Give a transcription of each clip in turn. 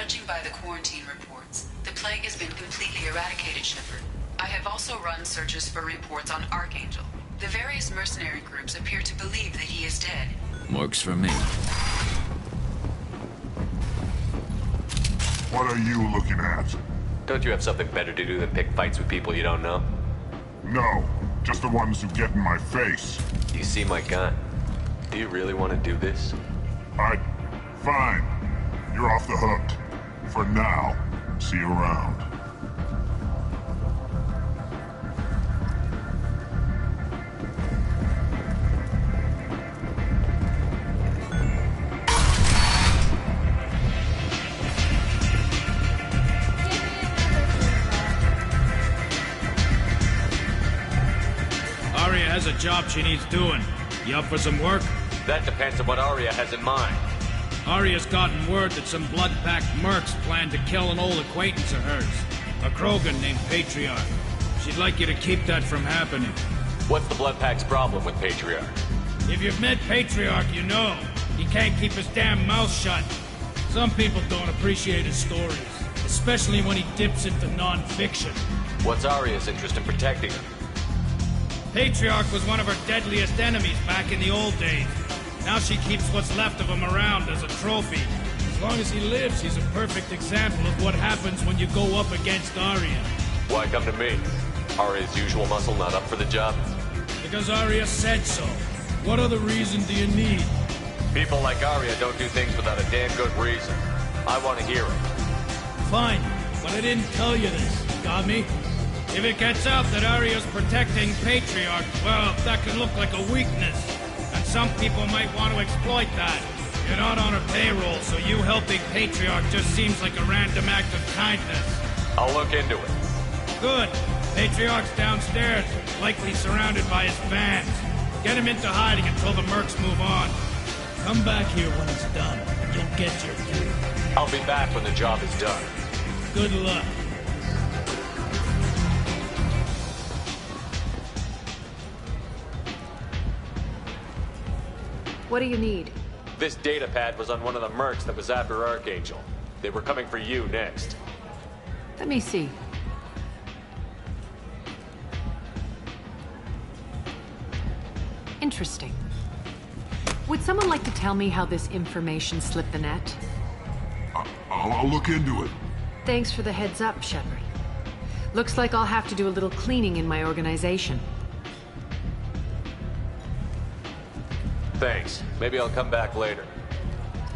Judging by the quarantine reports, the plague has been completely eradicated, Shepard. I have also run searches for reports on Archangel. The various mercenary groups appear to believe that he is dead. Works for me. What are you looking at? Don't you have something better to do than pick fights with people you don't know? No, just the ones who get in my face. You see my gun. Do you really want to do this? Fine. You're off the hook. For now. See you around. Arya has a job she needs doing. You up for some work? That depends on what Arya has in mind. Arya's gotten word that some blood-packed mercs plan to kill an old acquaintance of hers. A Krogan named Patriarch. She'd like you to keep that from happening. What's the Blood Pack's problem with Patriarch? If you've met Patriarch, you know. He can't keep his damn mouth shut. Some people don't appreciate his stories. Especially when he dips into non-fiction. What's Arya's interest in protecting him? Patriarch was one of her deadliest enemies back in the old days. Now she keeps what's left of him around as a trophy. As long as he lives, he's a perfect example of what happens when you go up against Arya. Why come to me? Arya's usual muscle not up for the job? Because Arya said so. What other reason do you need? People like Arya don't do things without a damn good reason. I want to hear it. Fine, but I didn't tell you this. Got me? If it gets out that Arya's protecting Patriarch, well, that can look like a weakness. And some people might want to exploit that. You're not on her payroll, so you helping Patriarch just seems like a random act of kindness. I'll look into it. Good. Patriarch's downstairs, likely surrounded by his fans. Get him into hiding until the mercs move on. Come back here when it's done, and you'll get your due. I'll be back when the job is done. Good luck. What do you need? This data pad was on one of the mercs that was after Archangel. They were coming for you next. Let me see. Interesting. Would someone like to tell me how this information slipped the net? I'll look into it. Thanks for the heads up, Shepard. Looks like I'll have to do a little cleaning in my organization. Thanks. Maybe I'll come back later.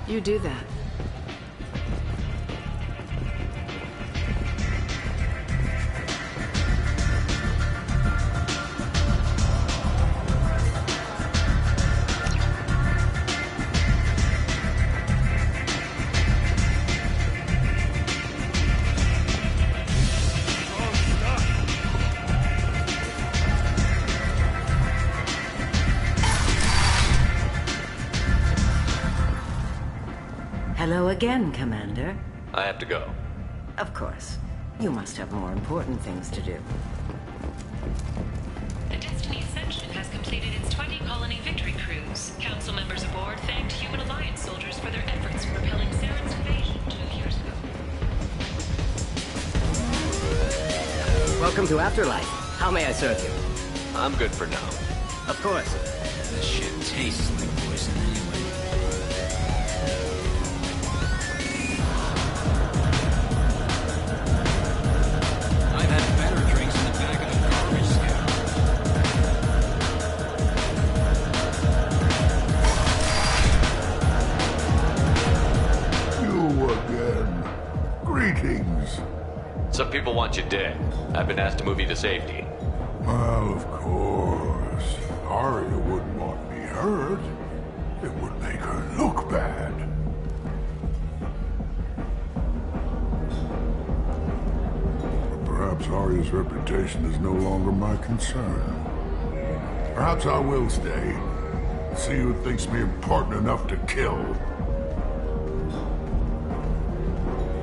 You do that. Hello again, Commander. I have to go. Of course. You must have more important things to do. The Destiny Ascension has completed its 20-colony victory cruise. Council members aboard thanked Human Alliance soldiers for their efforts in repelling Saren's invasion 2 years ago. Welcome to Afterlife. How may I serve you? I'm good for now. Of course. This shit tastes like poison anyway. I've had better drinks in the back of a garbage scow. You again. Greetings. Some people want you dead. I've been asked to move you to safety. Well, of course. Arya wouldn't want me hurt. It would make her look bad. But perhaps Arya's reputation is no longer my concern. Perhaps I will stay. See who thinks me important enough to kill.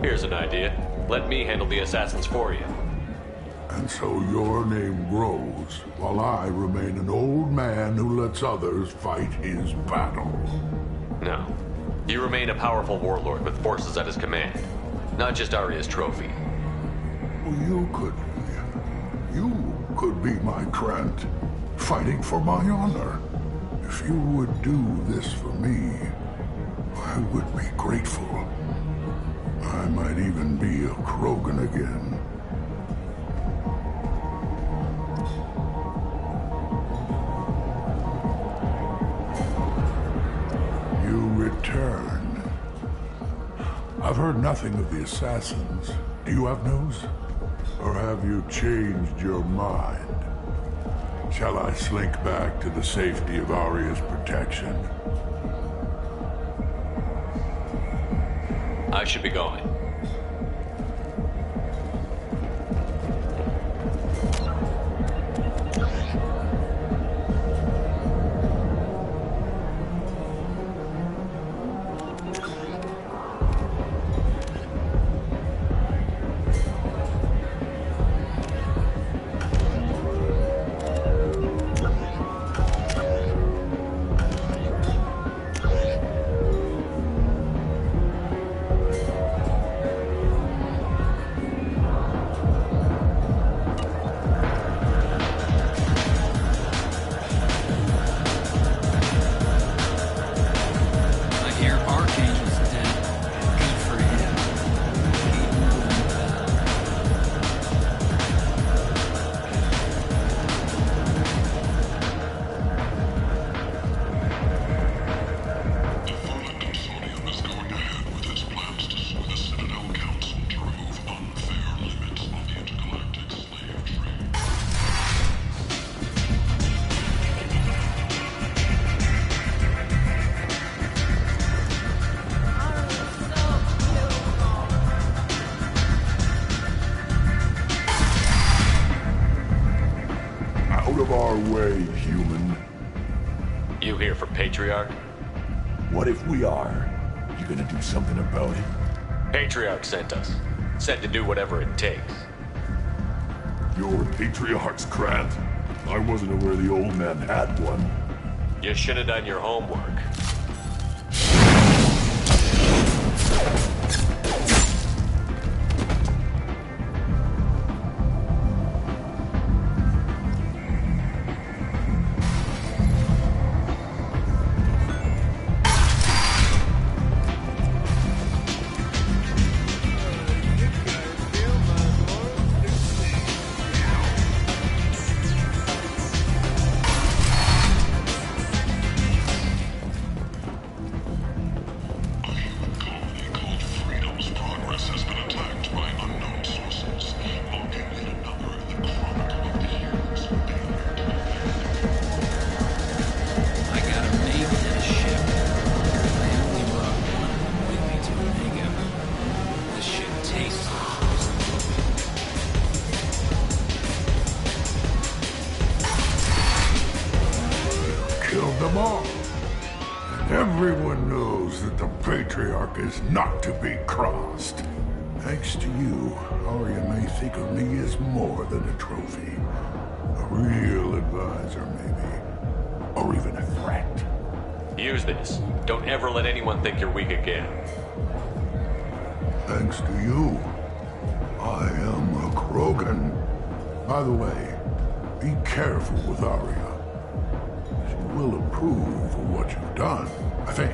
Here's an idea. Let me handle the assassins for you. And so your name grows, while I remain an old man who lets others fight his battle. No. You remain a powerful warlord with forces at his command. Not just Arya's trophy. Well, you could be my Krant, fighting for my honor. If you would do this for me, I would be grateful. I might even be a Krogan again. You return. I've heard nothing of the assassins. Do you have news? Or have you changed your mind? Shall I slink back to the safety of Arya's protection? I should be going. Way, human. You here for Patriarch? What if we are? You gonna do something about it? Patriarch sent us. Said to do whatever it takes. You're Patriarch's Krant? I wasn't aware the old man had one. You should have done your homework. Them all. And everyone knows that the Patriarch is not to be crossed. Thanks to you, Arya may think of me as more than a trophy. A real advisor, maybe. Or even a threat. Use this. Don't ever let anyone think you're weak again. Thanks to you, I am a Krogan. By the way, be careful with Arya. Will approve of what you've done, I think.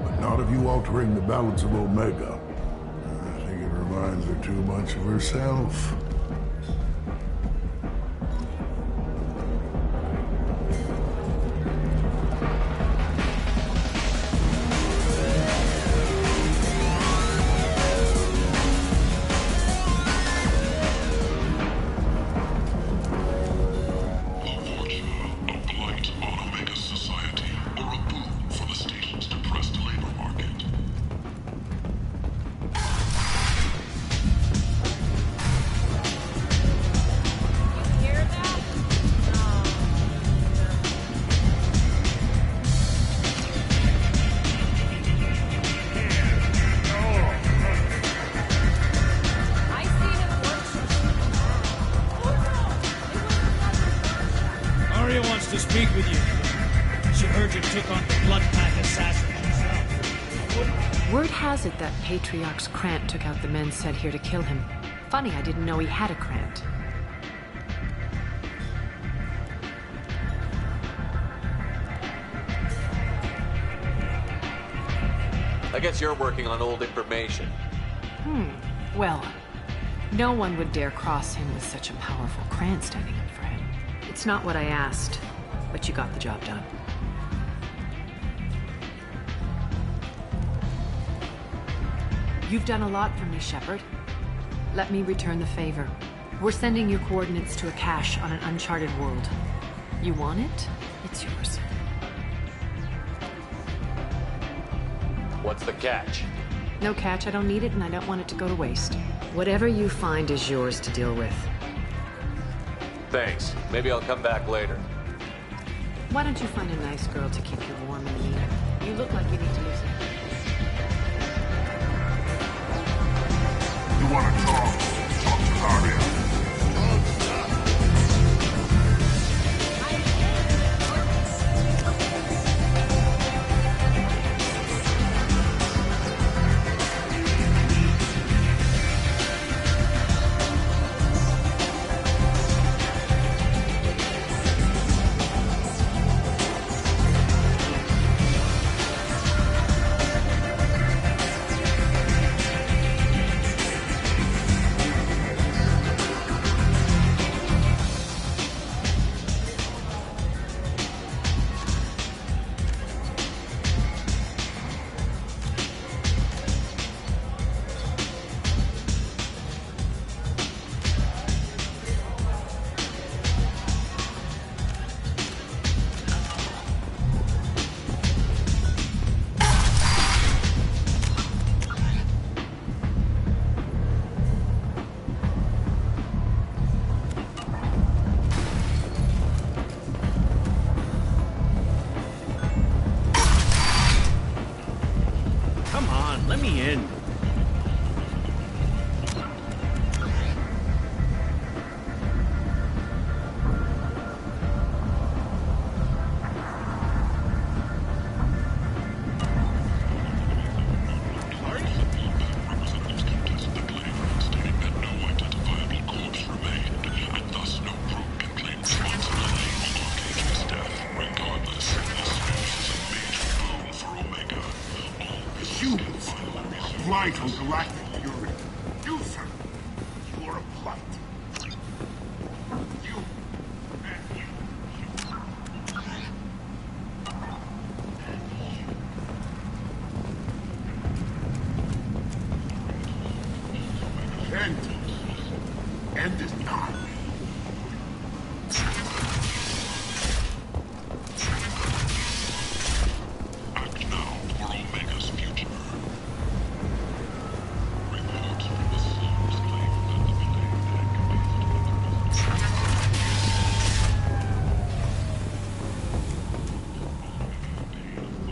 But not of you altering the balance of Omega. I think it reminds her too much of herself. Word has it that Patriarch's Krant took out the men sent here to kill him. Funny, I didn't know he had a Krant. I guess you're working on old information. Well, no one would dare cross him with such a powerful Krant standing up for him. It's not what I asked, but you got the job done. You've done a lot for me, Shepard. Let me return the favor. We're sending your coordinates to a cache on an uncharted world. You want it? It's yours. What's the catch? No catch, I don't need it, and I don't want it to go to waste. Whatever you find is yours to deal with. Thanks. Maybe I'll come back later. Why don't you find a nice girl to keep you warm and neat? You look like you need to lose it. You want to talk? Talk to Arya. Let me in. Vital galactic purity. You, sir, you are a blight. You and you. End is not. Act now for Omega's future. Report from the slums claim that the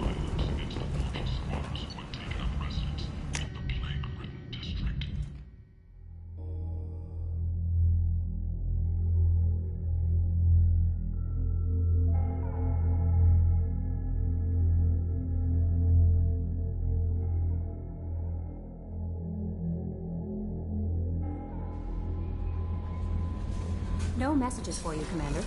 Belayed against the martial squatters who had taken up residence in the plague-ridden district. No messages for you, Commander.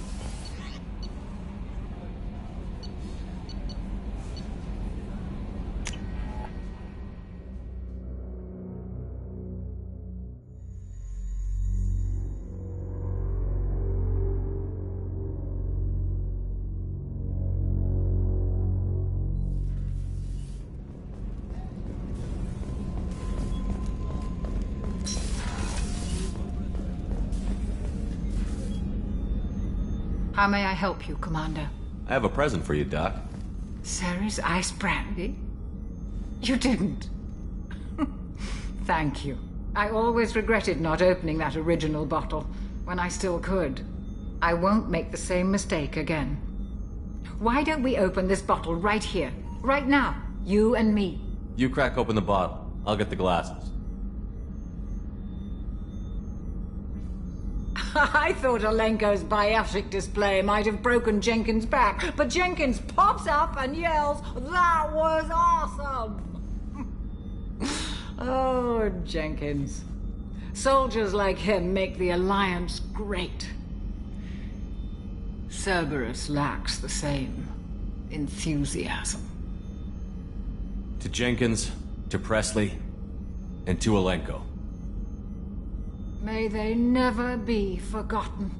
How may I help you, Commander? I have a present for you, Doc. Ceres ice brandy? You didn't. Thank you. I always regretted not opening that original bottle when I still could. I won't make the same mistake again. Why don't we open this bottle right here, right now, you and me? You crack open the bottle. I'll get the glasses. I thought Alenko's biotic display might have broken Jenkins' back, but Jenkins pops up and yells, "That was awesome!" Good, Jenkins. Soldiers like him make the Alliance great. Cerberus lacks the same enthusiasm. To Jenkins, to Presley, and to Alenko. May they never be forgotten.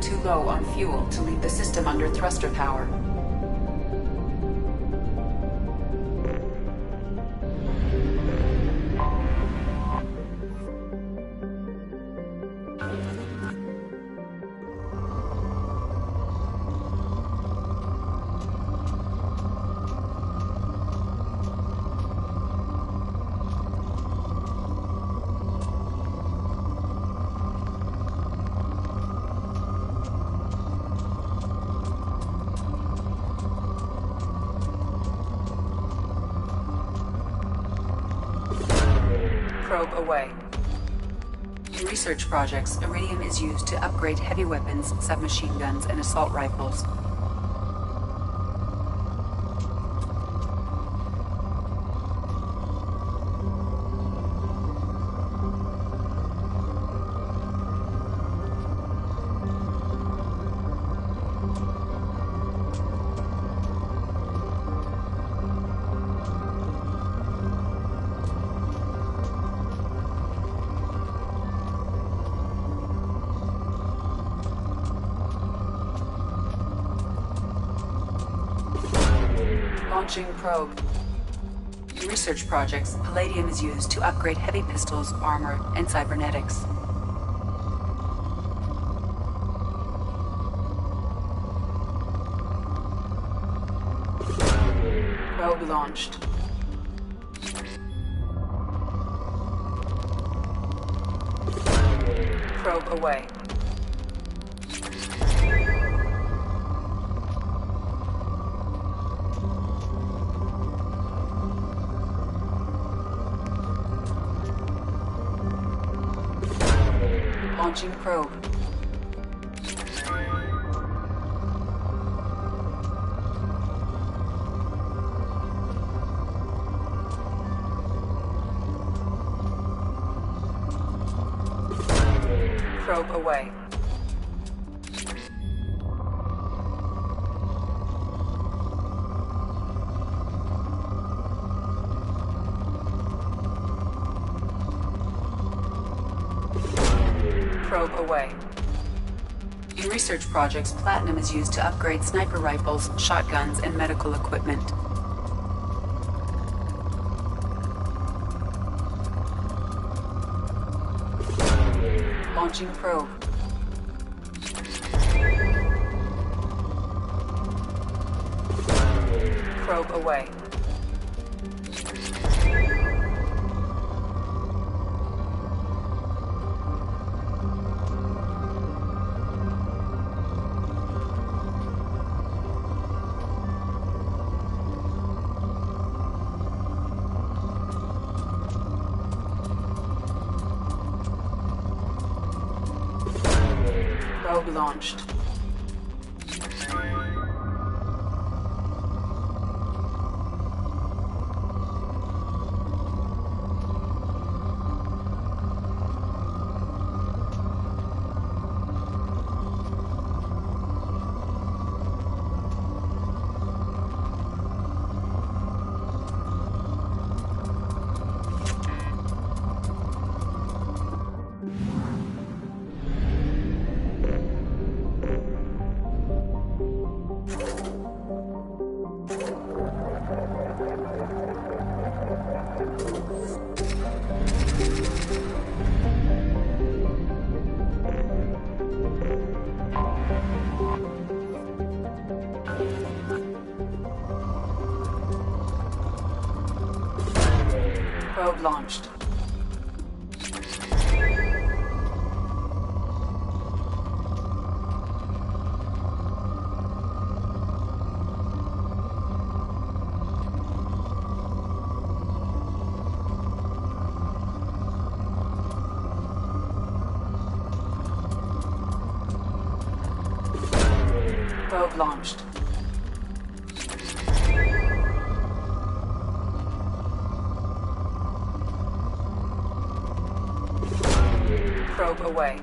Too low on fuel to leave the system under thruster power. Probe away. In research projects, iridium is used to upgrade heavy weapons, submachine guns, and assault rifles. Launching probe. In research projects, palladium is used to upgrade heavy pistols, armor, and cybernetics. Probe launched. Probe away. Launching probe. Probe away. Probe away. In research projects, platinum is used to upgrade sniper rifles, shotguns, and medical equipment. Launching probe. Probe away. Probe launched. Probe launched. Probe launched. Probe away.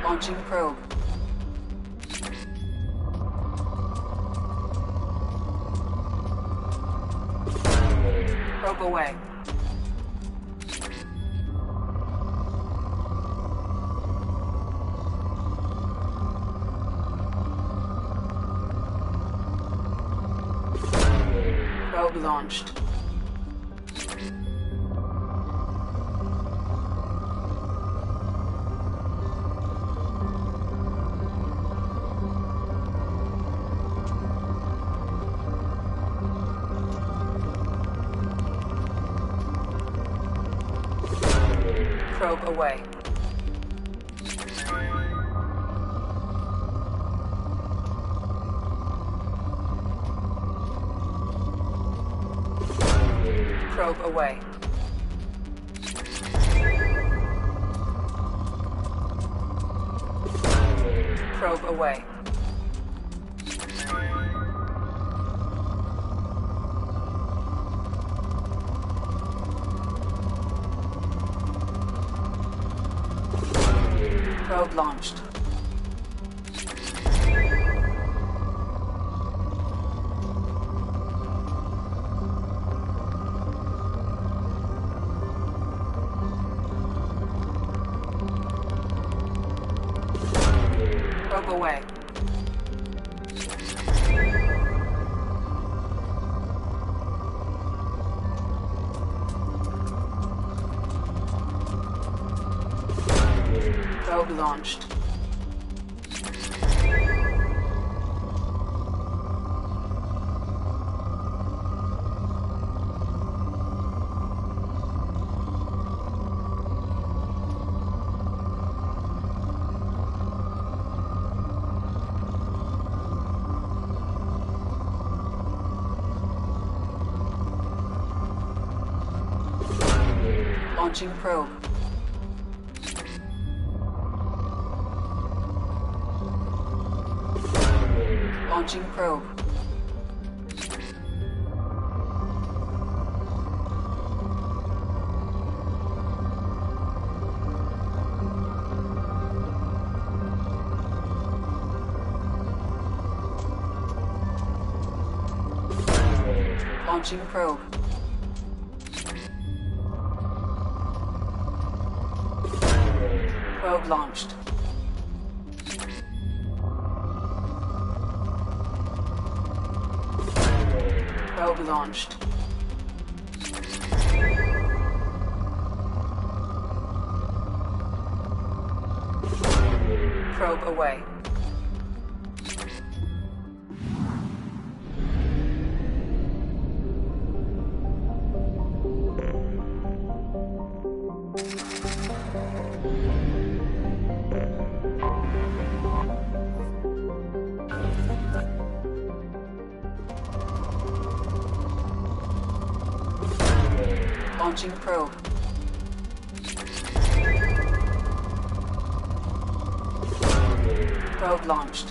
Launching probe. Probe away. Probe launched. Probe away. Probe away. Probe away. Probe launched. Probe away. Probe launched. Launching probe. Launching probe. Launching probe. Probe launched. Probe launched. Probe away. Launching probe. Probe launched.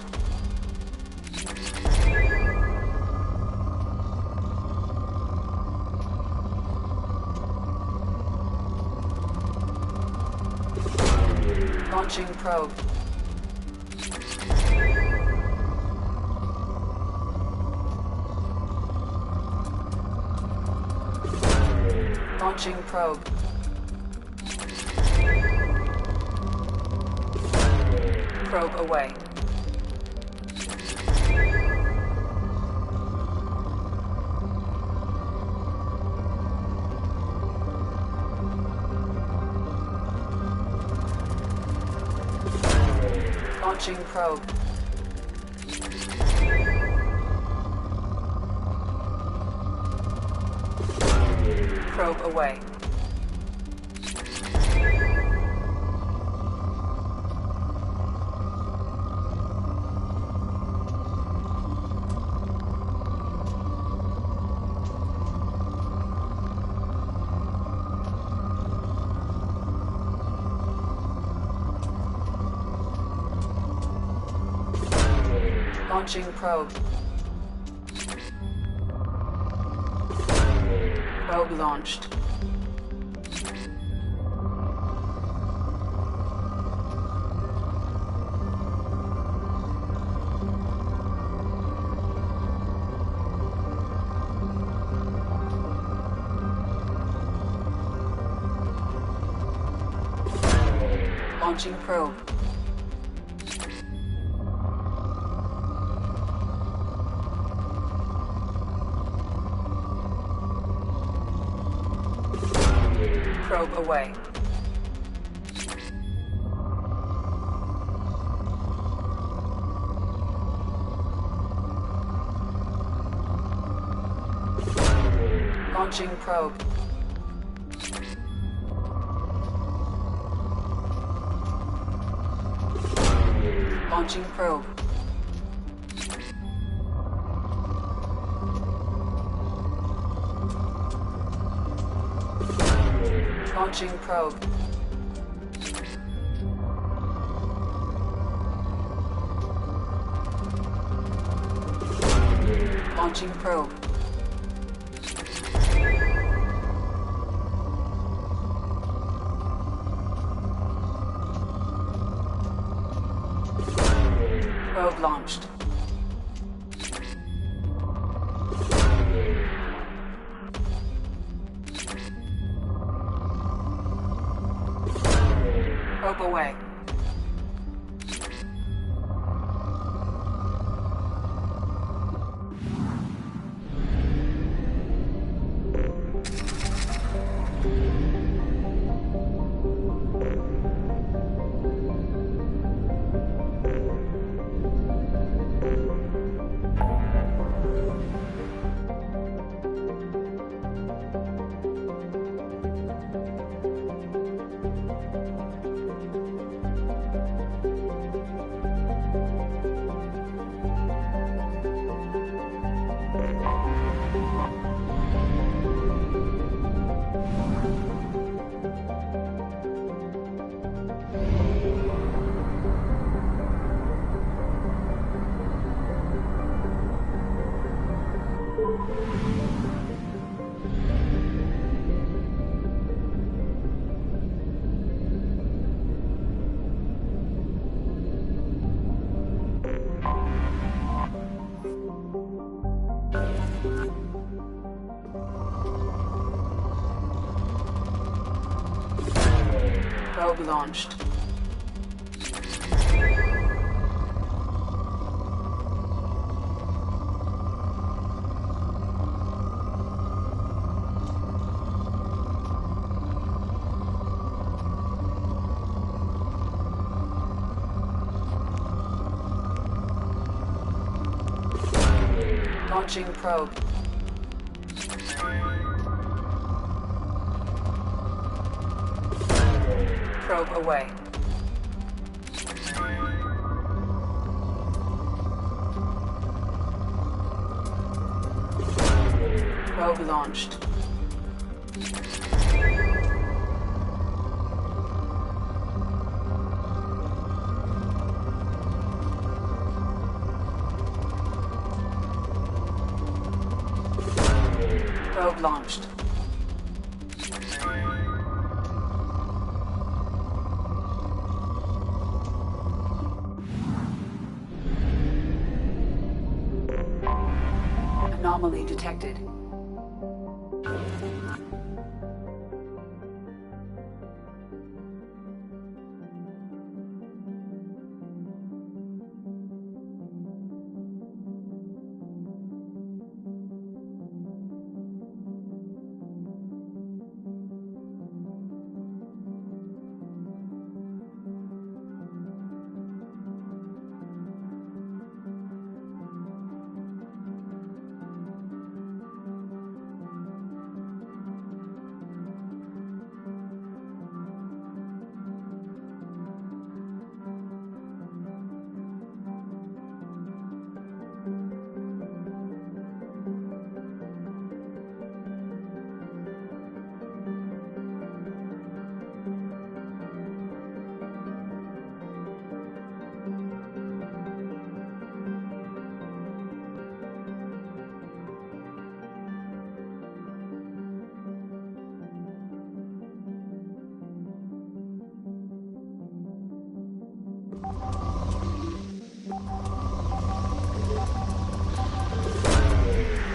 Launching probe. Launching probe. Probe away. Launching probe. Probe away. Launching probe. Probe launched. Launching probe. Probe away. Launching probe. Launching probe. Launching probe. Launching probe. Probe launched. Probe away. Probe launched. Launching probe. Probe away. Probe launched. Probe launched. Anomaly detected.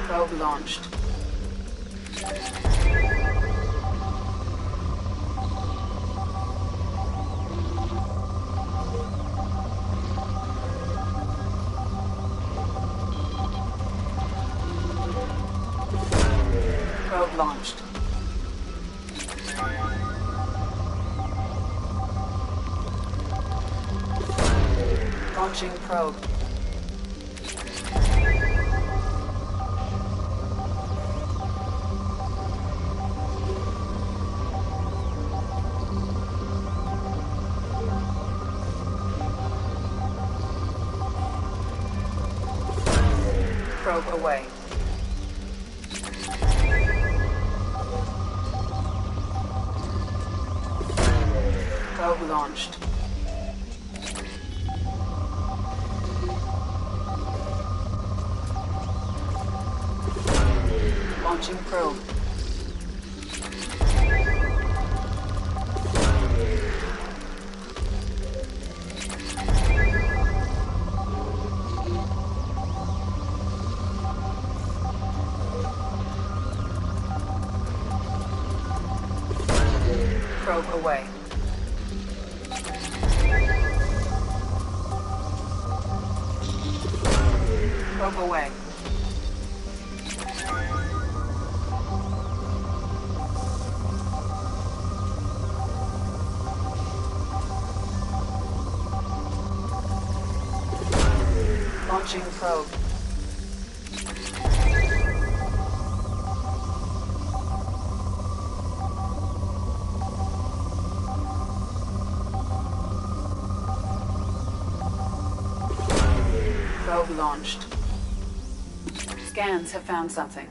Probe launched. Probe launched. Launching probe. Probe away. Probe launched. Launching probe. Probe away. Probe away. Launching probe. Probe launched. Scans have found something.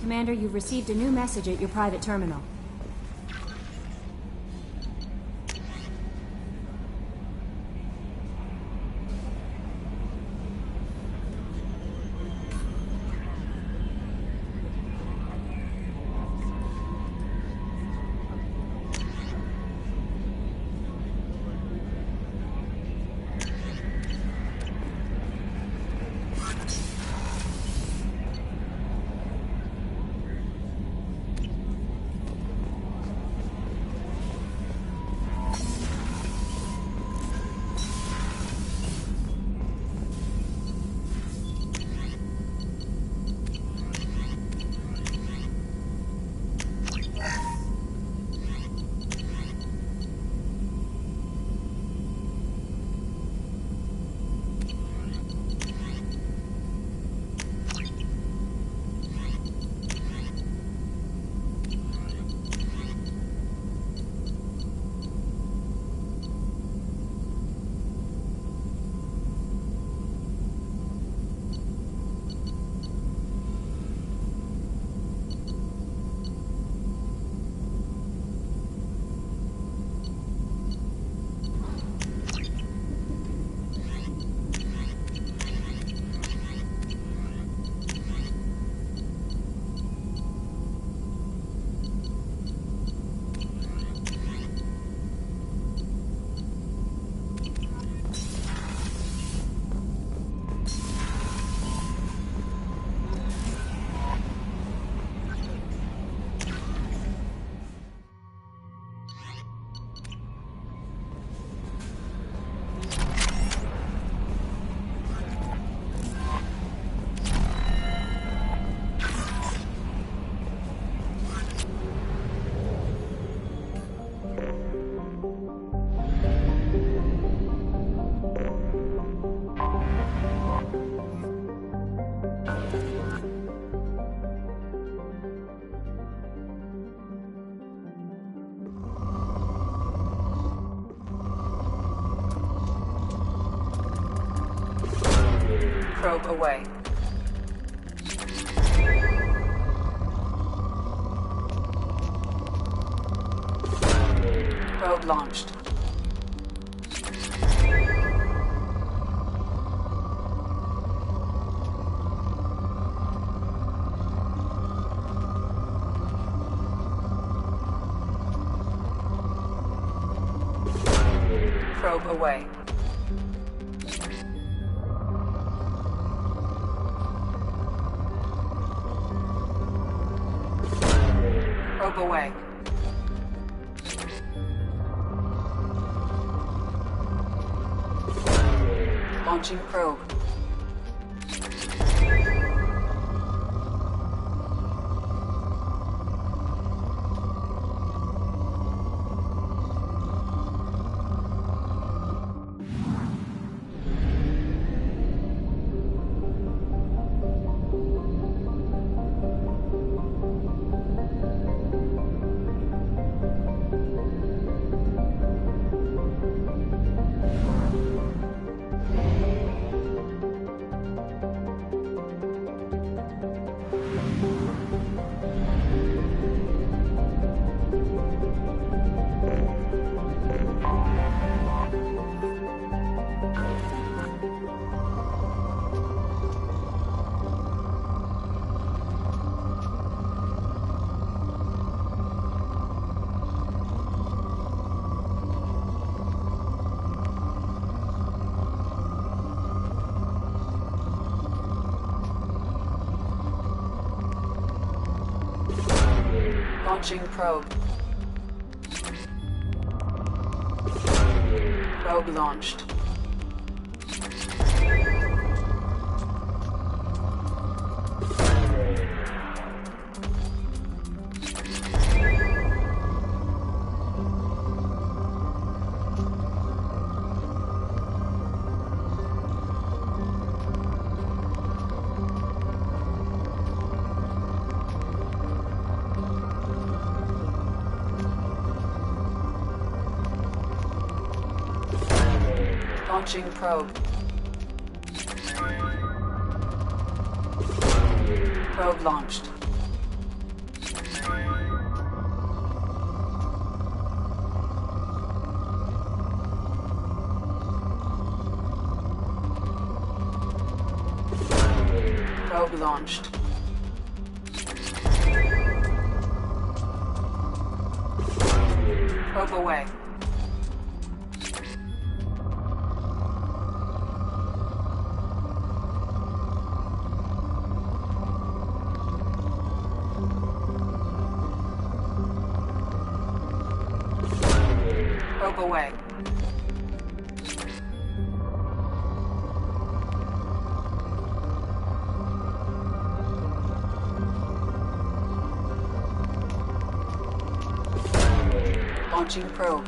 Commander, you've received a new message at your private terminal. Probe away. Probe launched. Probe away. Probe away. Launching probe. Launching probe. Probe launched. Launching probe. Probe launched. Probe launched. Probe away. Probe away. Launching probe.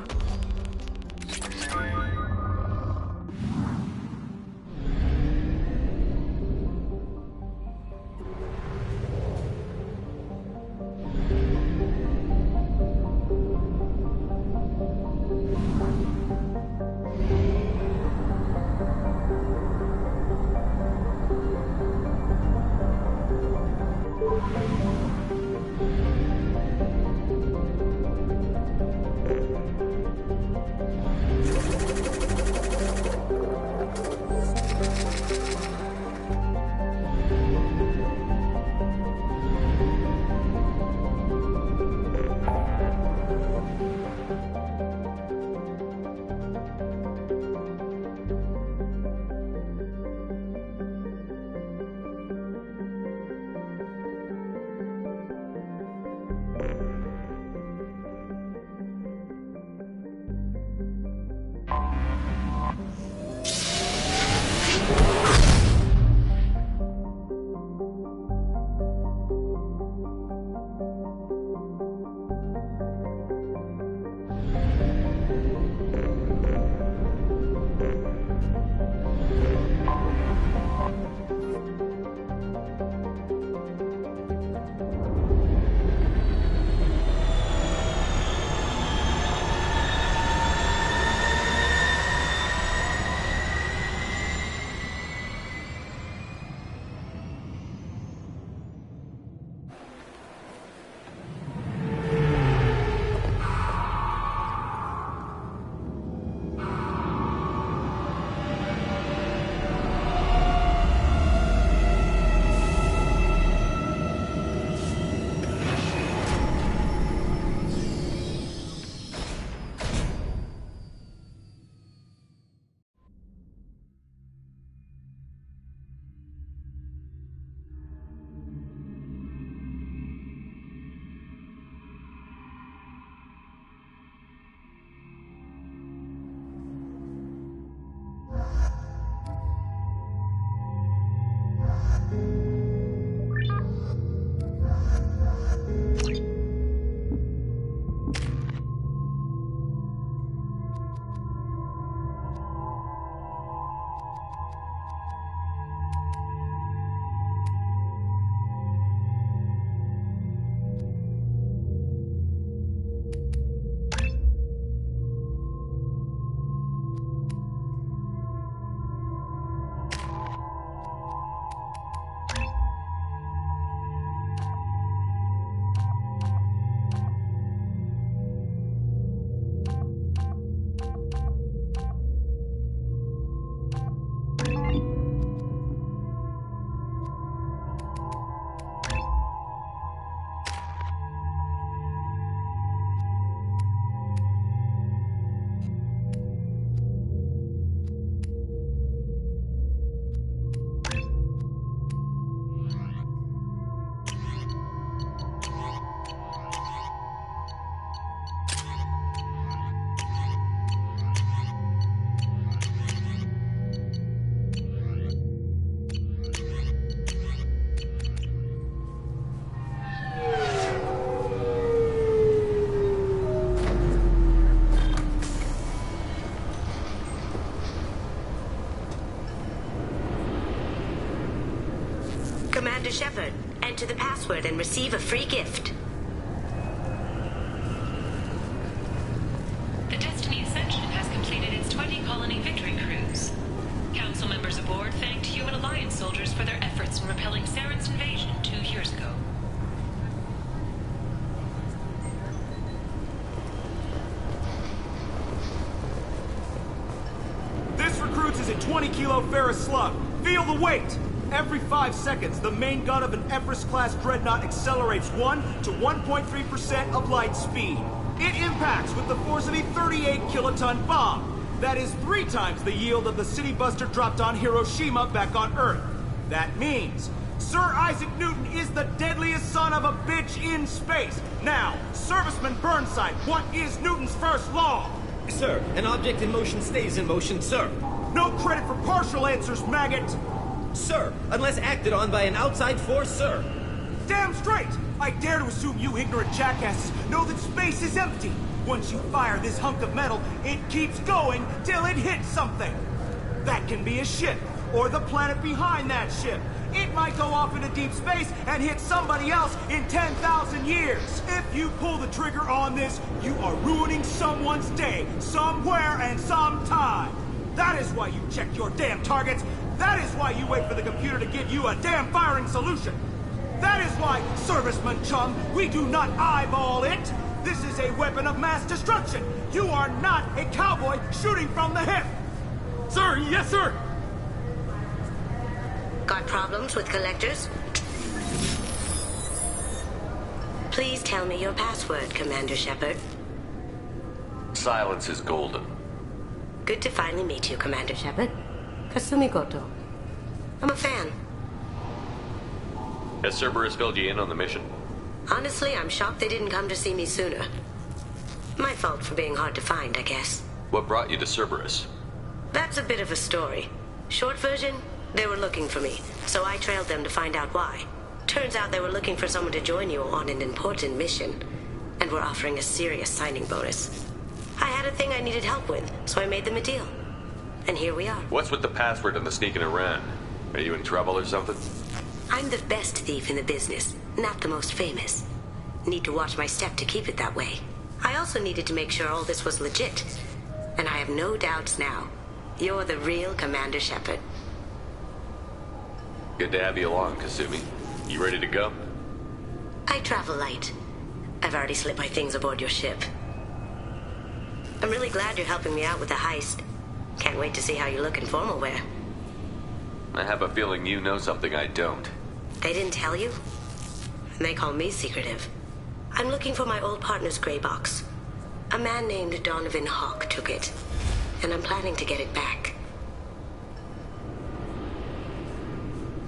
Commander Shepard, enter the password and receive a free gift. The Destiny Ascension has completed its 20-colony victory cruise. Council members aboard thanked human Alliance soldiers for their efforts in repelling Saren's invasion 2 years ago. This recruits is a 20-kilo ferrous slug. Feel the weight! Every 5 seconds, the main gun of an Everest-class dreadnought accelerates 1 to 1.3% of light speed. It impacts with the force of a 38-kiloton bomb. That is 3 times the yield of the city buster dropped on Hiroshima back on Earth. That means Sir Isaac Newton is the deadliest son of a bitch in space. Now, Serviceman Burnside, what is Newton's first law? Sir, an object in motion stays in motion, sir. No credit for partial answers, maggot! Sir, unless acted on by an outside force, sir. Damn straight! I dare to assume you ignorant jackasses know that space is empty. Once you fire this hunk of metal, it keeps going till it hits something. That can be a ship, or the planet behind that ship. It might go off into deep space and hit somebody else in 10,000 years. If you pull the trigger on this, you are ruining someone's day, somewhere and sometime. That is why you check your damn targets. That is why you wait for the computer to give you a damn firing solution. That is why, Serviceman Chum, we do not eyeball it. This is a weapon of mass destruction. You are not a cowboy shooting from the hip. Sir, yes, sir. Got problems with collectors? Please tell me your password, Commander Shepard. Silence is golden. Good to finally meet you, Commander Shepard. Kasumi Goto. I'm a fan. Has Cerberus filled you in on the mission? Honestly, I'm shocked they didn't come to see me sooner. My fault for being hard to find, I guess. What brought you to Cerberus? That's a bit of a story. Short version, they were looking for me, so I trailed them to find out why. Turns out they were looking for someone to join you on an important mission, and were offering a serious signing bonus. I had a thing I needed help with, so I made them a deal. And here we are. What's with the password and the sneaking around? Are you in trouble or something? I'm the best thief in the business, not the most famous. Need to watch my step to keep it that way. I also needed to make sure all this was legit. And I have no doubts now. You're the real Commander Shepard. Good to have you along, Kasumi. You ready to go? I travel light. I've already slipped my things aboard your ship. I'm really glad you're helping me out with the heist. Can't wait to see how you look in formal wear. I have a feeling you know something I don't. They didn't tell you? They call me secretive. I'm looking for my old partner's gray box. A man named Donovan Hawk took it, and I'm planning to get it back.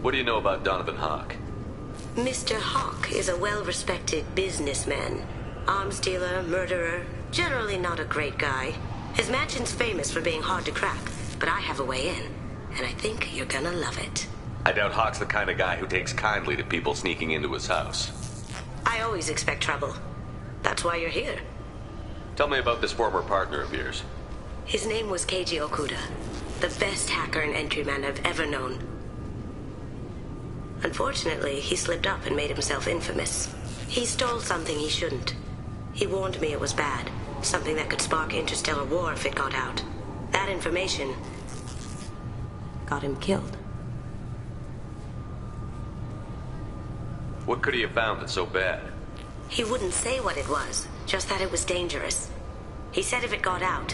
What do you know about Donovan Hawk? Mr. Hawk is a well-respected businessman. Arms dealer, murderer, generally not a great guy. His mansion's famous for being hard to crack, but I have a way in, and I think you're gonna love it. I doubt Hawk's the kind of guy who takes kindly to people sneaking into his house. I always expect trouble. That's why you're here. Tell me about this former partner of yours. His name was Keiji Okuda, the best hacker and entryman I've ever known. Unfortunately, he slipped up and made himself infamous. He stole something he shouldn't. He warned me it was bad, something that could spark interstellar war if it got out. That information got him killed. What could he have found that's so bad? He wouldn't say what it was, just that it was dangerous. He said if it got out,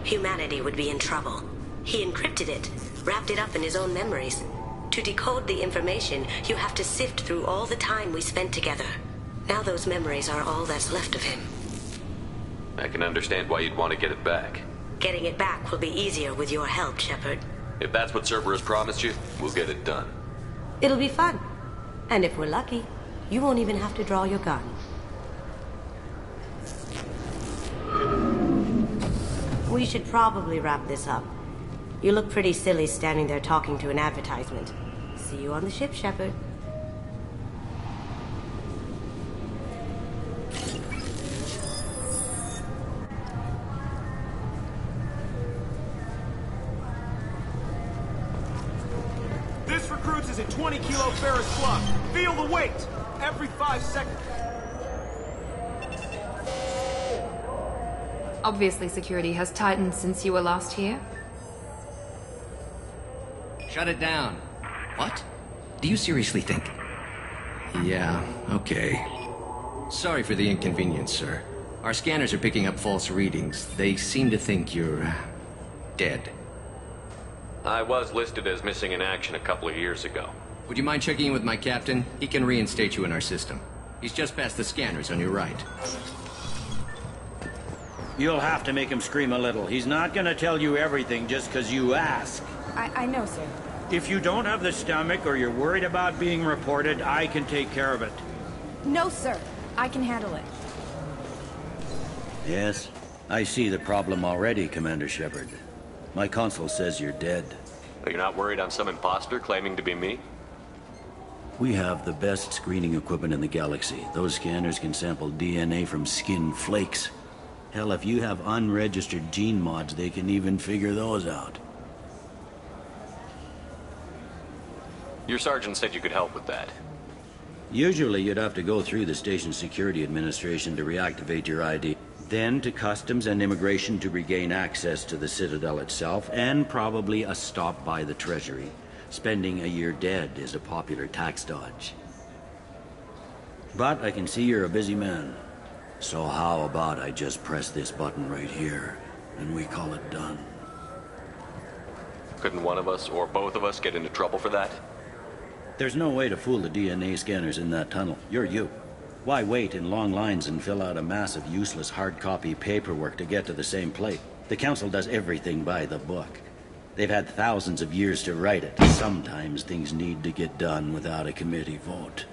humanity would be in trouble. He encrypted it, wrapped it up in his own memories. To decode the information, you have to sift through all the time we spent together. Now those memories are all that's left of him. I can understand why you'd want to get it back. Getting it back will be easier with your help, Shepard. If that's what Cerberus promised you, we'll get it done. It'll be fun. And if we're lucky, you won't even have to draw your gun. We should probably wrap this up. You look pretty silly standing there talking to an advertisement. See you on the ship, Shepard. This recruits is a 20-kilo Ferris club. Feel the weight. Every 5 seconds. Obviously, security has tightened since you were last here. Shut it down. What? Do you seriously think? Yeah, okay. Sorry for the inconvenience, sir. Our scanners are picking up false readings. They seem to think you're dead. I was listed as missing in action a couple of years ago. Would you mind checking in with my captain? He can reinstate you in our system. He's just past the scanners on your right. You'll have to make him scream a little. He's not gonna tell you everything just because you ask. I know, sir. If you don't have the stomach or you're worried about being reported, I can take care of it. No, sir. I can handle it. Yes, I see the problem already, Commander Shepard. My console says you're dead. You're not worried I'm some imposter claiming to be me? We have the best screening equipment in the galaxy. Those scanners can sample DNA from skin flakes. Hell, if you have unregistered gene mods, they can even figure those out. Your sergeant said you could help with that. Usually you'd have to go through the station security administration to reactivate your ID. Then to customs and immigration to regain access to the Citadel itself, and probably a stop by the Treasury. Spending a year dead is a popular tax dodge. But I can see you're a busy man. So how about I just press this button right here, and we call it done? Couldn't one of us, or both of us, get into trouble for that? There's no way to fool the DNA scanners in that tunnel. You're you. Why wait in long lines and fill out a massive useless hard copy paperwork to get to the same place? The Council does everything by the book. They've had thousands of years to write it. Sometimes things need to get done without a committee vote.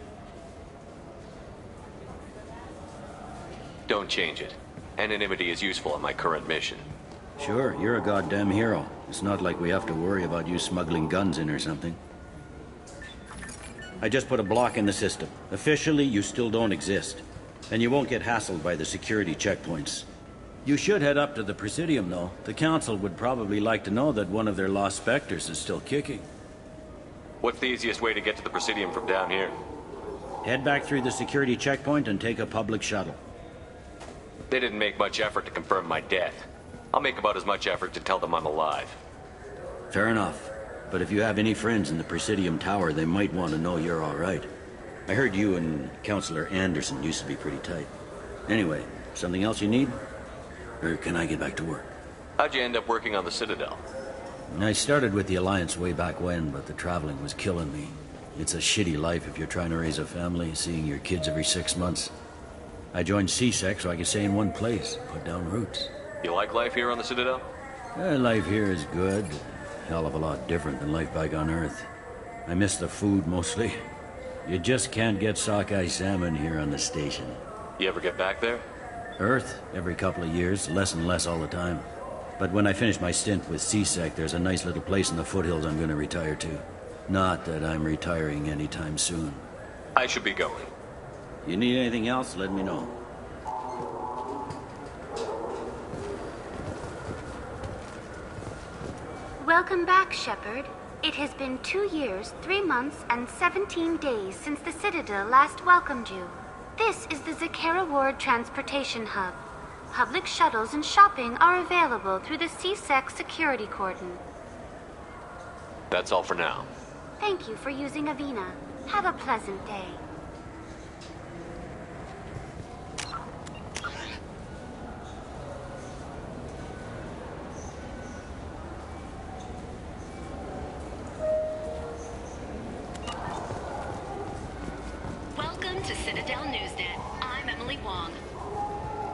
Don't change it. Anonymity is useful on my current mission. Sure, you're a goddamn hero. It's not like we have to worry about you smuggling guns in or something. I just put a block in the system. Officially, you still don't exist. And you won't get hassled by the security checkpoints. You should head up to the Presidium, though. The Council would probably like to know that one of their lost specters is still kicking. What's the easiest way to get to the Presidium from down here? Head back through the security checkpoint and take a public shuttle. They didn't make much effort to confirm my death. I'll make about as much effort to tell them I'm alive. Fair enough. But if you have any friends in the Presidium Tower, they might want to know you're all right. I heard you and Counselor Anderson used to be pretty tight. Anyway, something else you need? Or can I get back to work? How'd you end up working on the Citadel? I started with the Alliance way back when, but the traveling was killing me. It's a shitty life if you're trying to raise a family, seeing your kids every 6 months. I joined CSEC so I could stay in one place, put down roots. You like life here on the Citadel? Life here is good. Hell of a lot different than life back on Earth. I miss the food mostly. You just can't get sockeye salmon here on the station. You ever get back there? Earth, every couple of years, less and less all the time. But when I finish my stint with CSEC, there's a nice little place in the foothills I'm going to retire to. Not that I'm retiring anytime soon. I should be going. You need anything else, let me know. Welcome back, Shepard. It has been 2 years, 3 months, and 17 days since the Citadel last welcomed you. This is the Zakera Ward Transportation Hub. Public shuttles and shopping are available through the CSEC security cordon. That's all for now. Thank you for using Avina. Have a pleasant day. Welcome to Citadel Newsnet. I'm Emily Wong.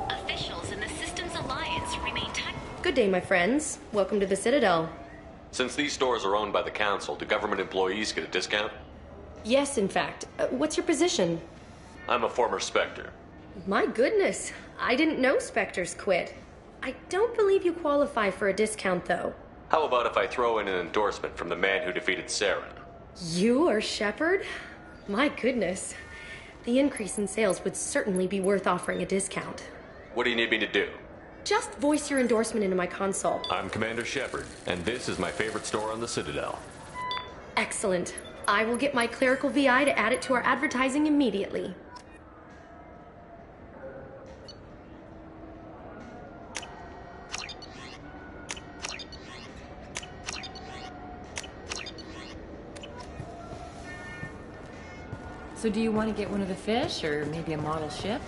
Officials in the Systems Alliance remain tight. Good day, my friends. Welcome to the Citadel. Since these stores are owned by the Council, do government employees get a discount? Yes, in fact. What's your position? I'm a former Spectre. My goodness. I didn't know Spectres quit. I don't believe you qualify for a discount, though. How about if I throw in an endorsement from the man who defeated Saren? You are Shepard? My goodness. The increase in sales would certainly be worth offering a discount. What do you need me to do? Just voice your endorsement into my console. I'm Commander Shepard, and this is my favorite store on the Citadel. Excellent. I will get my clerical VI to add it to our advertising immediately. So do you want to get one of the fish, or maybe a model ship?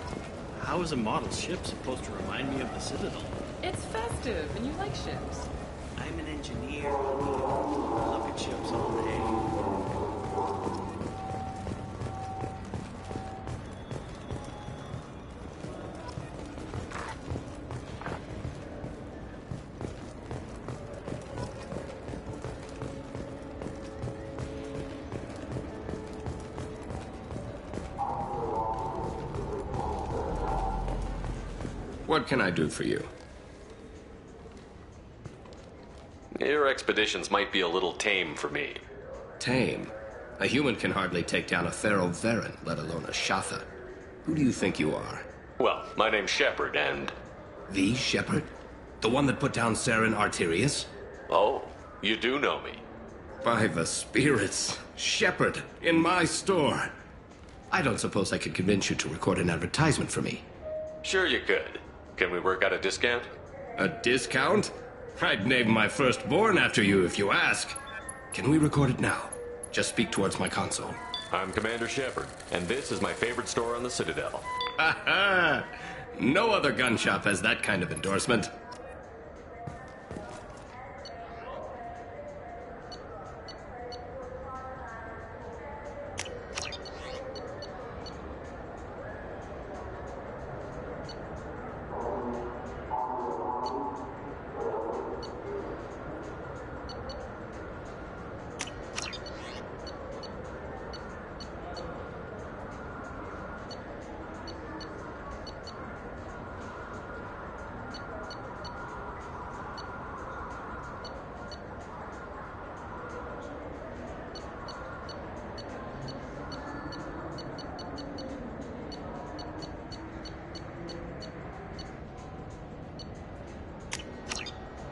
How is a model ship supposed to remind me of the Citadel? It's festive, and you like ships. I'm an engineer. I look at ships all day. What can I do for you? Your expeditions might be a little tame for me. Tame? A human can hardly take down a Pharaoh Varen, let alone a Shatha. Who do you think you are? Well, my name's Shepard, and... The Shepard? The one that put down Saren Arterius? Oh, you do know me. By the spirits. Shepard, in my store. I don't suppose I could convince you to record an advertisement for me. Sure you could. Can we work out a discount? A discount? I'd name my firstborn after you if you ask. Can we record it now? Just speak towards my console. I'm Commander Shepard, and this is my favorite store on the Citadel. Ha ha! No other gun shop has that kind of endorsement.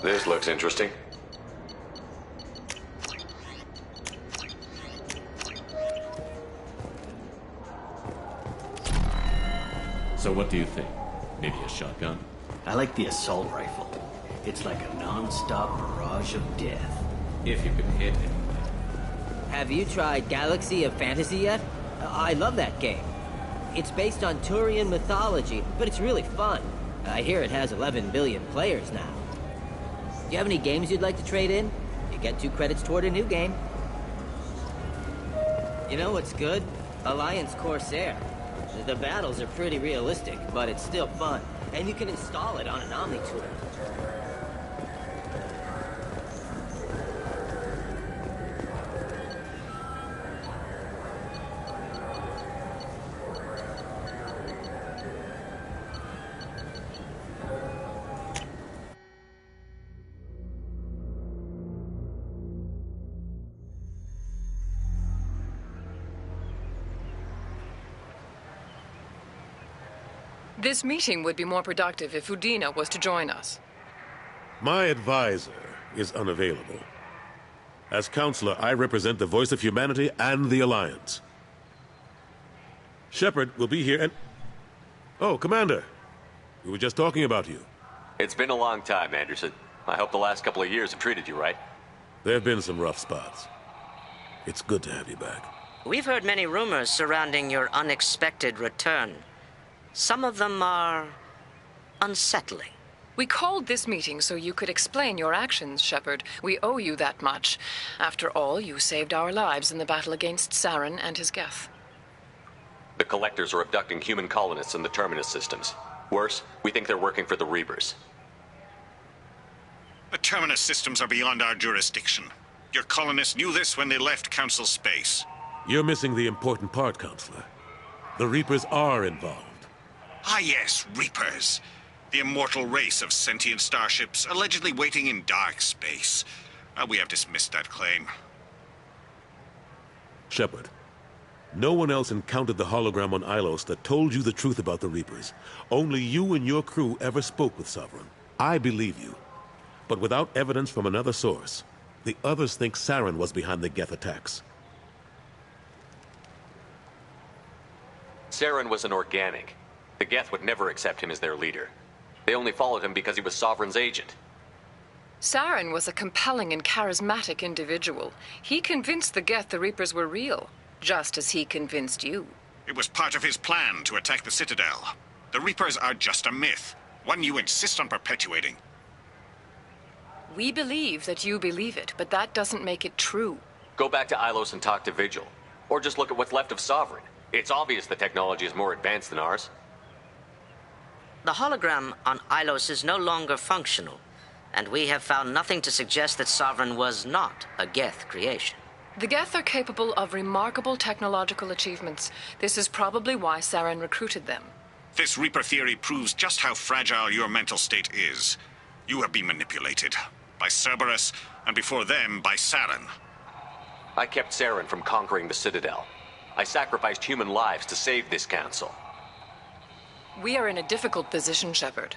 This looks interesting. So what do you think? Maybe a shotgun? I like the assault rifle. It's like a non-stop barrage of death. If you can hit it. Have you tried Galaxy of Fantasy yet? I love that game. It's based on Turian mythology, but it's really fun. I hear it has 11 billion players now. Do you have any games you'd like to trade in? You get 2 credits toward a new game. You know what's good? Alliance Corsair. The battles are pretty realistic, but it's still fun. And you can install it on an Omni-Tool. This meeting would be more productive if Udina was to join us. My advisor is unavailable. As counselor, I represent the voice of humanity and the Alliance. Shepard will be here and... Oh, Commander. We were just talking about you. It's been a long time, Anderson. I hope the last couple of years have treated you right. There have been some rough spots. It's good to have you back. We've heard many rumors surrounding your unexpected return. Some of them are unsettling. We called this meeting so you could explain your actions, Shepard. We owe you that much. After all, you saved our lives in the battle against Saren and his Geth. The Collectors are abducting human colonists in the Terminus systems. Worse, we think they're working for the Reapers. The Terminus systems are beyond our jurisdiction. Your colonists knew this when they left Council space. You're missing the important part, Counselor. The Reapers are involved. Ah yes, Reapers. The immortal race of sentient starships allegedly waiting in dark space. We have dismissed that claim. Shepard, no one else encountered the hologram on Ilos that told you the truth about the Reapers. Only you and your crew ever spoke with Sovereign. I believe you. But without evidence from another source, the others think Saren was behind the Geth attacks. Saren was an organic. The Geth would never accept him as their leader. They only followed him because he was Sovereign's agent. Saren was a compelling and charismatic individual. He convinced the Geth the Reapers were real, just as he convinced you. It was part of his plan to attack the Citadel. The Reapers are just a myth, one you insist on perpetuating. We believe that you believe it, but that doesn't make it true. Go back to Ilos and talk to Vigil. Or just look at what's left of Sovereign. It's obvious the technology is more advanced than ours. The hologram on Ilos is no longer functional, and we have found nothing to suggest that Sovereign was not a Geth creation. The Geth are capable of remarkable technological achievements. This is probably why Saren recruited them. This Reaper theory proves just how fragile your mental state is. You have been manipulated. By Cerberus, and before them, by Saren. I kept Saren from conquering the Citadel. I sacrificed human lives to save this council. We are in a difficult position, Shepard.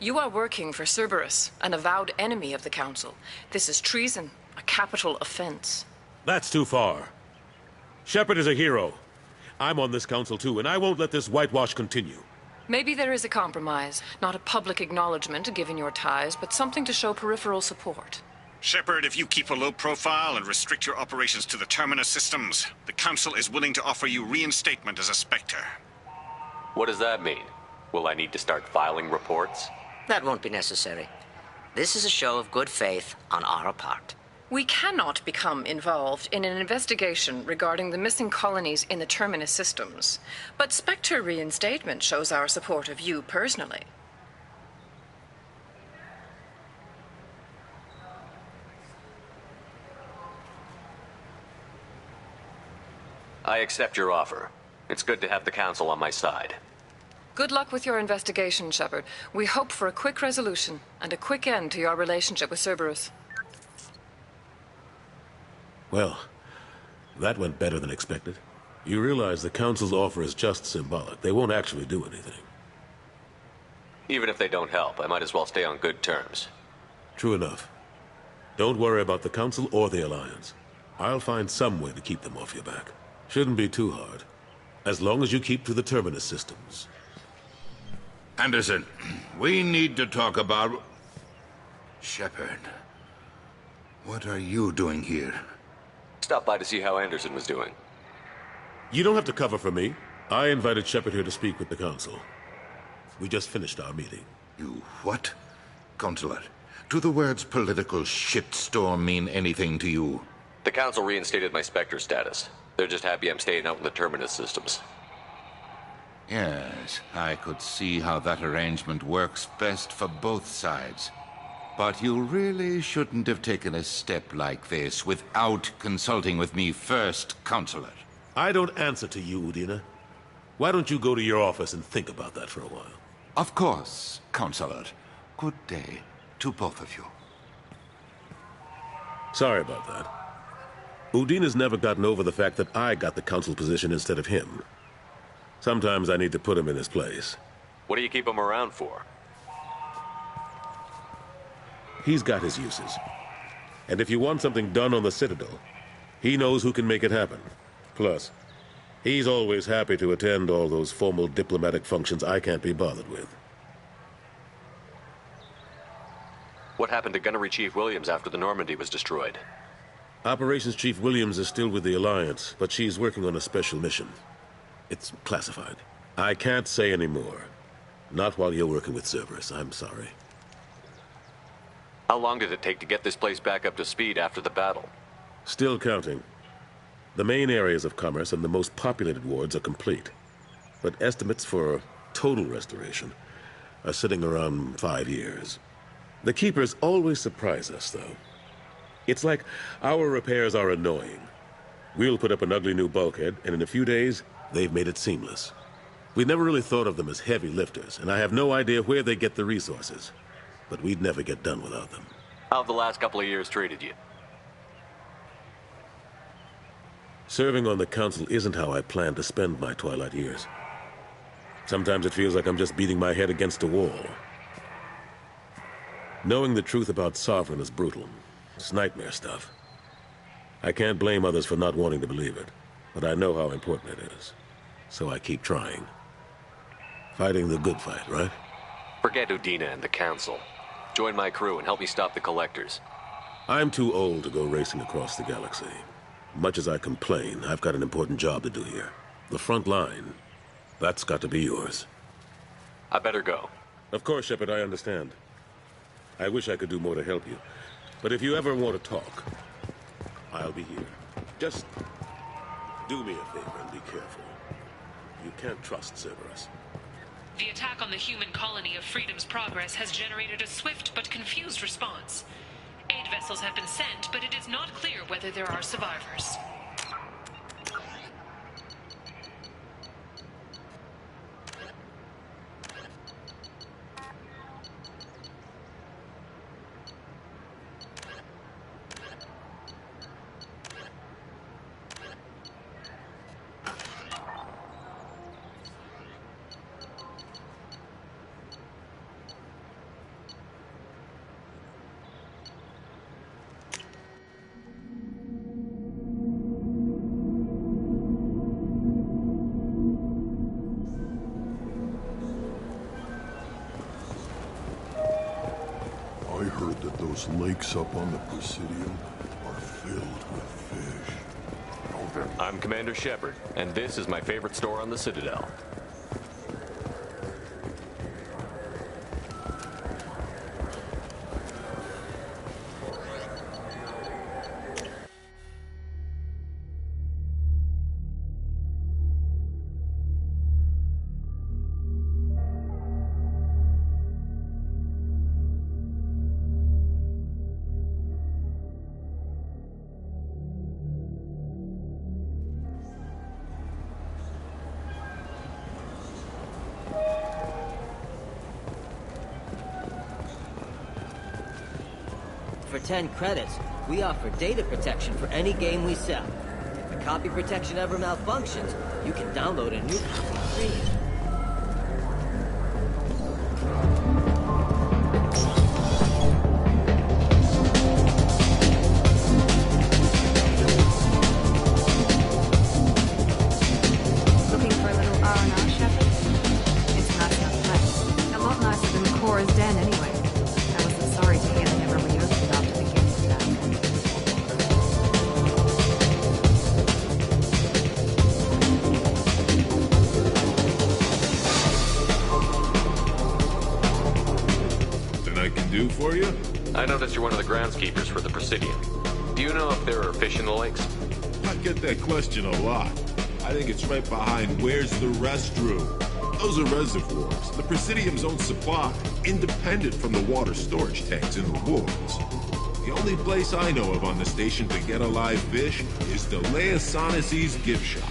You are working for Cerberus, an avowed enemy of the Council. This is treason, a capital offense. That's too far. Shepard is a hero. I'm on this council too, and I won't let this whitewash continue. Maybe there is a compromise. Not a public acknowledgement given your ties, but something to show peripheral support. Shepard, if you keep a low profile and restrict your operations to the Terminus systems, the Council is willing to offer you reinstatement as a Spectre. What does that mean? Will I need to start filing reports? That won't be necessary. This is a show of good faith on our part. We cannot become involved in an investigation regarding the missing colonies in the Terminus systems. But Spectre reinstatement shows our support of you personally. I accept your offer. It's good to have the Council on my side. Good luck with your investigation, Shepard. We hope for a quick resolution and a quick end to your relationship with Cerberus. Well, that went better than expected. You realize the Council's offer is just symbolic. They won't actually do anything. Even if they don't help, I might as well stay on good terms. True enough. Don't worry about the Council or the Alliance. I'll find some way to keep them off your back. Shouldn't be too hard. As long as you keep to the Terminus systems. Anderson, we need to talk about... Shepard. What are you doing here? Stop by to see how Anderson was doing. You don't have to cover for me. I invited Shepard here to speak with the Council. We just finished our meeting. You what? Counselor, do the words political shitstorm mean anything to you? The Council reinstated my Spectre status. They're just happy I'm staying out in the Terminus systems. Yes, I could see how that arrangement works best for both sides. But you really shouldn't have taken a step like this without consulting with me first, Counselor. I don't answer to you, Udina. Why don't you go to your office and think about that for a while? Of course, Counselor. Good day to both of you. Sorry about that. Udina's never gotten over the fact that I got the Council position instead of him. Sometimes I need to put him in his place. What do you keep him around for? He's got his uses. And if you want something done on the Citadel, he knows who can make it happen. Plus, he's always happy to attend all those formal diplomatic functions I can't be bothered with. What happened to Gunnery Chief Williams after the Normandy was destroyed? Operations Chief Williams is still with the Alliance, but she's working on a special mission. It's classified. I can't say any more. Not while you're working with Cerberus, I'm sorry. How long did it take to get this place back up to speed after the battle? Still counting. The main areas of commerce and the most populated wards are complete. But estimates for total restoration are sitting around 5 years. The Keepers always surprise us, though. It's like our repairs are annoying. We'll put up an ugly new bulkhead, and in a few days, they've made it seamless. We never really thought of them as heavy lifters, and I have no idea where they get the resources. But we'd never get done without them. How have the last couple of years treated you? Serving on the Council isn't how I plan to spend my twilight years. Sometimes it feels like I'm just beating my head against a wall. Knowing the truth about Sovereign is brutal. It's nightmare stuff. I can't blame others for not wanting to believe it, but I know how important it is. So I keep trying. Fighting the good fight, right? Forget Udina and the Council. Join my crew and help me stop the Collectors. I'm too old to go racing across the galaxy. Much as I complain, I've got an important job to do here. The front line. That's got to be yours. I better go. Of course, Shepard, I understand. I wish I could do more to help you. But if you ever want to talk, I'll be here. Just Do me a favor and be careful. You can't trust Cerberus. The attack on the human colony of Freedom's Progress has generated a swift but confused response. Aid vessels have been sent, but it is not clear whether there are survivors. I heard that those lakes up on the Presidium are filled with fish. I'm Commander Shepard, and this is my favorite store on the Citadel. For 10 credits, we offer data protection for any game we sell. If the copy protection ever malfunctions, you can download a new copy free. Looking for a little R&R, Shepard? It's a nice enough place. A lot nicer than Cora's den, anyway. I was so sorry to hear they never reopened after the game's back. Nothing I can do for you? I noticed you're one of the groundskeepers for the Presidium. Do you know if there are fish in the lakes? I get that question a lot. I think it's right behind where's the restroom. Those are reservoirs, the Presidium's own supply, independent from the water storage tanks in the woods. The only place I know of on the station to get a live fish is the Leosanis' gift shop.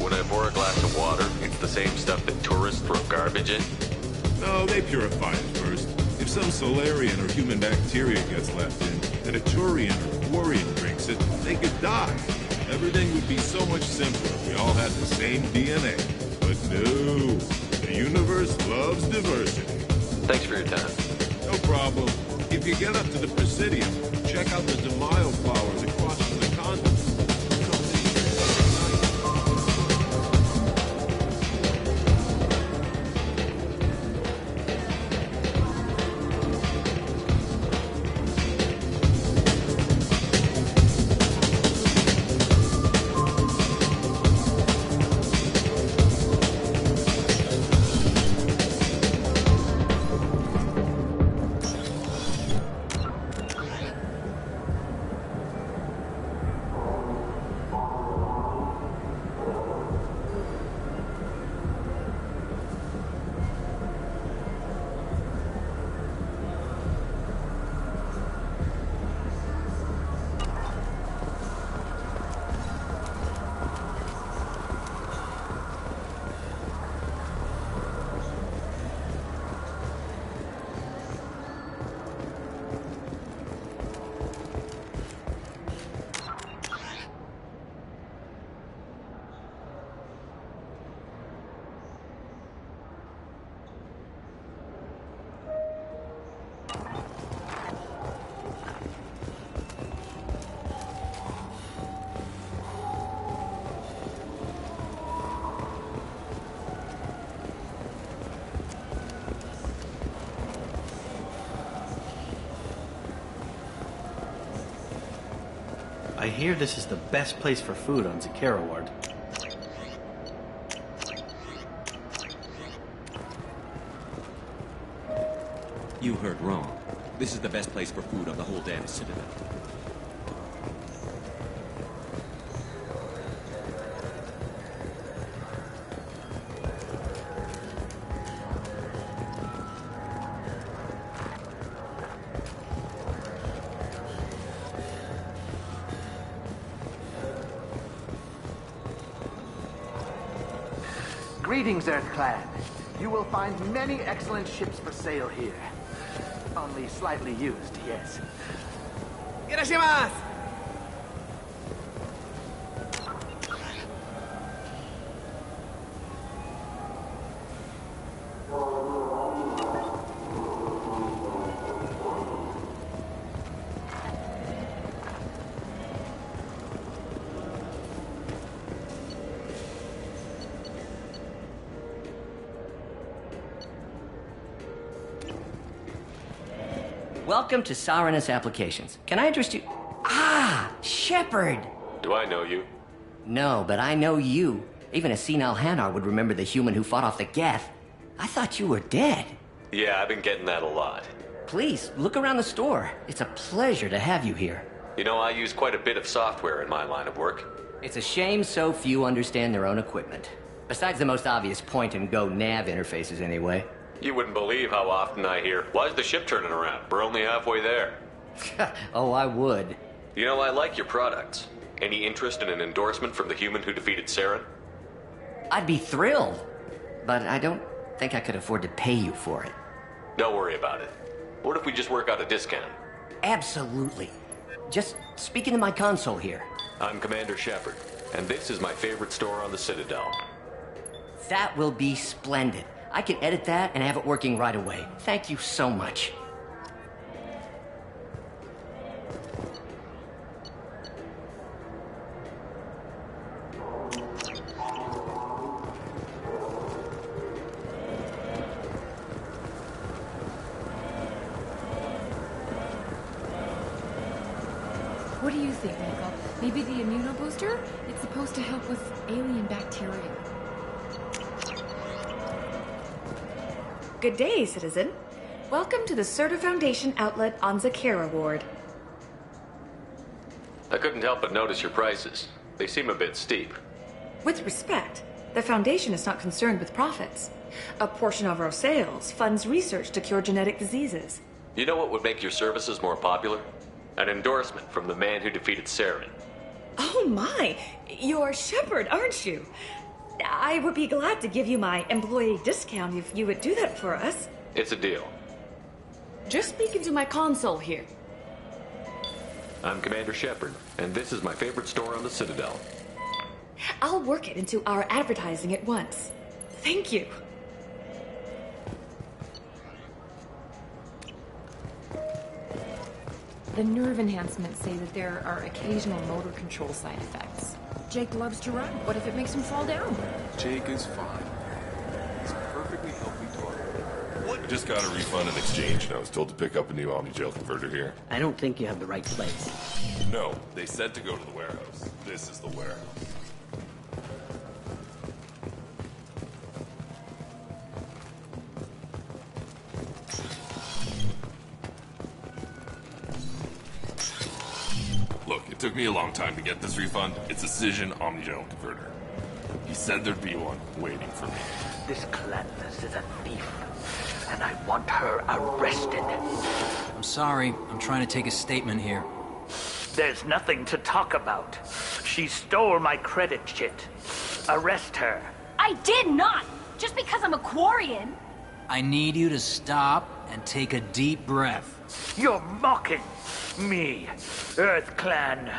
When I pour a glass of water, it's the same stuff that tourists throw garbage in? No, they purify it first. If some Solarian or human bacteria gets left in, and a Turian or Quarian drinks it, they could die. Everything would be so much simpler if we all had the same DNA. But no, the universe loves diversity. Thanks for your time. No problem. If you get up to the Presidium, check out the DeMaio flowers across from the convent. I hear this is the best place for food on Zakera Ward. You heard wrong. This is the best place for food on the whole damn Citadel. Greetings, Earth Clan. You will find many excellent ships for sale here. Only slightly used, yes. Irashimasu! Welcome to Saranus Applications. Can I address you? Ah, Shepard! Do I know you? No, but I know you. Even a senile Hanar would remember the human who fought off the Geth. I thought you were dead. Yeah, I've been getting that a lot. Please, look around the store. It's a pleasure to have you here. You know, I use quite a bit of software in my line of work. It's a shame so few understand their own equipment. Besides the most obvious point-and-go nav interfaces, anyway. You wouldn't believe how often I hear, "Why's the ship turning around? We're only halfway there." Oh, I would. You know, I like your products. Any interest in an endorsement from the human who defeated Saren? I'd be thrilled. But I don't think I could afford to pay you for it. Don't worry about it. What if we just work out a discount? Absolutely. Just speak into my console here. I'm Commander Shepard, and this is my favorite store on the Citadel. That will be splendid. I can edit that and have it working right away. Thank you so much. What do you think, Michael? Maybe the immunobooster? It's supposed to help with alien bacteria. Good day, citizen. Welcome to the Serta Foundation outlet on Zakera Ward. I couldn't help but notice your prices. They seem a bit steep. With respect, the Foundation is not concerned with profits. A portion of our sales funds research to cure genetic diseases. You know what would make your services more popular? An endorsement from the man who defeated Saren. Oh my! You're Shepard, aren't you? I would be glad to give you my employee discount if you would do that for us. It's a deal. Just speak into my console here. I'm Commander Shepard, and this is my favorite store on the Citadel. I'll work it into our advertising at once. Thank you. The nerve enhancements say that there are occasional motor control side effects. Jake loves to run. What if it makes him fall down? Jake is fine. He's a perfectly healthy dog. What? Just got a refund in exchange, and I was told to pick up a new Omni-Gel converter here. I don't think you have the right place. No, they said to go to the warehouse. This is the warehouse. Look, it took me a long time to get this refund. It's a Cision Omni-Gel converter. He said there'd be one waiting for me. This Gladness is a thief, and I want her arrested. I'm sorry. I'm trying to take a statement here. There's nothing to talk about. She stole my credit chit. Arrest her. I did not! Just because I'm a Quarian. I need you to stop and take a deep breath. You're mocking me, Earth Clan.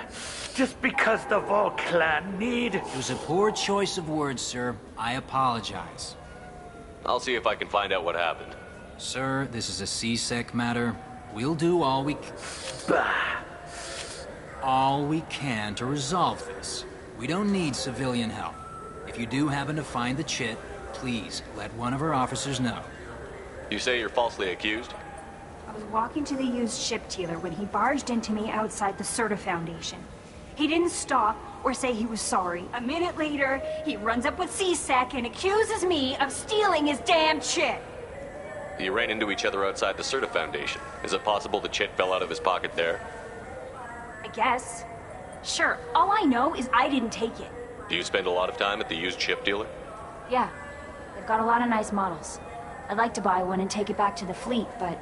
Just because the Vol Clan need... It was a poor choice of words, sir. I apologize. I'll see if I can find out what happened. Sir, this is a C-Sec matter. We'll do all we all we can to resolve this. We don't need civilian help. If you do happen to find the chit, please let one of our officers know. You say you're falsely accused? I was walking to the used ship dealer when he barged into me outside the Serta Foundation. He didn't stop or say he was sorry. A minute later, he runs up with C-Sec and accuses me of stealing his damn chit. You ran into each other outside the Serta Foundation. Is it possible the chit fell out of his pocket there? I guess. Sure, all I know is I didn't take it. Do you spend a lot of time at the used ship dealer? Yeah, they've got a lot of nice models. I'd like to buy one and take it back to the fleet, but...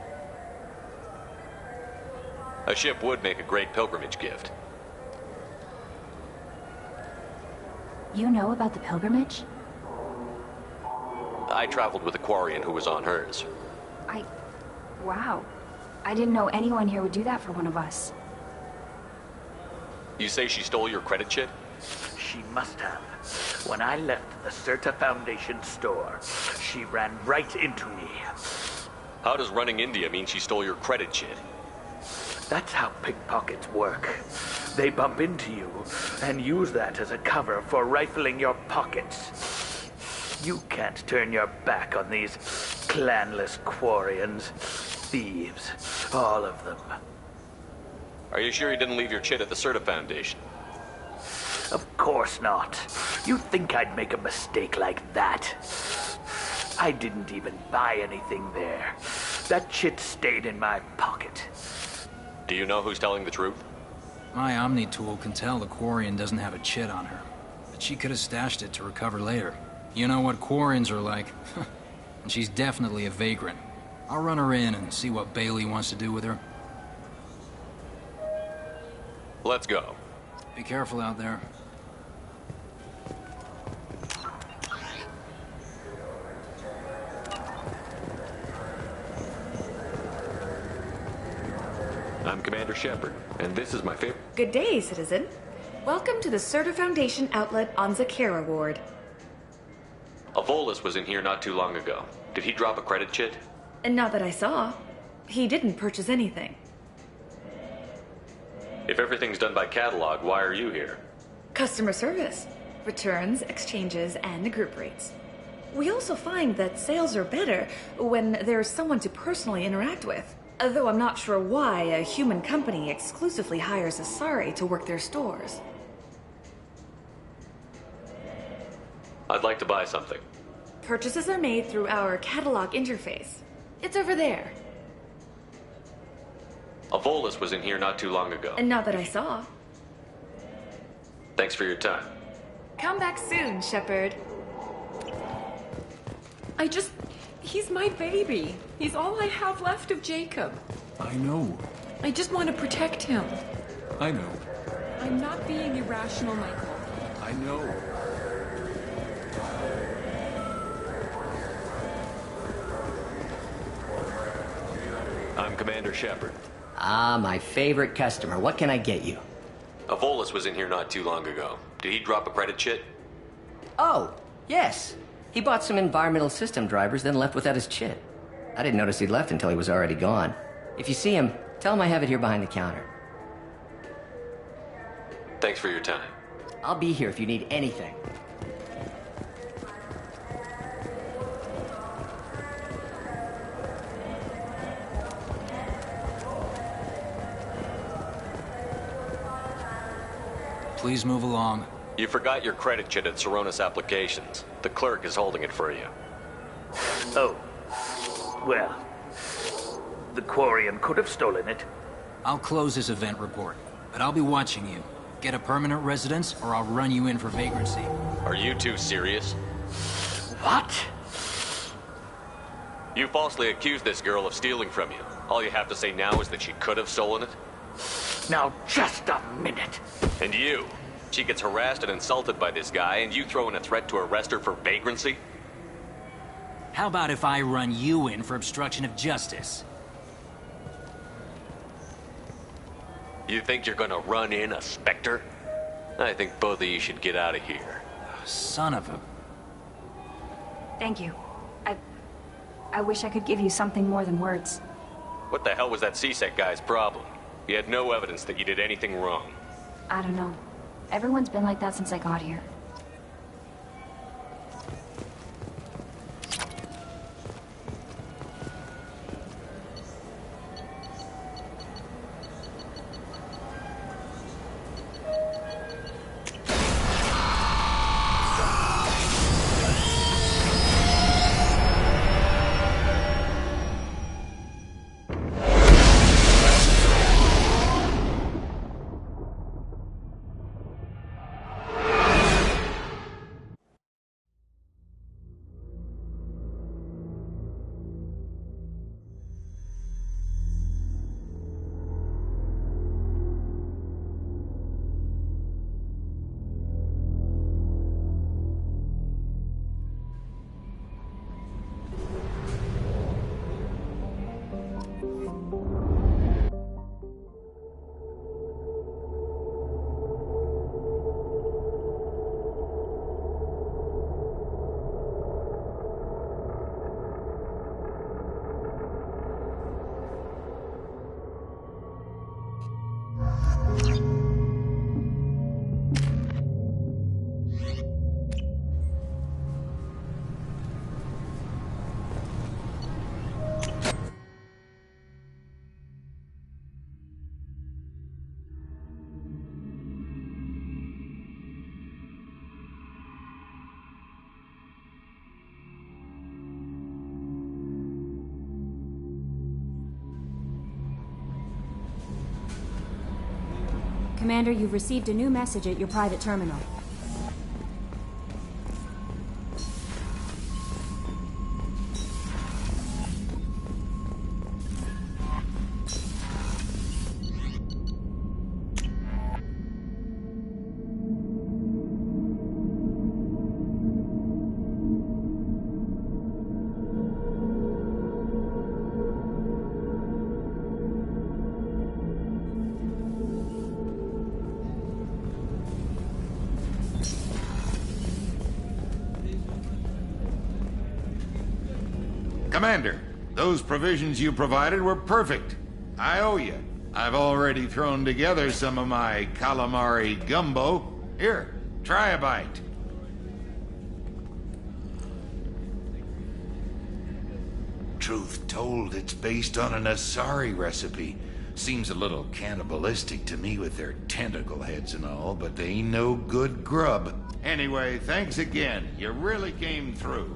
A ship would make a great pilgrimage gift. You know about the pilgrimage? I traveled with a Quarian who was on hers. Wow. I didn't know anyone here would do that for one of us. You say she stole your credit chit? She must have. When I left the Certa Foundation store, she ran right into me. How does running into you mean she stole your credit chit? That's how pickpockets work. They bump into you and use that as a cover for rifling your pockets. You can't turn your back on these clanless Quarians. Thieves. All of them. Are you sure you didn't leave your chit at the Certa Foundation? Of course not. You'd think I'd make a mistake like that. I didn't even buy anything there. That chit stayed in my pocket. Do you know who's telling the truth? My Omni tool can tell the Quarian doesn't have a chit on her, but she could have stashed it to recover later. You know what Quarians are like. And she's definitely a vagrant. I'll run her in and see what Bailey wants to do with her. Let's go. Be careful out there. I'm Commander Shepard, and this is my favorite. Good day, citizen. Welcome to the Certa Foundation outlet on Zakera Ward. Avolis was in here not too long ago. Did he drop a credit chit? And not that I saw. He didn't purchase anything. If everything's done by catalog, why are you here? Customer service. Returns, exchanges, and group rates. We also find that sales are better when there's someone to personally interact with. Though I'm not sure why a human company exclusively hires Asari to work their stores. I'd like to buy something. Purchases are made through our catalog interface. It's over there. Avolis was in here not too long ago. And not that I saw. Thanks for your time. Come back soon, Shepard. He's my baby. He's all I have left of Jacob. I know. I just want to protect him. I know. I'm not being irrational, Michael. I know. I'm Commander Shepard. Ah, my favorite customer. What can I get you? Avolis was in here not too long ago. Did he drop a credit chit? Oh, yes. He bought some environmental system drivers, then left without his chit. I didn't notice he'd left until he was already gone. If you see him, tell him I have it here behind the counter. Thanks for your time. I'll be here if you need anything. Please move along. You forgot your credit chit at Saronis Applications. The clerk is holding it for you. Oh. Well, the Quarian could have stolen it. I'll close this event report, but I'll be watching you. Get a permanent residence, or I'll run you in for vagrancy. Are you two serious? What? You falsely accused this girl of stealing from you. All you have to say now is that she could have stolen it? Now, just a minute. And you? She gets harassed and insulted by this guy, and you throw in a threat to arrest her for vagrancy? How about if I run you in for obstruction of justice? You think you're gonna run in a Spectre? I think both of you should get out of here. Son of a... Thank you. I wish I could give you something more than words. What the hell was that CSEC guy's problem? He had no evidence that you did anything wrong. I don't know. Everyone's been like that since I got here. Commander, you've received a new message at your private terminal. Commander, those provisions you provided were perfect. I owe you. I've already thrown together some of my calamari gumbo. Here, try a bite. Truth told, it's based on an Asari recipe. Seems a little cannibalistic to me with their tentacle heads and all, but they ain't no good grub. Anyway, thanks again. You really came through.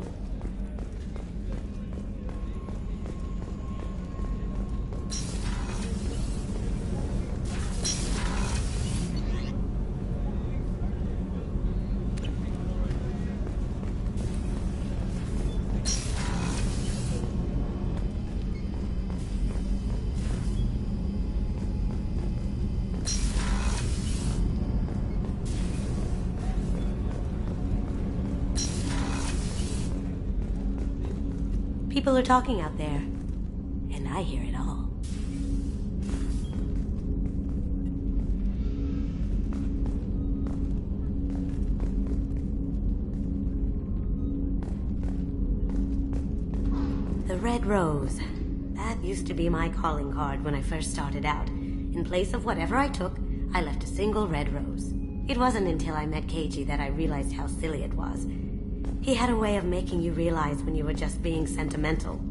People are talking out there, and I hear it all. The Red Rose. That used to be my calling card when I first started out. In place of whatever I took, I left a single red rose. It wasn't until I met Keiji that I realized how silly it was. He had a way of making you realize when you were just being sentimental.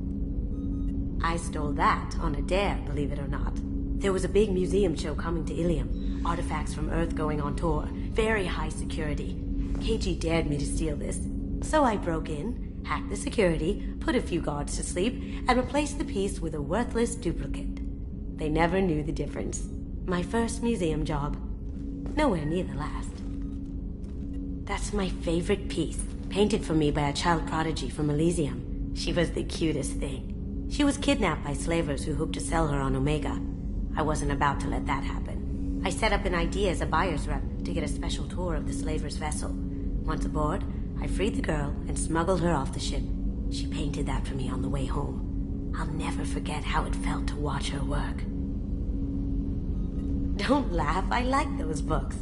I stole that on a dare, believe it or not. There was a big museum show coming to Ilium. Artifacts from Earth going on tour. Very high security. Keiji dared me to steal this. So I broke in, hacked the security, put a few guards to sleep, and replaced the piece with a worthless duplicate. They never knew the difference. My first museum job. Nowhere near the last. That's my favorite piece. Painted for me by a child prodigy from Elysium. She was the cutest thing. She was kidnapped by slavers who hoped to sell her on Omega. I wasn't about to let that happen. I set up an ID as a buyer's rep to get a special tour of the slaver's vessel. Once aboard, I freed the girl and smuggled her off the ship. She painted that for me on the way home. I'll never forget how it felt to watch her work. Don't laugh, I like those books.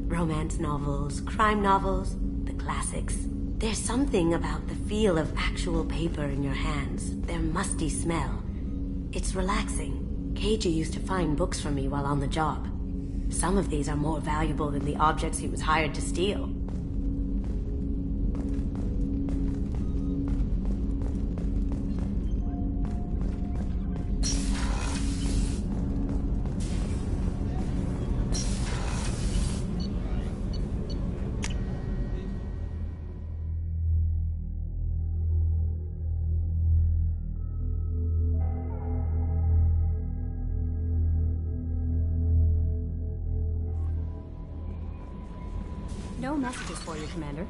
Romance novels, crime novels, the classics. There's something about the feel of actual paper in your hands, their musty smell. It's relaxing. Keiji used to find books for me while on the job. Some of these are more valuable than the objects he was hired to steal. No messages for you, Commander.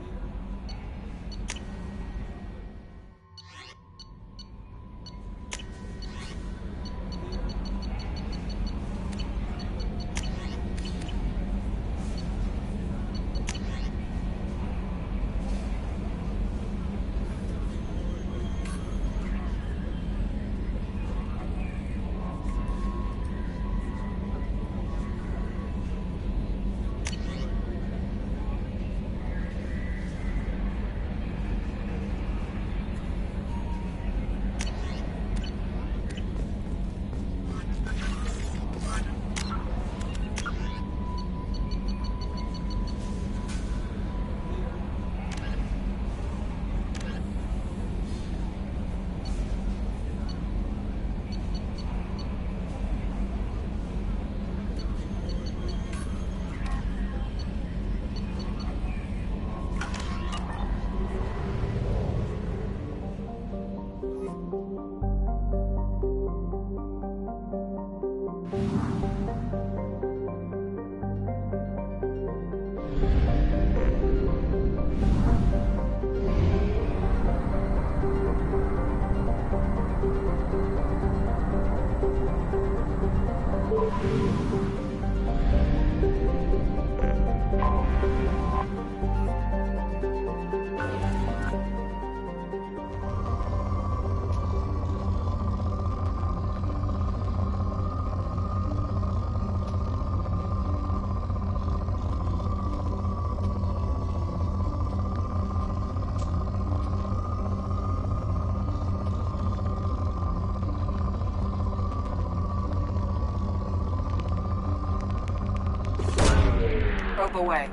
Probe away.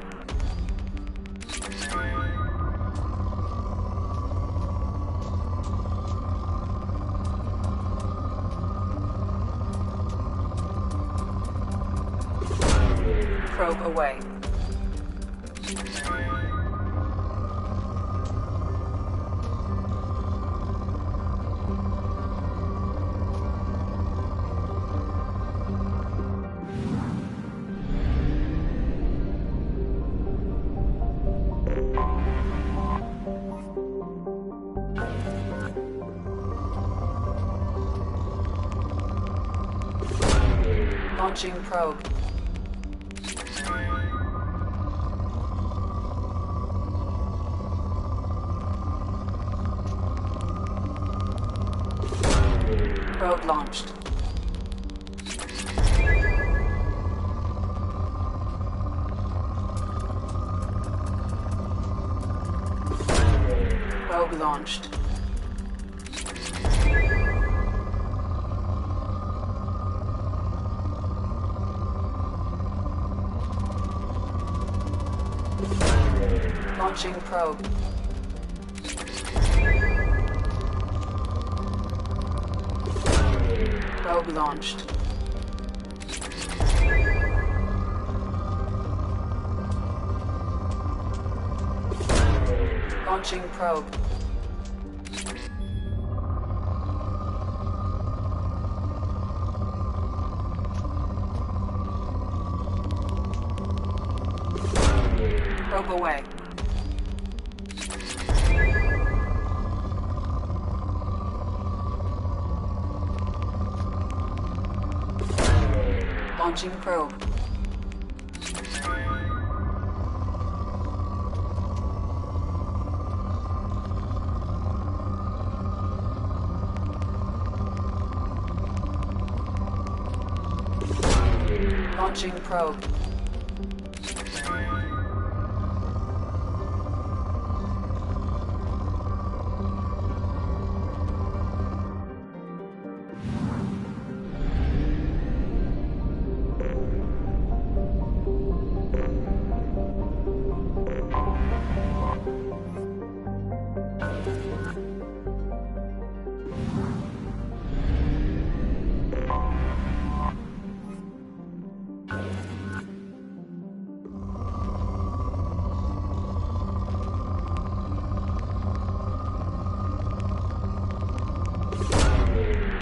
Probe away. Launching probe. Probe launched. Probe launched. Launching probe. Probe launched. Launching probe. Probe away. Launching probe. Launching probe.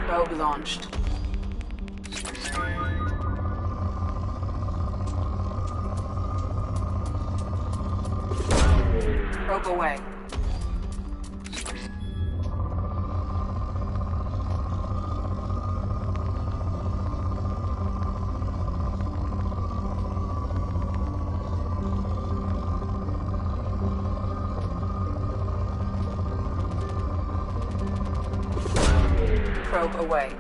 Probe launched. Probe away. Probe away.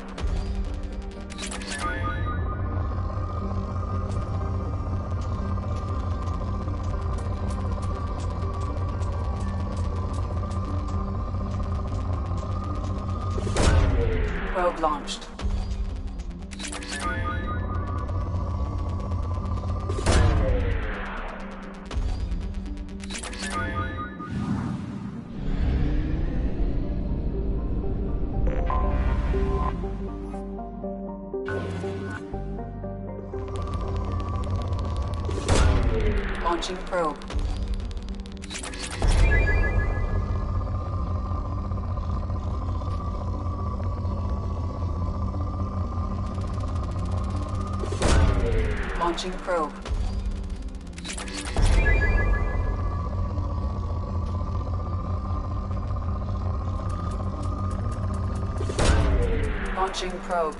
Probe launched. Launching probe. Launching probe. Launching probe.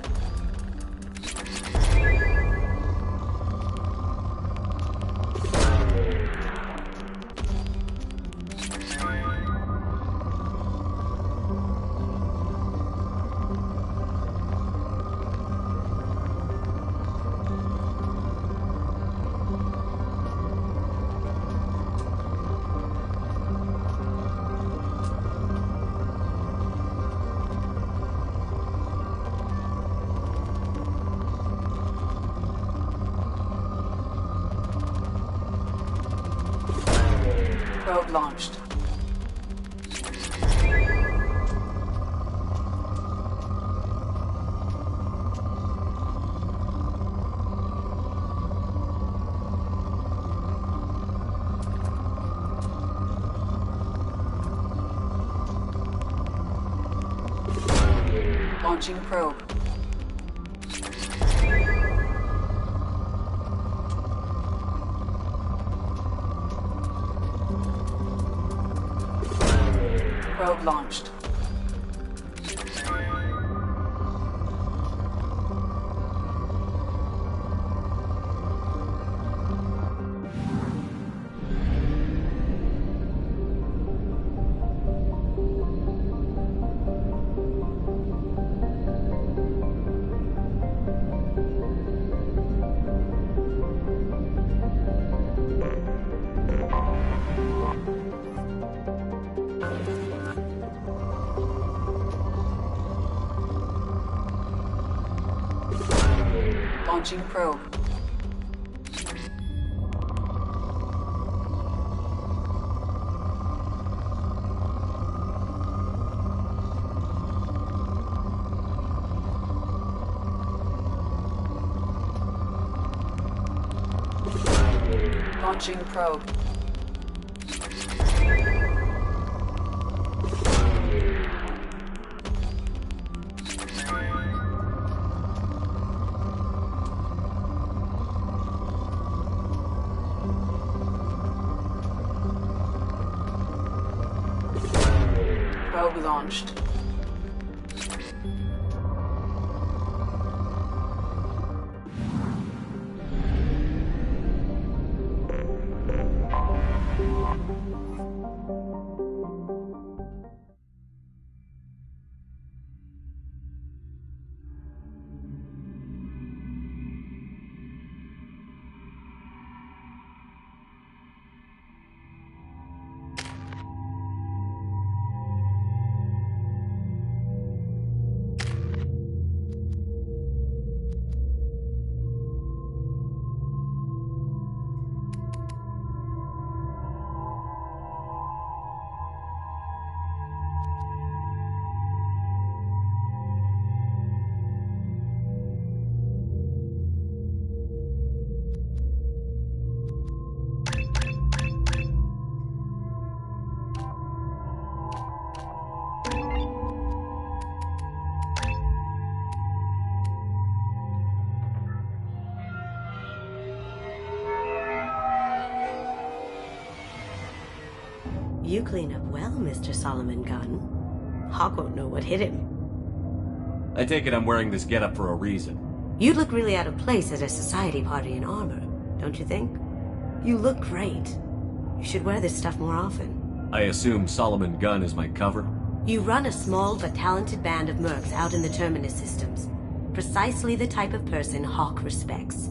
launched. Launching probe. Probe launched. Launching probe. Launching probe. Probe launched. You clean up well, Mr. Solomon Gunn. Hawk won't know what hit him. I take it I'm wearing this getup for a reason. You'd look really out of place at a society party in armor, don't you think? You look great. You should wear this stuff more often. I assume Solomon Gunn is my cover? You run a small but talented band of mercs out in the Terminus systems. Precisely the type of person Hawk respects.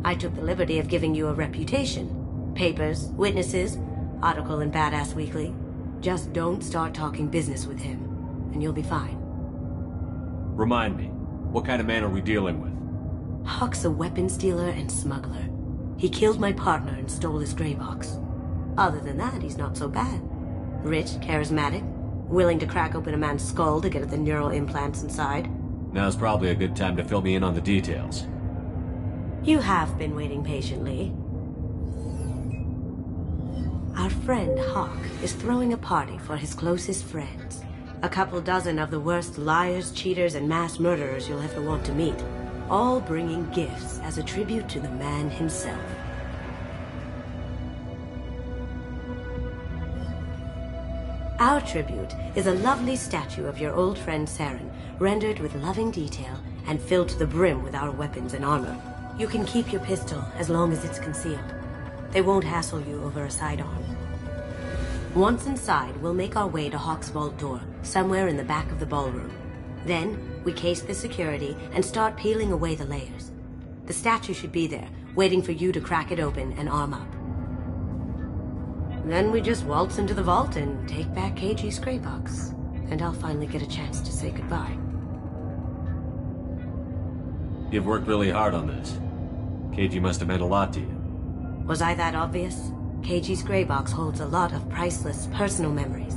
I took the liberty of giving you a reputation. Papers, witnesses, article in Badass Weekly. Just don't start talking business with him, and you'll be fine. Remind me, what kind of man are we dealing with? Hawk's a weapons dealer and smuggler. He killed my partner and stole his gray box. Other than that, he's not so bad. Rich, charismatic, willing to crack open a man's skull to get at the neural implants inside. Now's probably a good time to fill me in on the details. You have been waiting patiently. Our friend Hawk is throwing a party for his closest friends. A couple dozen of the worst liars, cheaters, and mass murderers you'll ever want to meet. All bringing gifts as a tribute to the man himself. Our tribute is a lovely statue of your old friend Saren, rendered with loving detail and filled to the brim with our weapons and armor. You can keep your pistol as long as it's concealed. They won't hassle you over a sidearm. Once inside, we'll make our way to Hawk's vault door, somewhere in the back of the ballroom. Then, we case the security and start peeling away the layers. The statue should be there, waiting for you to crack it open and arm up. Then we just waltz into the vault and take back KG's gray box. And I'll finally get a chance to say goodbye. You've worked really hard on this. KG must have meant a lot to you. Was I that obvious? Keiji's gray box holds a lot of priceless personal memories.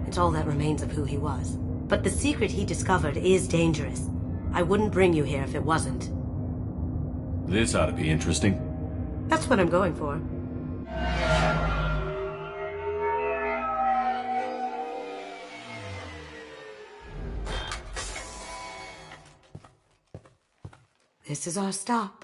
It's all that remains of who he was. But the secret he discovered is dangerous. I wouldn't bring you here if it wasn't. This ought to be interesting. That's what I'm going for. This is our stop.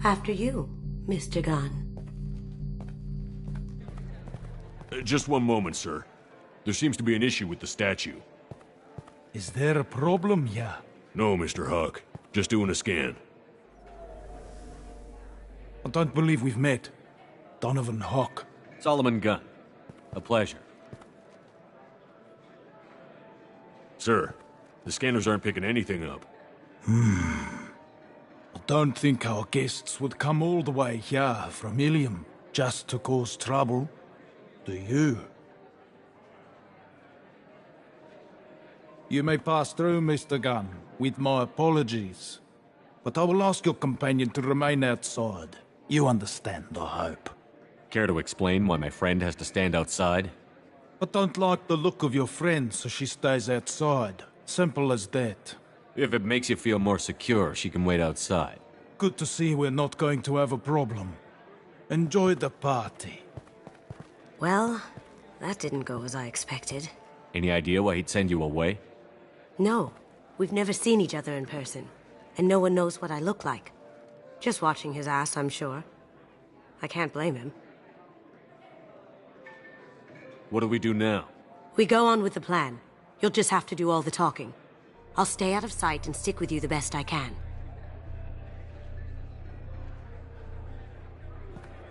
After you, Mr. Gunn. Just one moment, sir. There seems to be an issue with the statue. Is there a problem here? No, Mr. Huck. Just doing a scan. I don't believe we've met. Donovan Huck. Solomon Gunn. A pleasure. Sir, the scanners aren't picking anything up. I don't think our guests would come all the way here from Ilium just to cause trouble. Do you? You may pass through, Mr. Gunn, with my apologies. But I will ask your companion to remain outside. You understand, I hope. Care to explain why my friend has to stand outside? I don't like the look of your friend, so she stays outside. Simple as that. If it makes you feel more secure, she can wait outside. Good to see we're not going to have a problem. Enjoy the party. Well, that didn't go as I expected. Any idea why he'd send you away? No, we've never seen each other in person, and no one knows what I look like. Just watching his ass, I'm sure. I can't blame him. What do we do now? We go on with the plan. You'll just have to do all the talking. I'll stay out of sight and stick with you the best I can.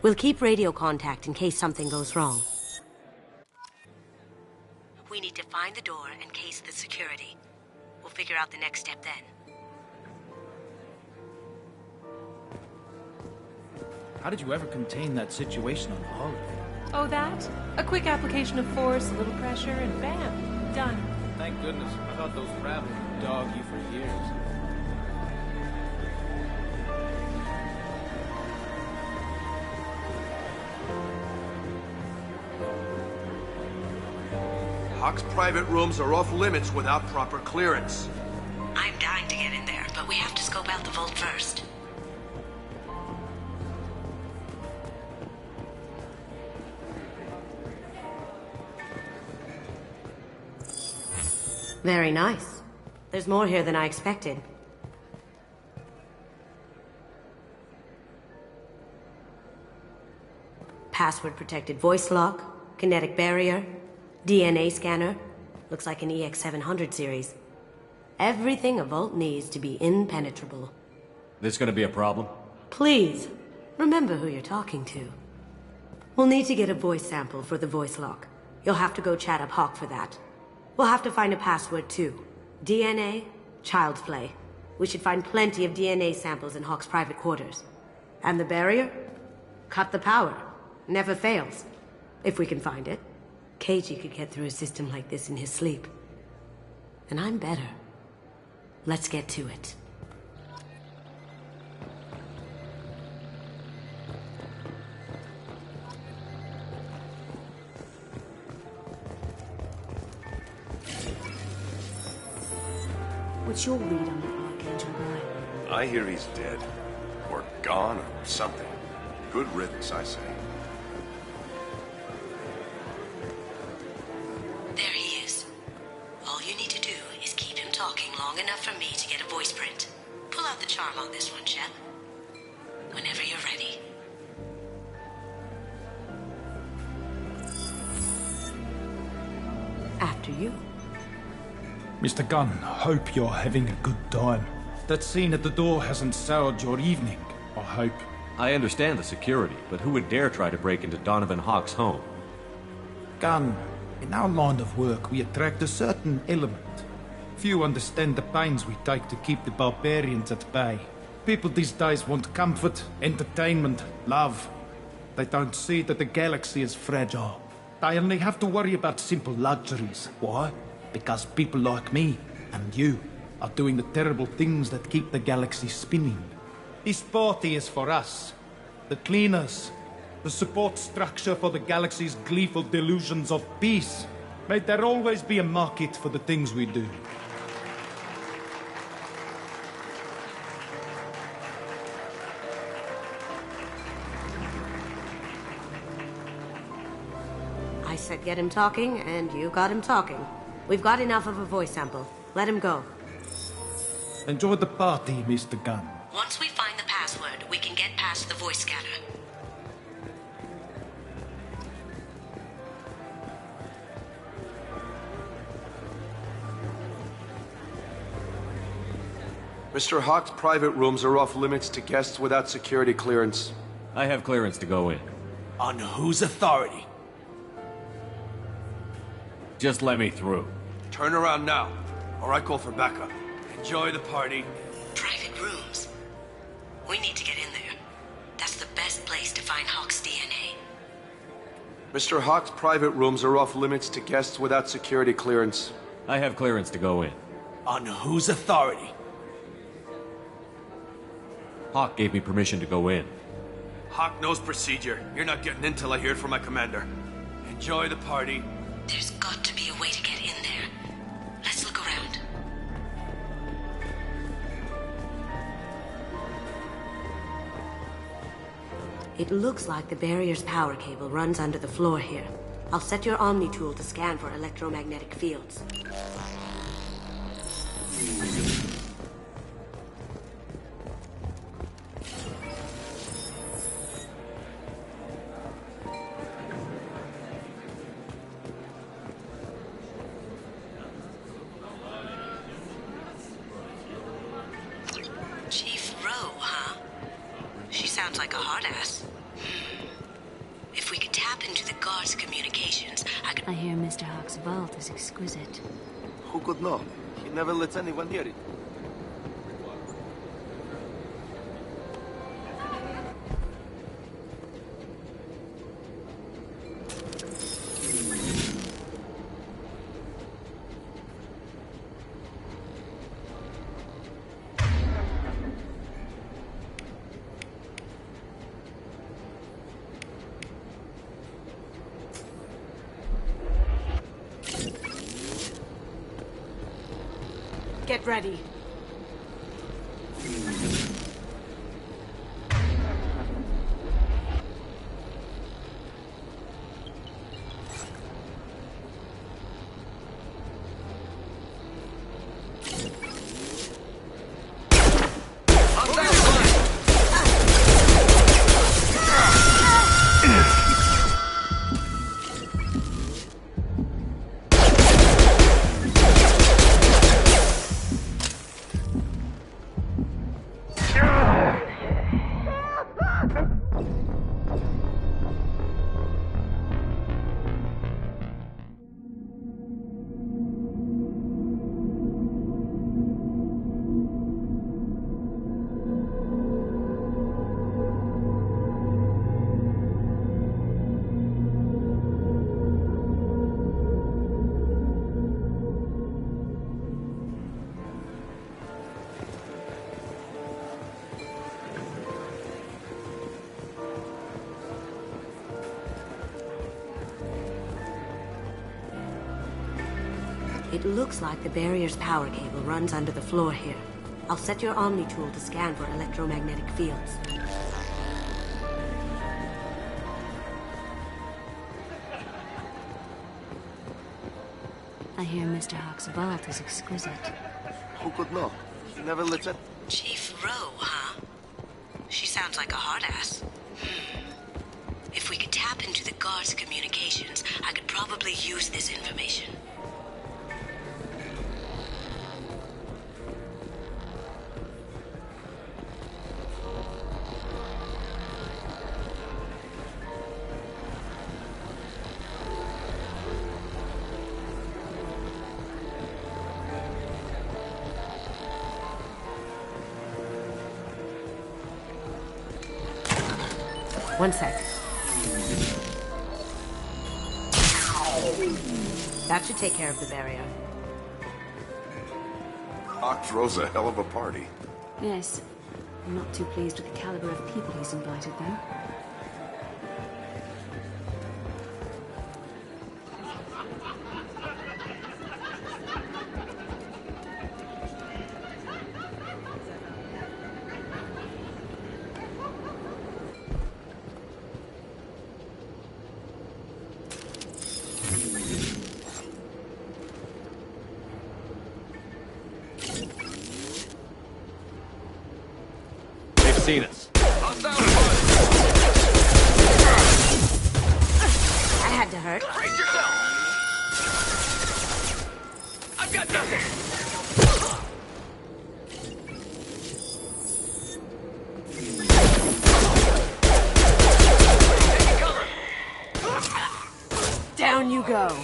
We'll keep radio contact in case something goes wrong. We need to find the door and case the security. We'll figure out the next step then. How did you ever contain that situation on the holiday? Oh, that? A quick application of force, a little pressure, and bam, done. Thank goodness. I thought those rabbits would dog you for years. Huck's private rooms are off limits without proper clearance. I'm dying to get in there, but we have to scope out the vault first. Very nice. There's more here than I expected. Password-protected voice lock, kinetic barrier, DNA scanner. Looks like an EX700 series. Everything a vault needs to be impenetrable. This gonna be a problem? Please, remember who you're talking to. We'll need to get a voice sample for the voice lock. You'll have to go chat up Hawk for that. We'll have to find a password too. DNA, child's play. We should find plenty of DNA samples in Hawk's private quarters. And the barrier? Cut the power. Never fails. If we can find it. Keiji could get through a system like this in his sleep. And I'm better. Let's get to it. What's your read on the Archangel guy? I hear he's dead. Or gone, or something. Good riddance, I say. There he is. All you need to do is keep him talking long enough for me to get a voice print. Pull out the charm on this one, Shep. Whenever you're ready. After you. Mr. Gunn, hope you're having a good time. That scene at the door hasn't soured your evening, I hope. I understand the security, but who would dare try to break into Donovan Hawk's home? Gunn, in our line of work, we attract a certain element. Few understand the pains we take to keep the barbarians at bay. People these days want comfort, entertainment, love. They don't see that the galaxy is fragile. They only have to worry about simple luxuries. Why? Because people like me, And you are doing the terrible things that keep the galaxy spinning. This party is for us, the cleaners, the support structure for the galaxy's gleeful delusions of peace. May there always be a market for the things we do. I said get him talking, and you got him talking. We've got enough of a voice sample. Let him go. Enjoy the party, Mr. Gunn. Once we find the password, we can get past the voice scanner. Mr. Hawk's private rooms are off limits to guests without security clearance. I have clearance to go in. On whose authority? Just let me through. Turn around now, or I call for backup. Enjoy the party. Private rooms. We need to get in there. That's the best place to find Hawk's DNA. Mr. Hawk's private rooms are off limits to guests without security clearance. I have clearance to go in. On whose authority? Hawk gave me permission to go in. Hawk knows procedure. You're not getting in till I hear it from my commander. Enjoy the party. There's got to be a way to get in there. Let's look around. It looks like the barrier's power cable runs under the floor here. I'll set your Omni tool to scan for electromagnetic fields. Chief Rowe, huh? She sounds like a hard ass. If we could tap into the guard's communications, I hear Mr. Hawk's vault is exquisite. Who could know? He never lets anyone near it. Get ready. It looks like the barrier's power cable runs under the floor here. I'll set your Omni tool to scan for electromagnetic fields. I hear Mr. Hawk's vault is exquisite. Who could know? He never lets it. Chief Rowe, huh? She sounds like a hard ass. If we could tap into the guard's communications, I could probably use this information. One sec. That should take care of the barrier. Doc throws a hell of a party. Yes. I'm not too pleased with the caliber of people he's invited, though. Seen us. I had to hurt. Brace yourself! I've got nothing! Taking cover! Down you go.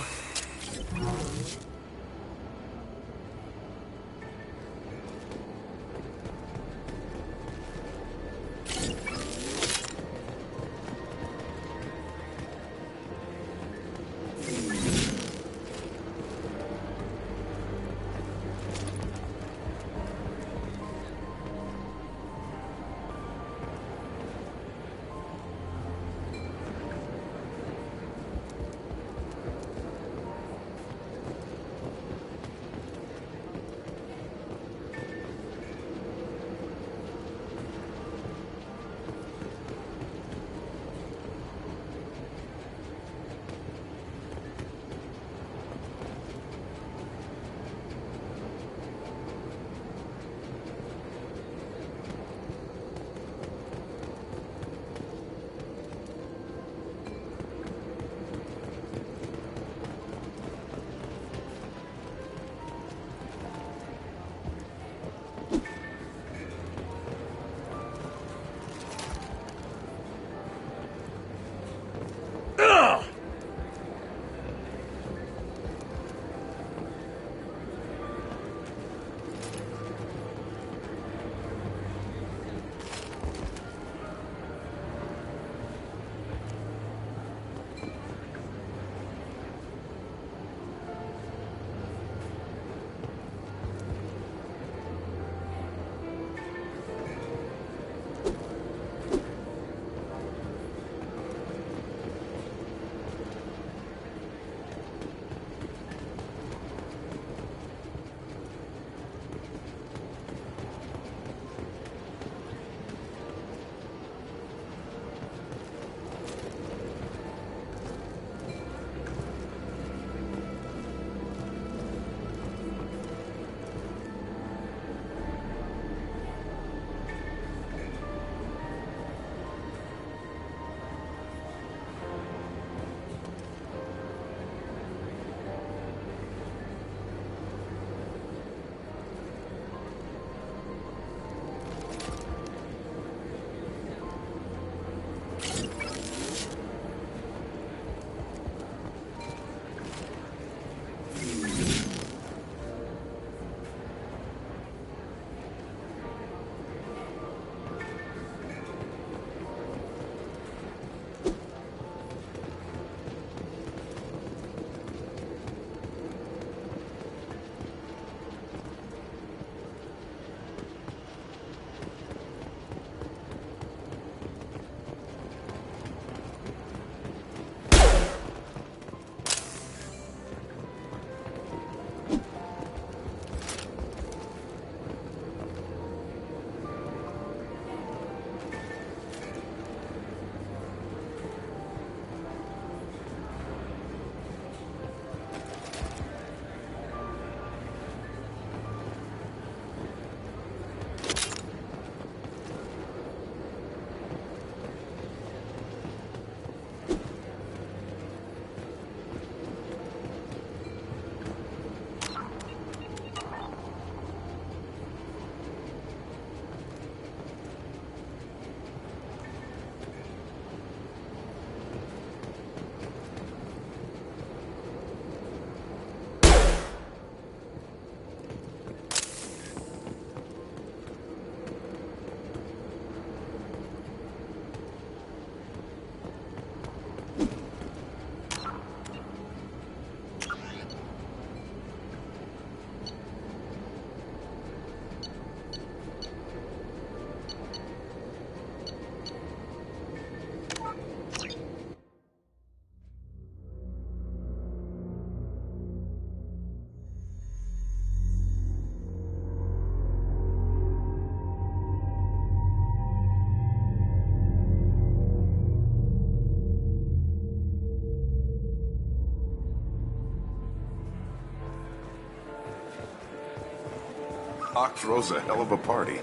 Hawk throws a hell of a party.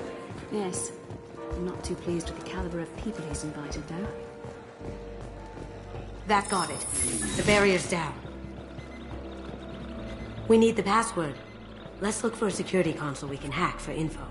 Yes. I'm not too pleased with the caliber of people he's invited, though. That got it. The barrier's down. We need the password. Let's look for a security console we can hack for info.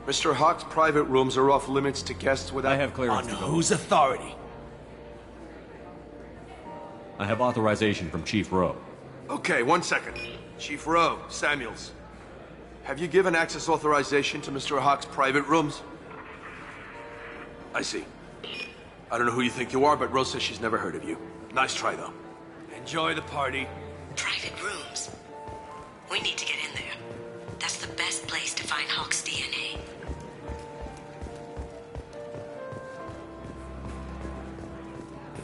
Mr. Hawk's private rooms are off limits to guests without... I have clearance On to go. whose authority? I have authorization from Chief Rowe. Okay, 1 second. Chief Rowe, Samuels. Have you given access authorization to Mr. Hawk's private rooms? I see. I don't know who you think you are, but Rose says she's never heard of you. Nice try, though. Enjoy the party. Private rooms. We need to get in there. That's the best place to find Hawk's DNA.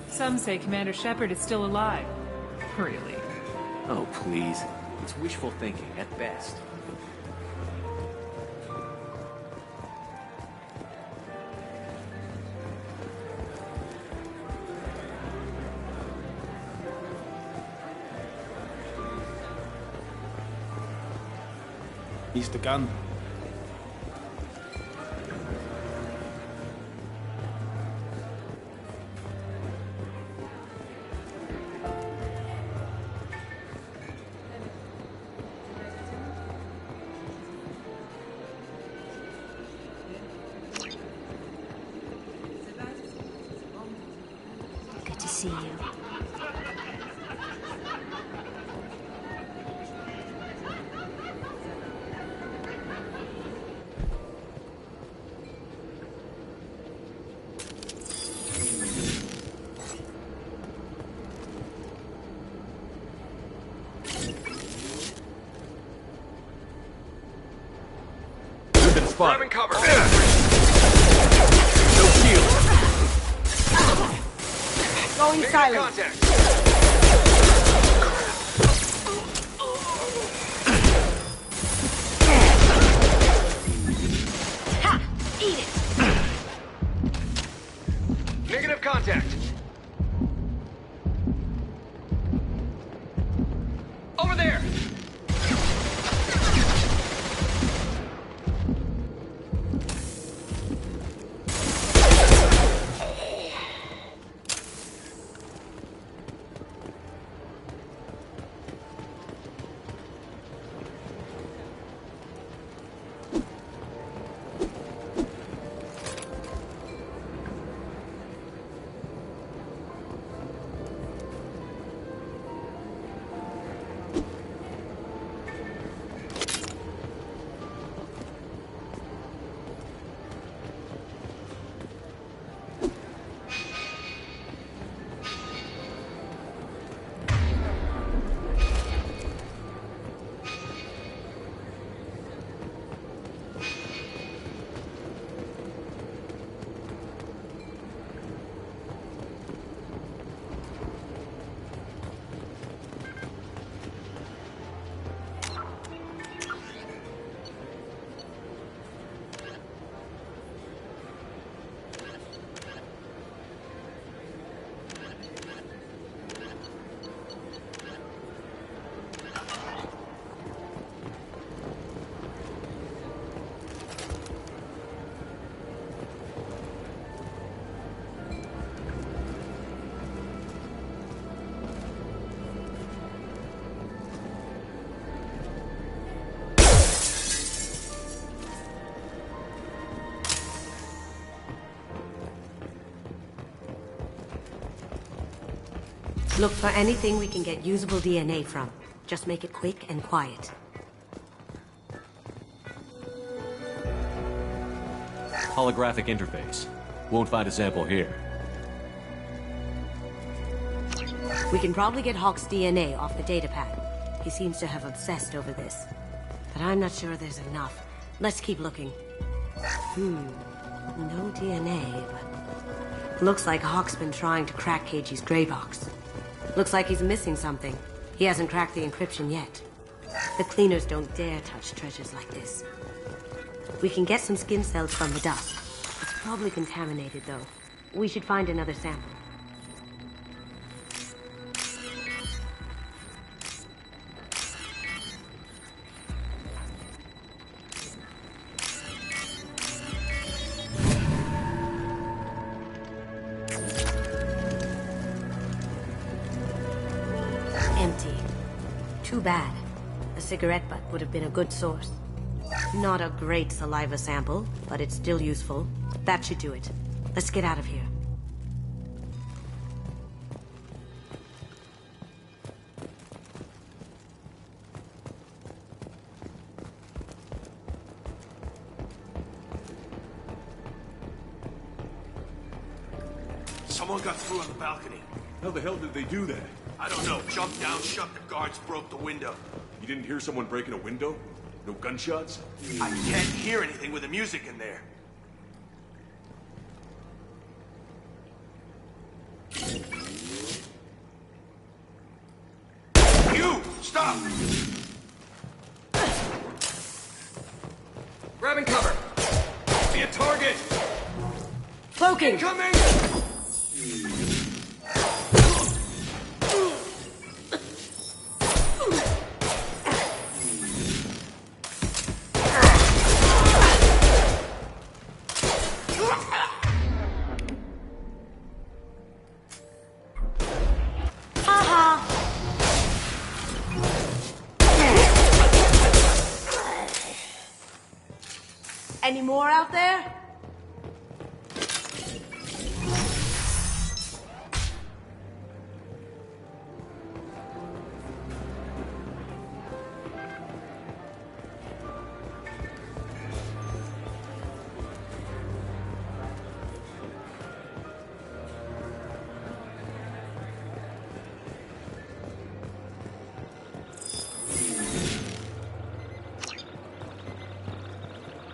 Some say Commander Shepard is still alive. Really? Oh, please. It's wishful thinking, at best. He's the gun. Good to see you. Grabbing cover. No shield. Going silent. Contact. Ha! Eat it! Negative contact. Over there. Look for anything we can get usable DNA from. Just make it quick and quiet. Holographic interface. Won't find a sample here. We can probably get Hawk's DNA off the datapad. He seems to have obsessed over this. But I'm not sure there's enough. Let's keep looking. No DNA, but... Looks like Hawk's been trying to crack Keiji's gray box. Looks like he's missing something. He hasn't cracked the encryption yet. The cleaners don't dare touch treasures like this. We can get some skin cells from the dust. It's probably contaminated, though. We should find another sample. Empty. Too bad. A cigarette butt would have been a good source. Not a great saliva sample, but it's still useful. That should do it. Let's get out of here. Someone got through on the balcony. How the hell did they do that? I don't know. Jumped down, shut the guards, broke the window. You didn't hear someone breaking a window? No gunshots? I can't hear anything with the music in there. You! Stop! Grabbing cover. Be a target! Cloaking! Coming! Any more out there?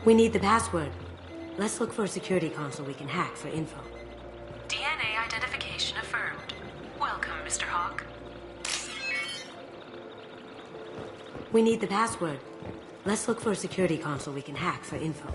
We need the password. Let's look for a security console we can hack for info. DNA identification affirmed. Welcome, Mr. Hawk. We need the password. Let's look for a security console we can hack for info.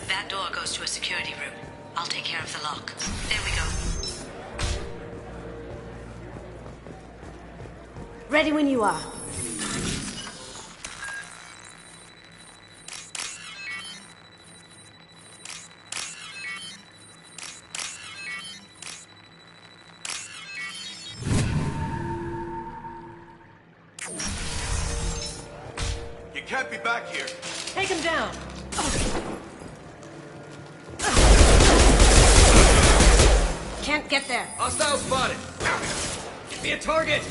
That door goes to a security room. I'll take care of the lock. There we go. Ready when you are. You can't be back here. Take him down. Can't get there. Hostile spotted. Give me a target.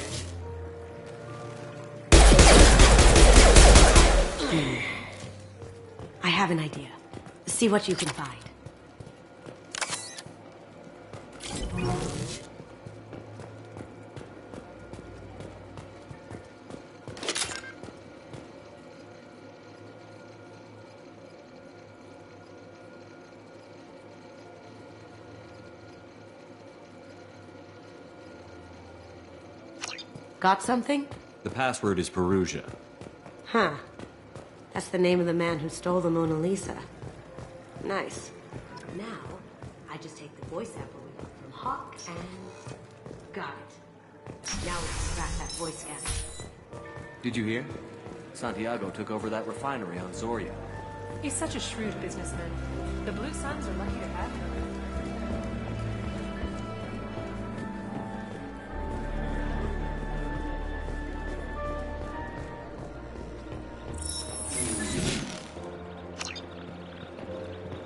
I have an idea. See what you can find. Got something? The password is Perugia. Huh. That's the name of the man who stole the Mona Lisa. Nice. Now, I just take the voice sample we got from Hawk and... got it. Now we can crack that voice scanner. Did you hear? Santiago took over that refinery on Zoria. He's such a shrewd businessman. The Blue Suns are lucky to have him.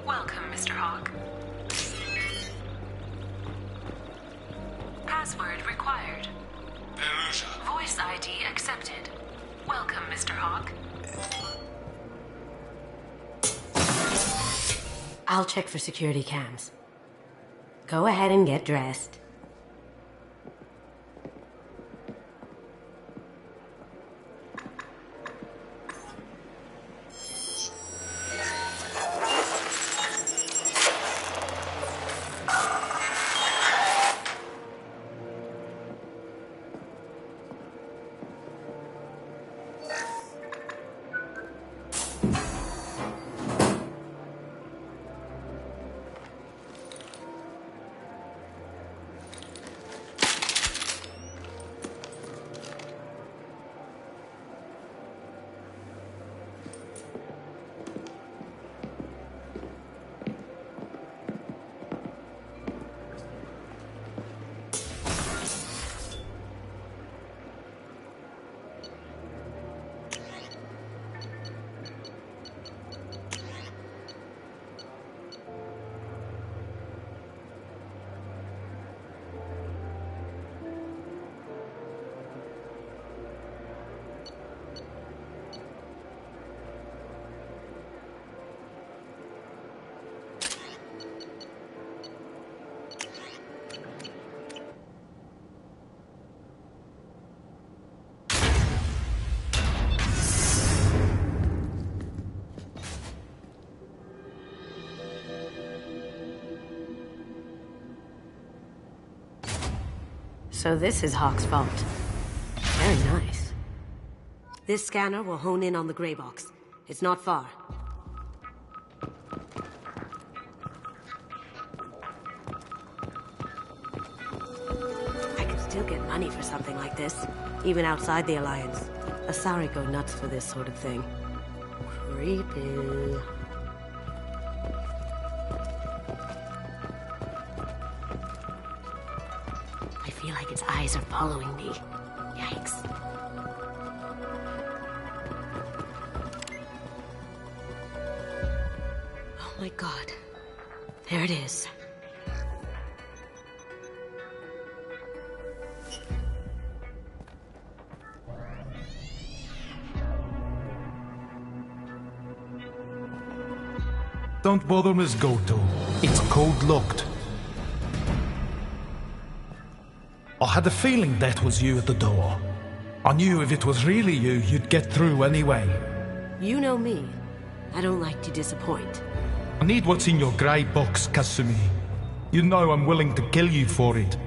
Welcome, Mr. Hawk. Password required. Voice ID accepted. Welcome, Mr. Hawk. I'll check for security cams. Go ahead and get dressed. So this is Hawk's vault. Very nice. This scanner will hone in on the gray box. It's not far. I could still get money for something like this, even outside the Alliance. Asari go nuts for this sort of thing. Creepy. I feel like its eyes are following me. Yikes. Oh my god. There it is. Don't bother, Miss Goto. It's code-locked. I had a feeling that was you at the door. I knew if it was really you, you'd get through anyway. You know me. I don't like to disappoint. I need what's in your grey box, Kasumi. You know I'm willing to kill you for it.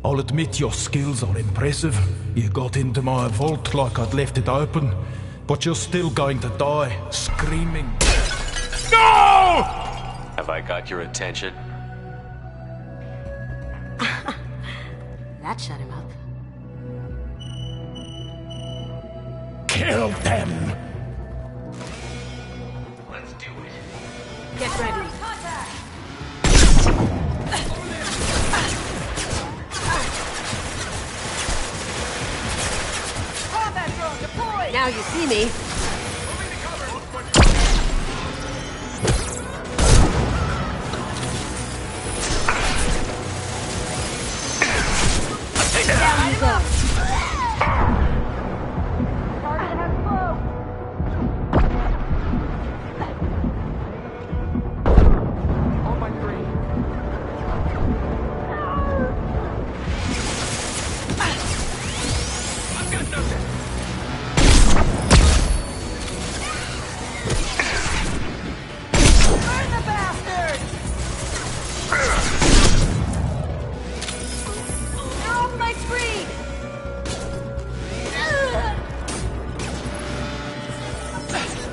I'll admit your skills are impressive. You got into my vault like I'd left it open, but you're still going to die, screaming. No! Have I got your attention? That shut him up. Kill them! Let's do it. Get ready. Combat drone deployed! Now you see me. Down you go. Target has flow. On my three. I've got nothing. Burn the bastard! They're off my screen!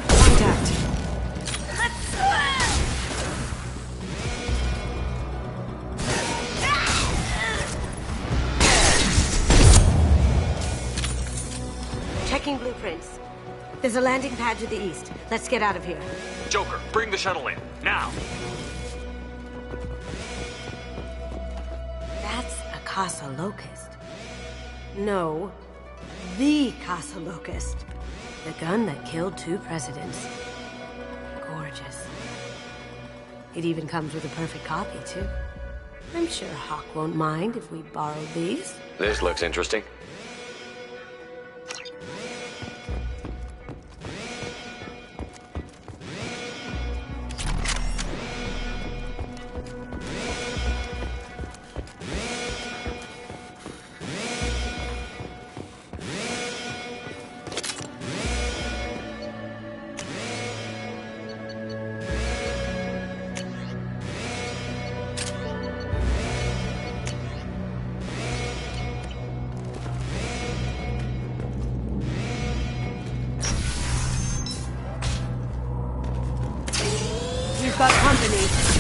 Contact. Checking blueprints. There's a landing pad to the east. Let's get out of here. Joker, bring the shuttle in, now! That's a Casa Locust. No, the Casa Locust. The gun that killed 2 presidents. Gorgeous. It even comes with a perfect copy, too. I'm sure Hawk won't mind if we borrowed these. This looks interesting. You've got company.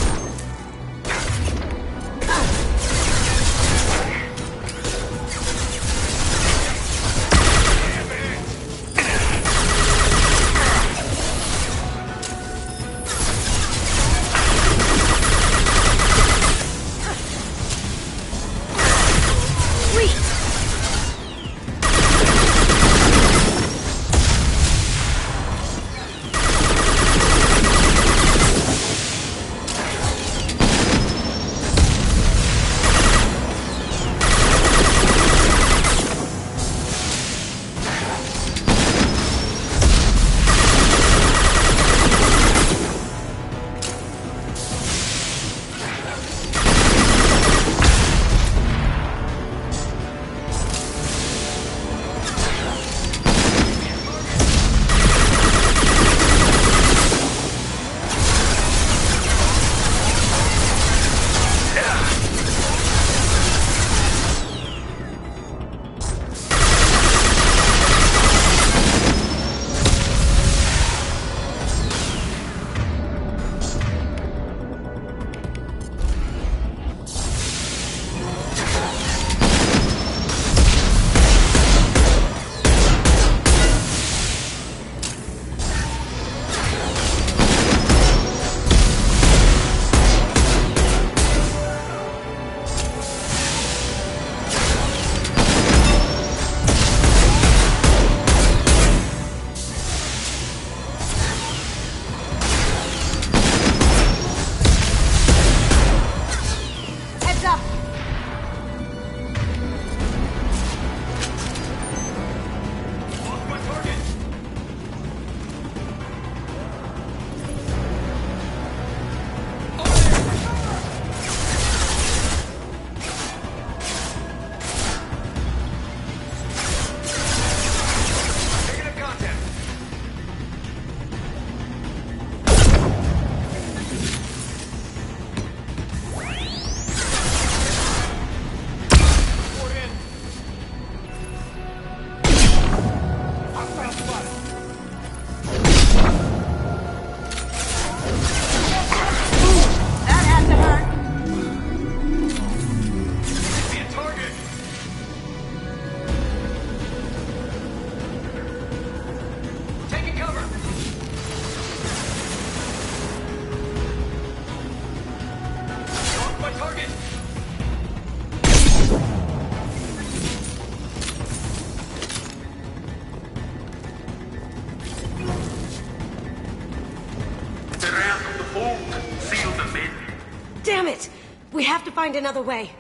Damn it! We have to find another way.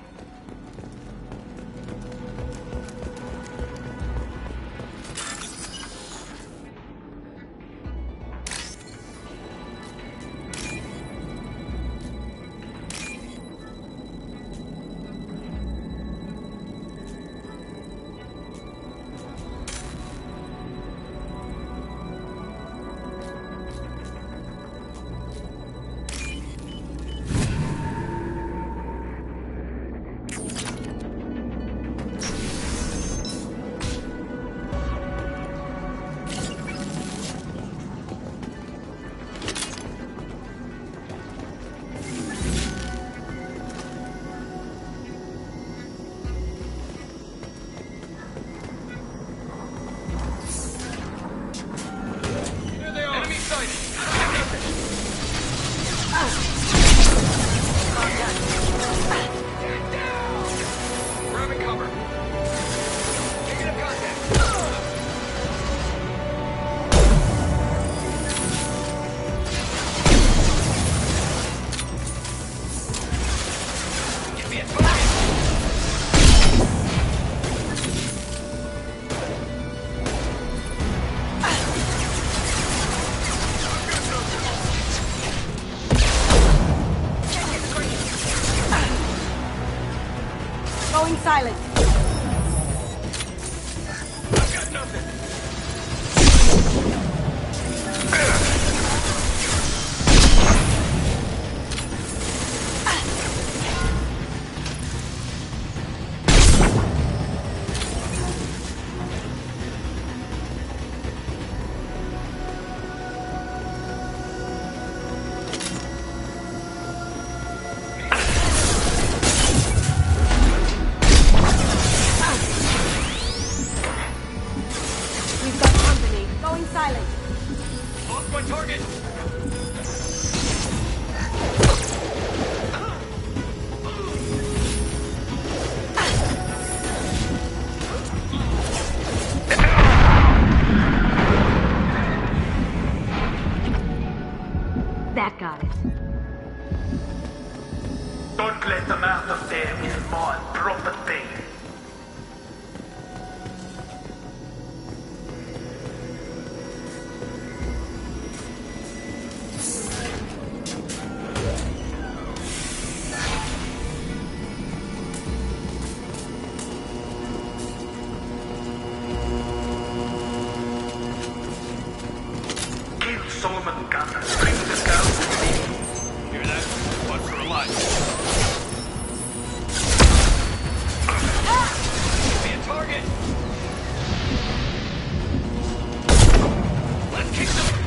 going silent. I've got nothing. We've got company. Going silent. Lost my target. That got it. Don't let them out of there with my property. Kill Solomon Gunn. Bring the girl to me. Hear that? Watch her alive. Give me a target. Let's kick them.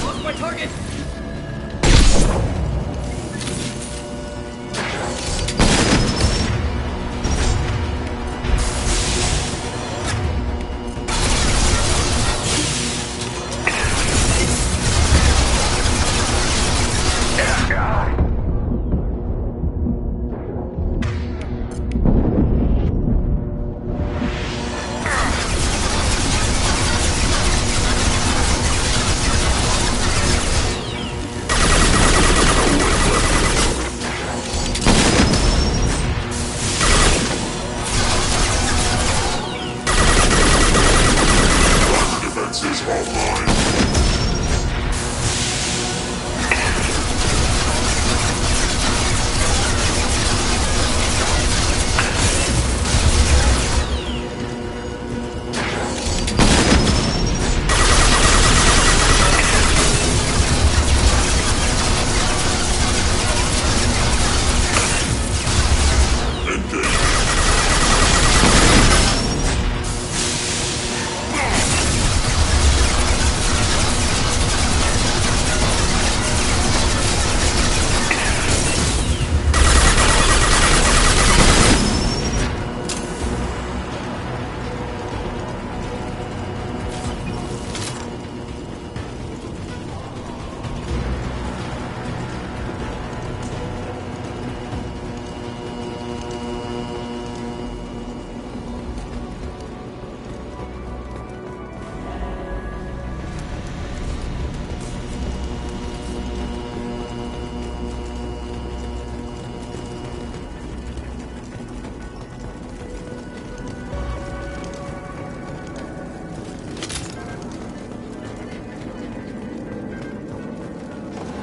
Lost my target. Defenses online.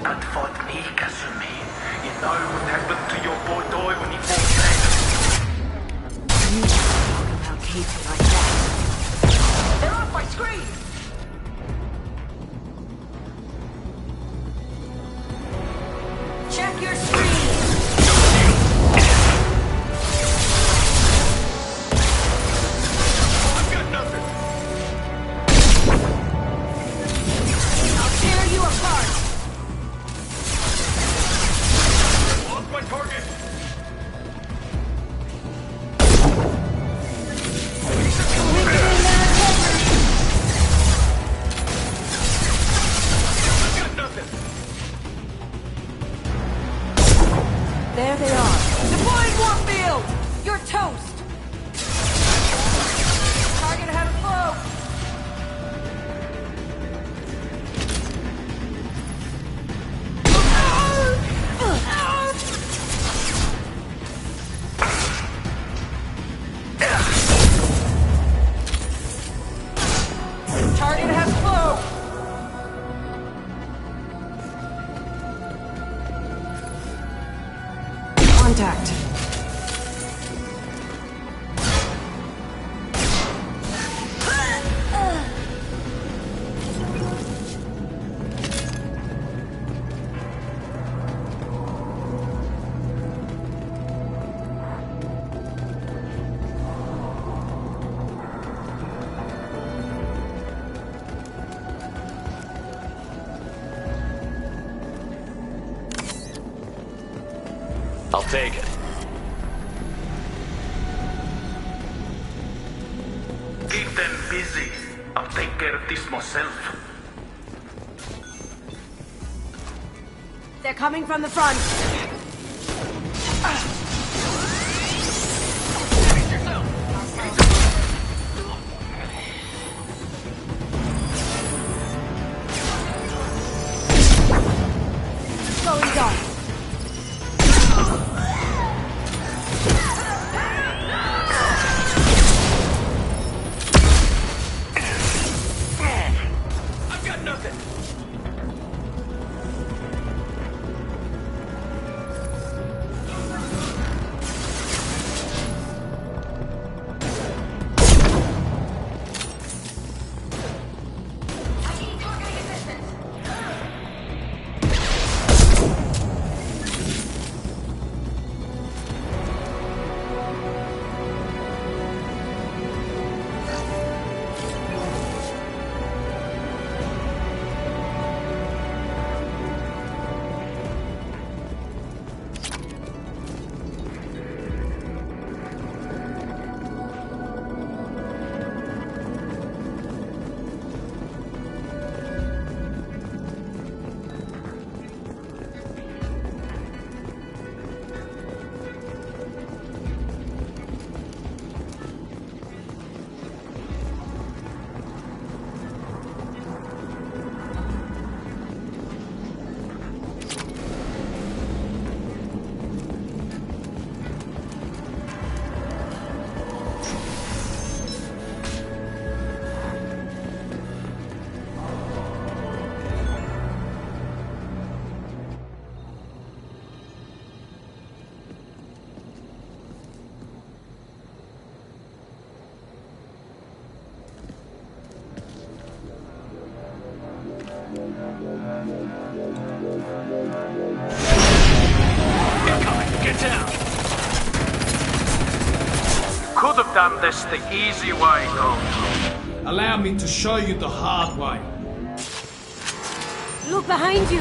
Don't fight me, Kasumi. You know what happened to your boy Doi when he fought You talk about Katie like that. They're off my screen! Check your screen. I've got nothing. I'll tear you apart. Lost my target. take it. Keep them busy. I'll take care of this myself. They're coming from the front. Going dark. I've got nothing. Get down! Could have done this the easy way, though. Allow me to show you the hard way. Look behind you.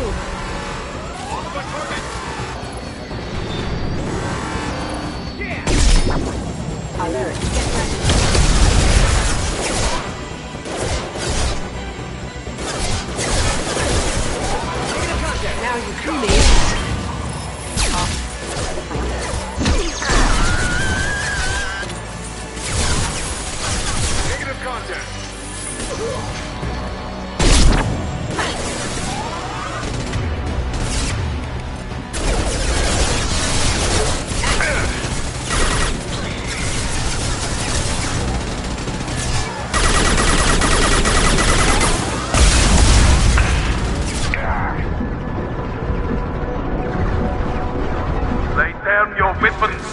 Alert. Get ready. Now you see me. Negative contact. Lay down your weapons.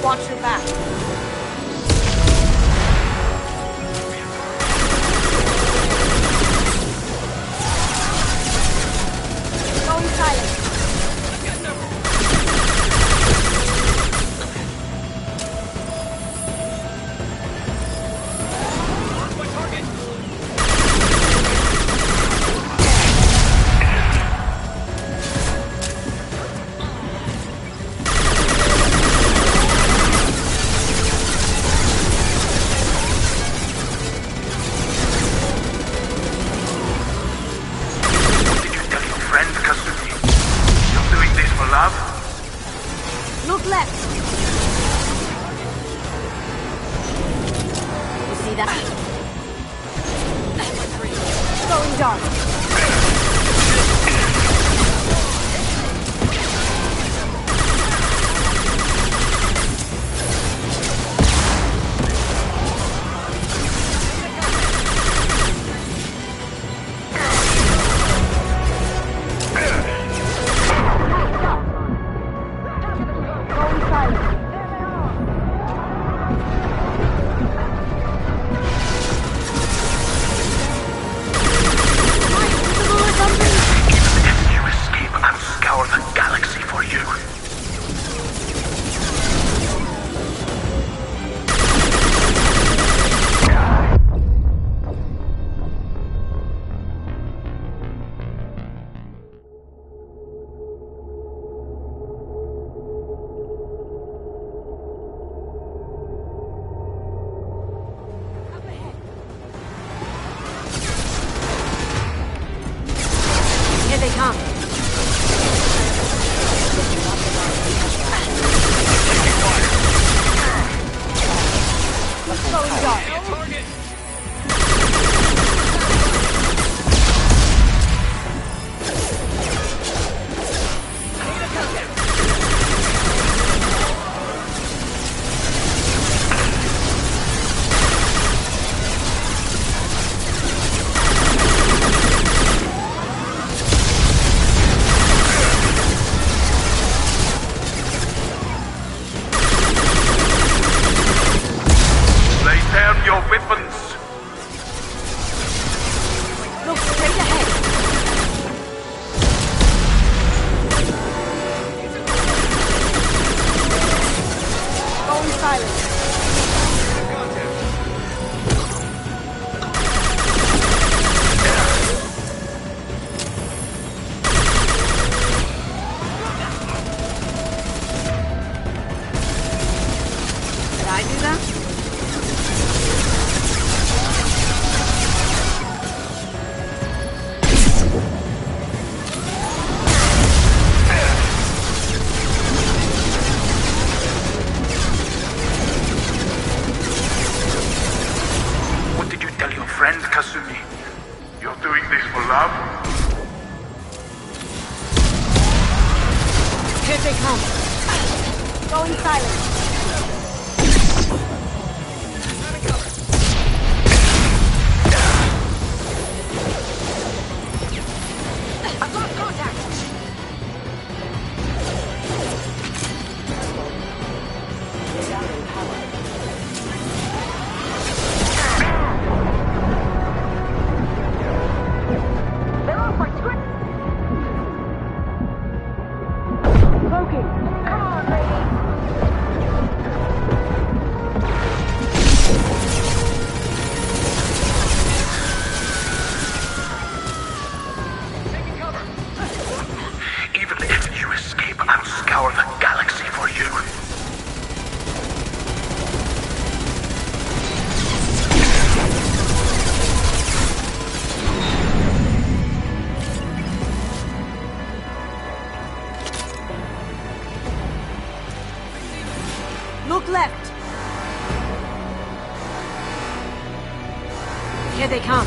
Watch your back. Going silent. Look left. You see that? Going dark. weapons! Look straight ahead. Going silent. Did I do that? What did you tell your friend, Kasumi? You're doing this for love? Here they come. Going silent. I've lost contact. They're off my script. Loki, come on, lady. Even if you escape, I'll scour the galaxy for you. Look left. Here they come.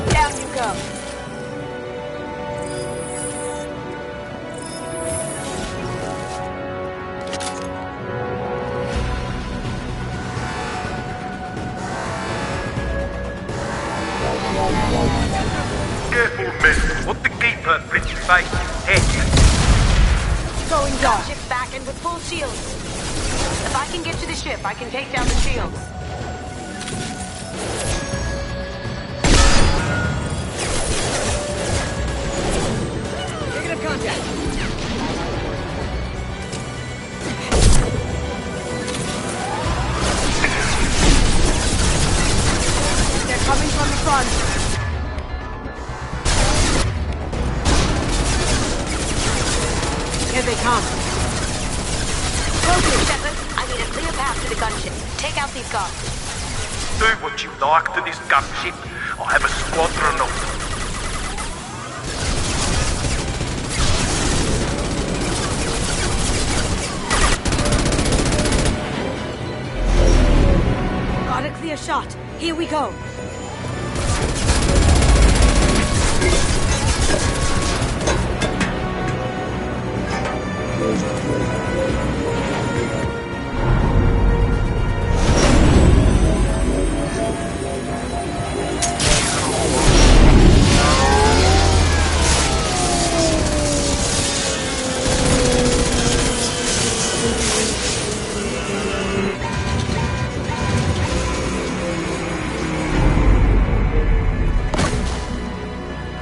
Down you go. Careful, miss. What the keeper brings face head. Going dark. Ship back and with full shields. If I can get to the ship, I can take down the shields. Negative contact. They're coming from the front. Here they come. Loki, Shepard, I need a clear path to the gunship. Take out these guards. Do what you like to this gunship. I have a squadron of them. Got a clear shot. Here we go.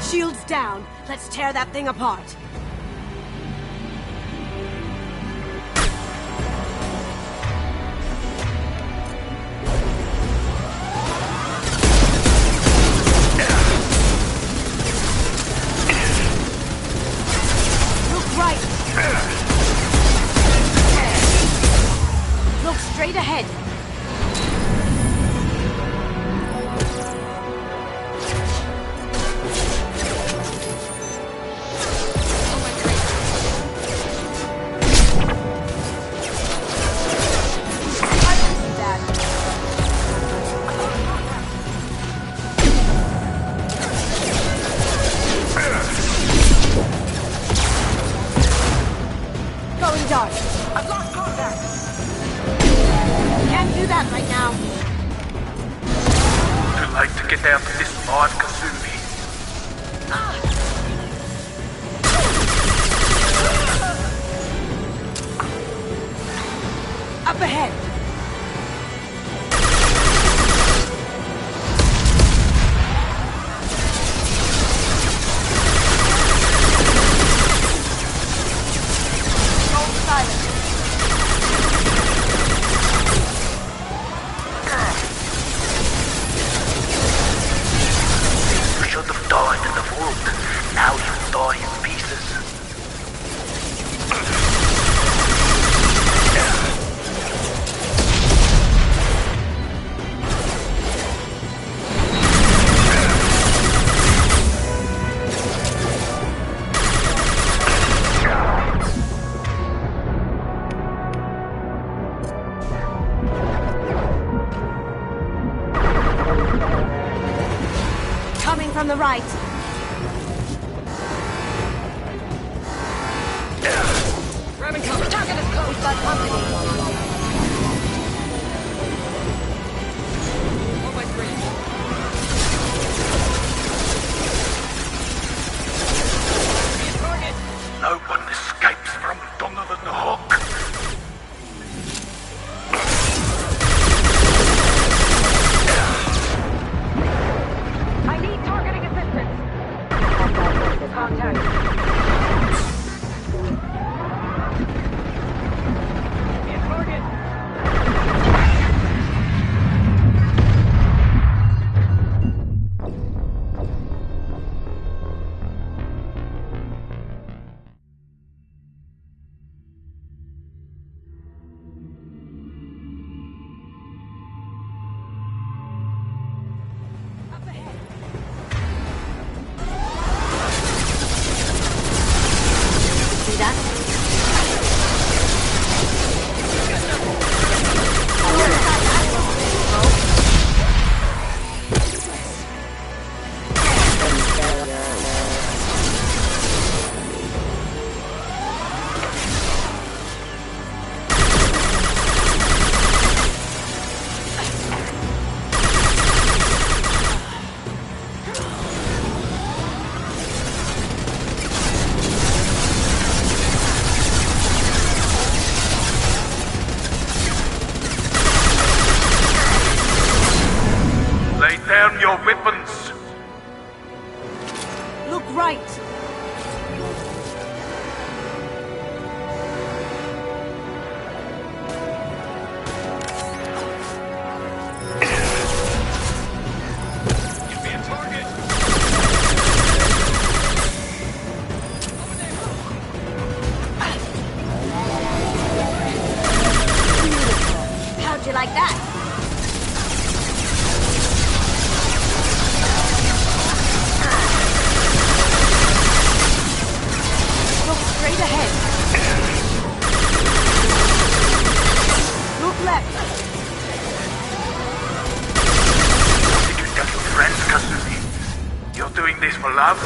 Shields down. Let's tear that thing apart. Look right. Look straight ahead. down to this live Kasumi. Up ahead! Hold silent. You should have died in the vault. Now you die in pieces. Coming from the right. Grabbing cover. Target is close. We've got company. On my screen. Be a target. No one escapes from Donovan the Hawk. I need targeting assistance. Contact. Be a target. See that? Lay down your weapons. Look right. Be a target. How'd you like that? Look straight ahead. Look left. Did you tell your friends, Kasumi? You're doing this for love?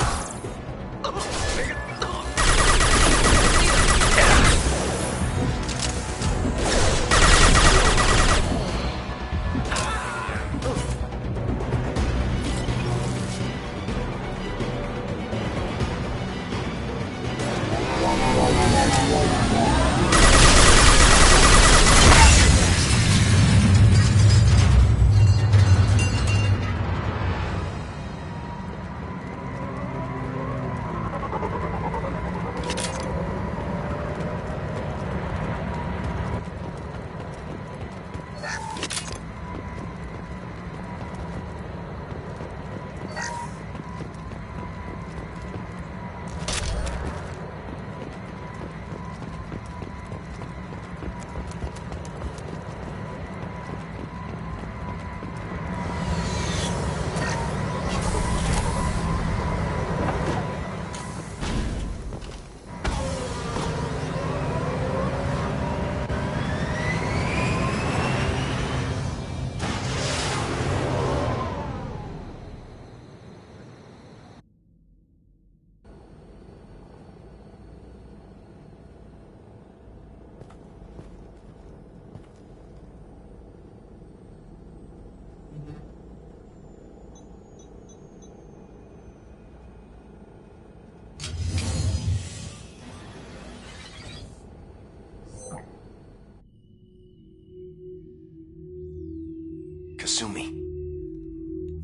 Kasumi,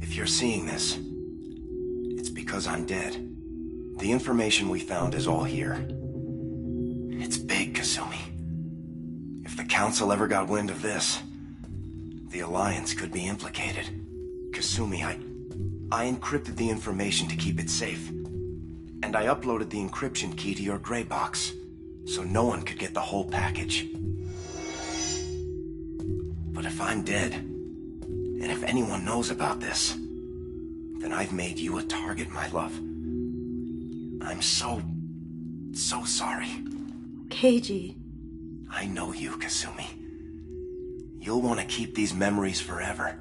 if you're seeing this, it's because I'm dead. The information we found is all here. It's big, Kasumi. If the Council ever got wind of this, the Alliance could be implicated. Kasumi, I encrypted the information to keep it safe. And I uploaded the encryption key to your gray box, so no one could get the whole package. But if I'm dead, and if anyone knows about this, then I've made you a target, my love. I'm so sorry. Keiji. I know you, Kasumi. You'll want to keep these memories forever.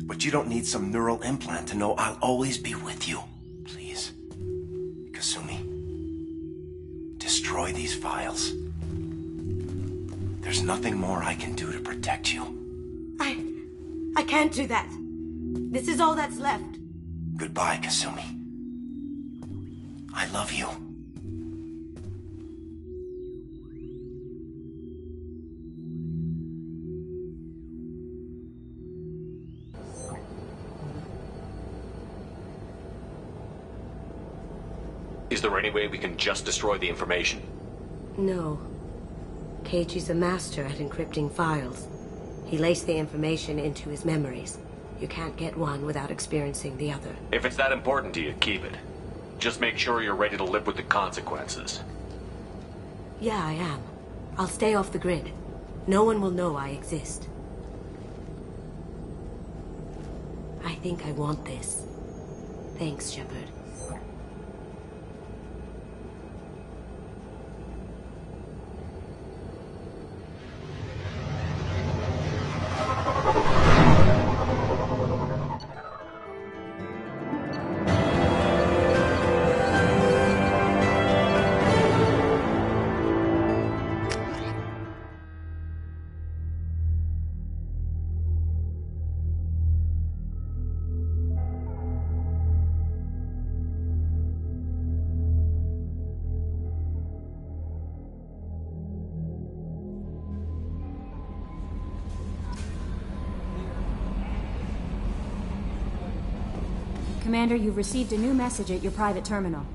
But you don't need some neural implant to know I'll always be with you. Please. Kasumi. Destroy these files. There's nothing more I can do to protect you. I can't do that. This is all that's left. Goodbye, Kasumi. I love you. Is there any way we can just destroy the information? No. Keiichi's a master at encrypting files. He laced the information into his memories. You can't get one without experiencing the other. If it's that important to you, keep it. Just make sure you're ready to live with the consequences. Yeah, I am. I'll stay off the grid. No one will know I exist. I think I want this. Thanks, Shepard. Commander, you've received a new message at your private terminal.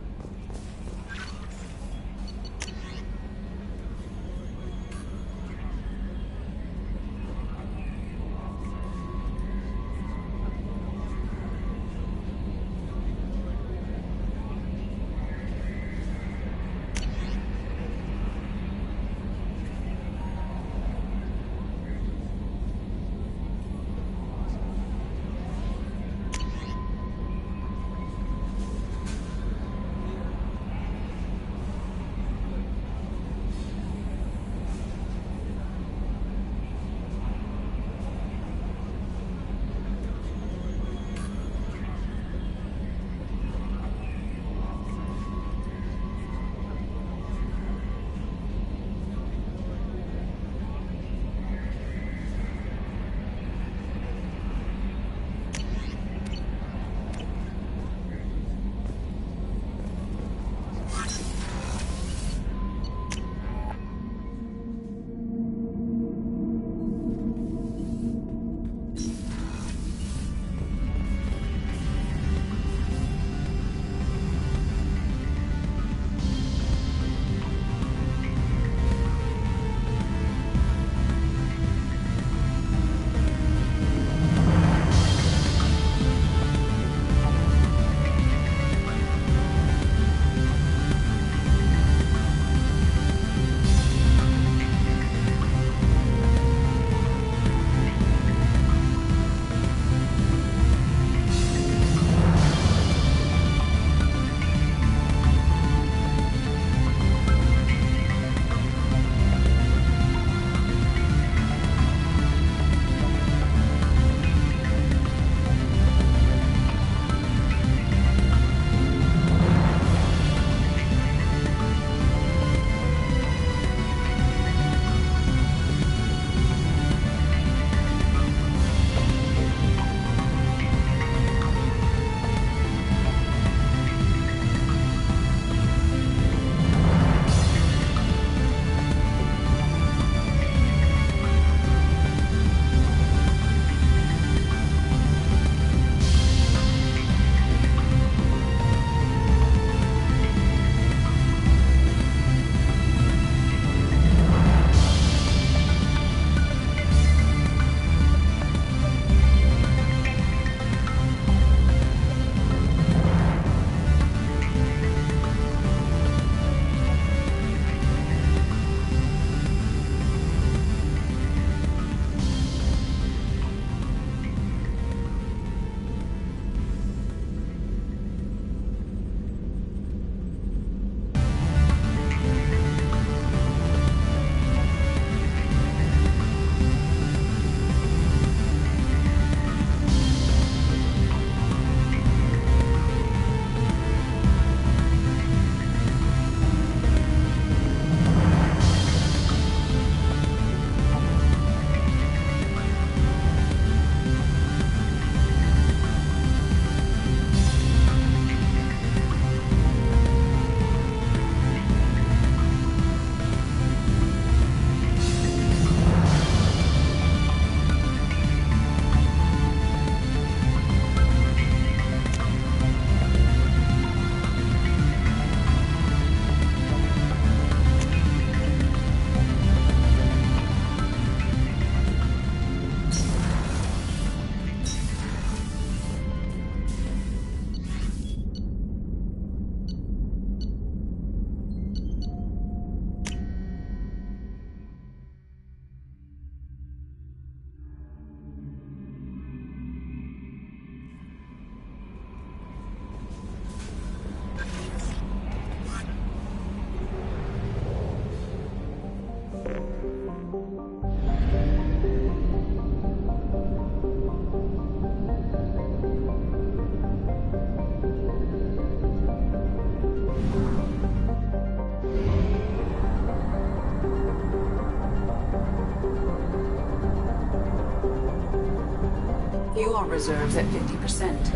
reserves at 50%.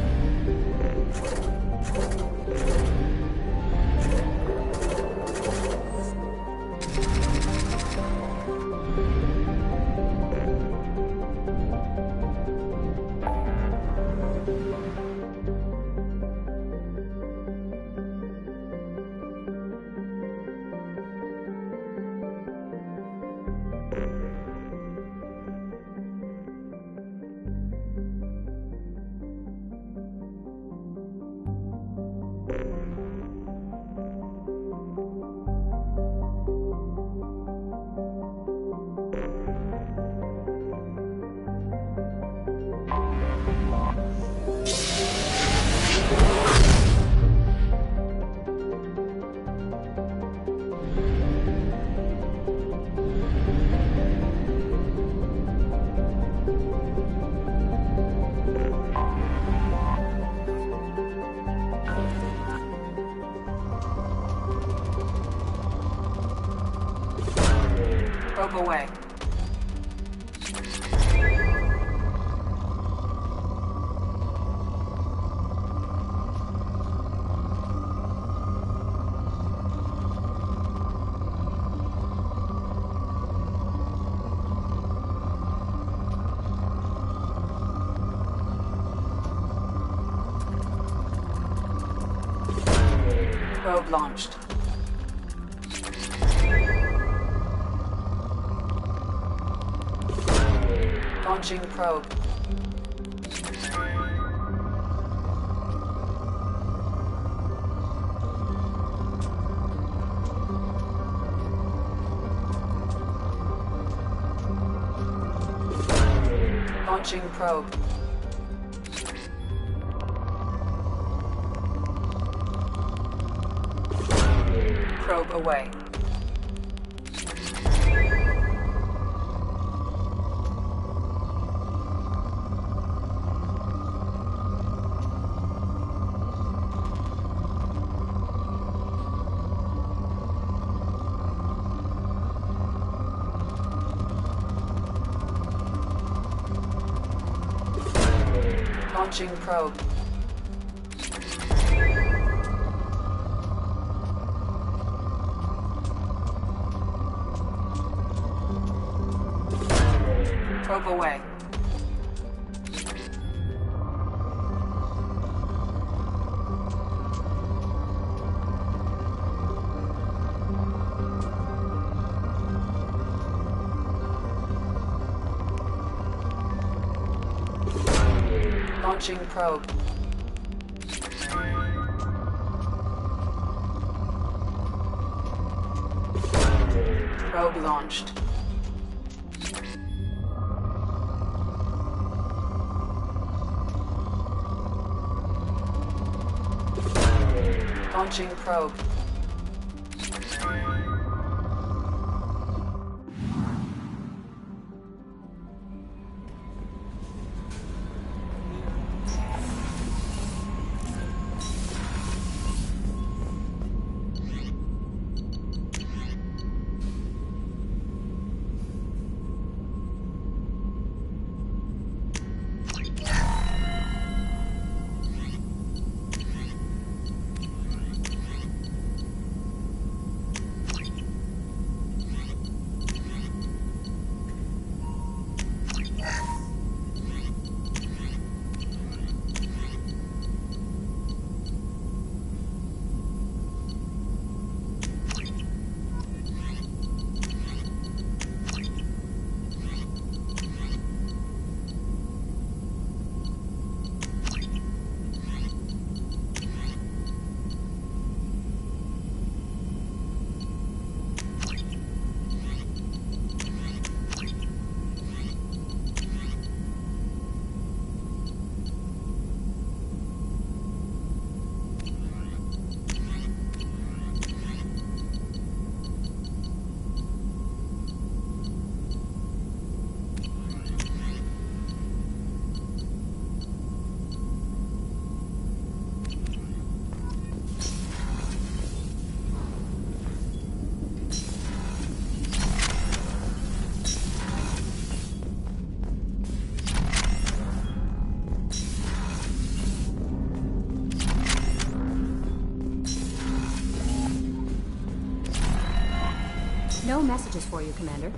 Probe away. Probe launched. Launching probe. Launching probe. Probe away. Launching probe. Probe away. Launching probe. Probe launched. Launching probe. No messages for you, Commander.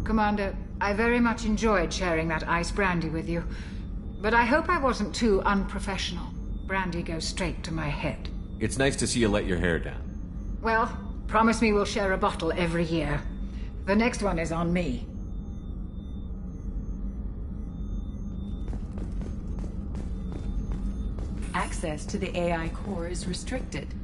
Commander, I very much enjoyed sharing that ice brandy with you. But I hope I wasn't too unprofessional. Brandy goes straight to my head. It's nice to see you let your hair down. Well, promise me we'll share a bottle every year. The next one is on me. Access to the AI core is restricted.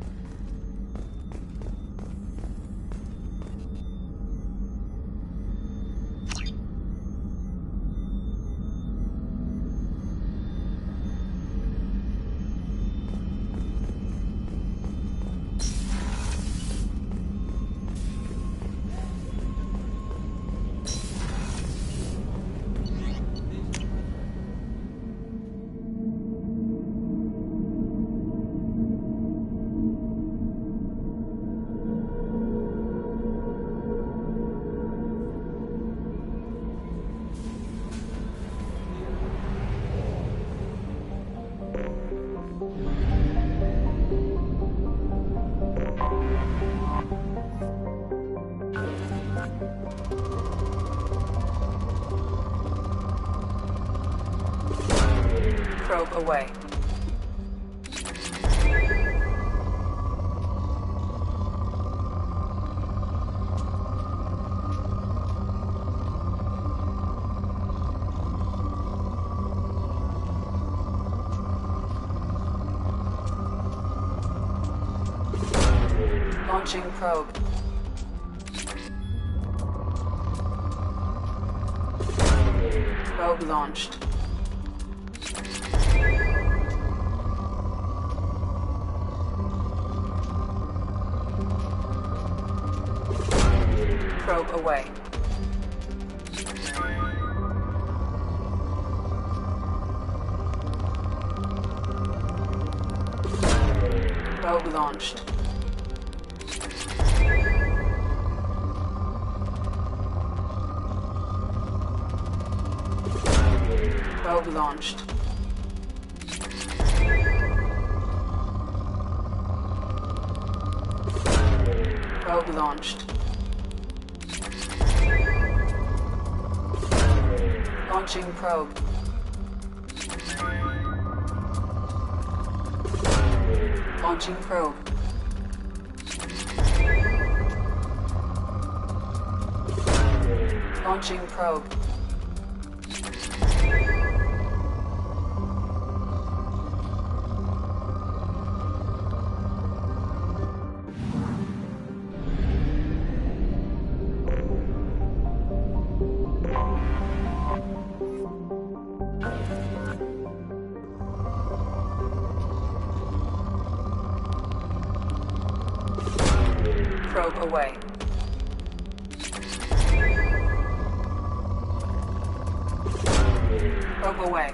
Probe away. Launching probe. Probe launched. Probe away. Probe launched. Probe launched. Probe launched. Launching probe. Launching probe. Launching probe. Probe away. Probe away.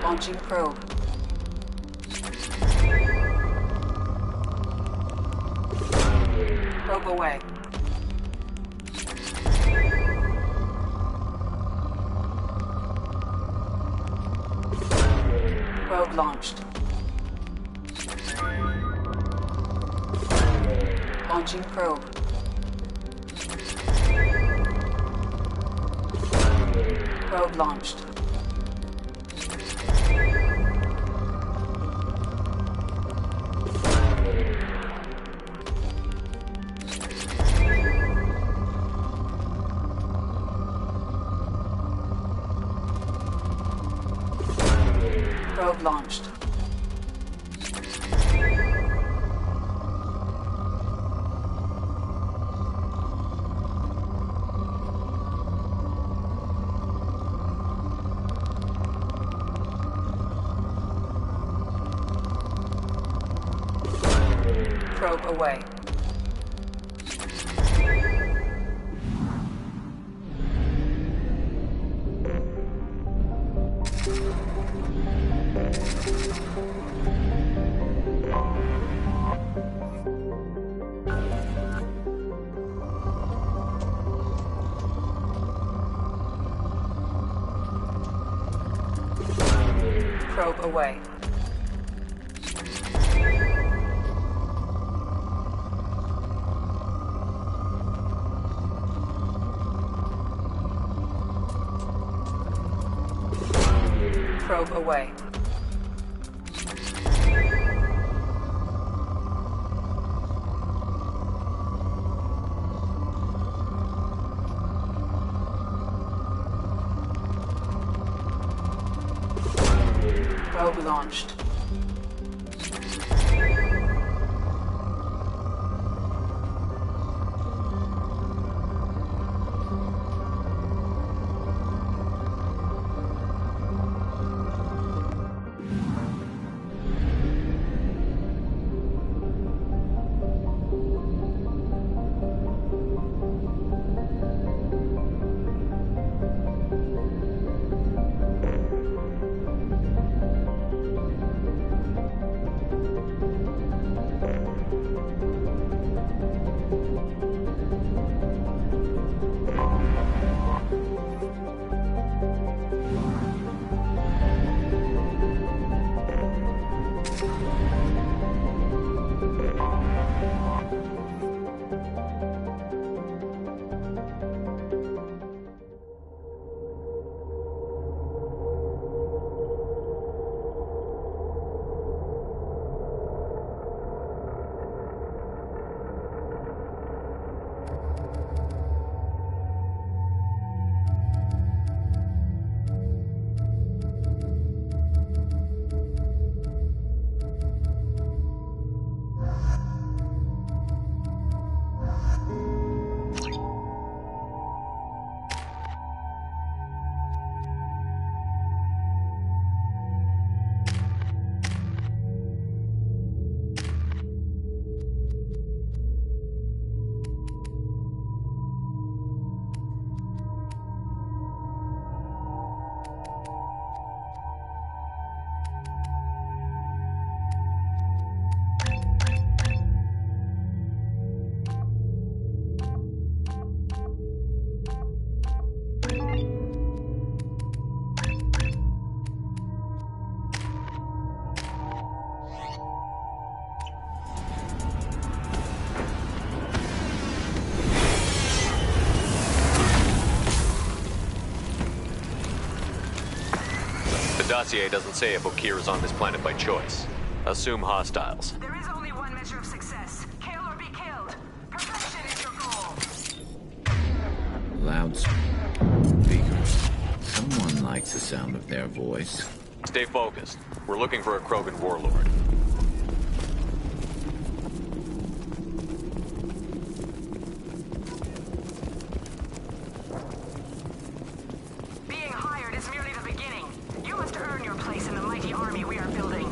Launching probe. Probe away. Probe launched. Launching probe. Probe launched. Probe launched. Probe away. Probe away. Probe away. Probe launched. The dossier doesn't say if Okir is on this planet by choice. Assume hostiles. There is only one measure of success. Kill or be killed. Perfection is your goal. Loudspeakers. Someone likes the sound of their voice. Stay focused. We're looking for a Krogan warlord. Being hired is merely the beginning. You must earn your place in the mighty army we are building.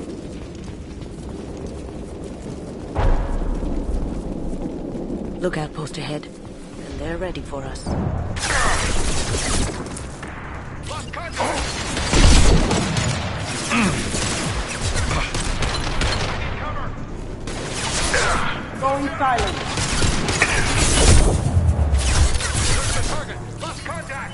Lookout post ahead, and they're ready for us. Lost contact! Going silent. Search the target! Lost contact!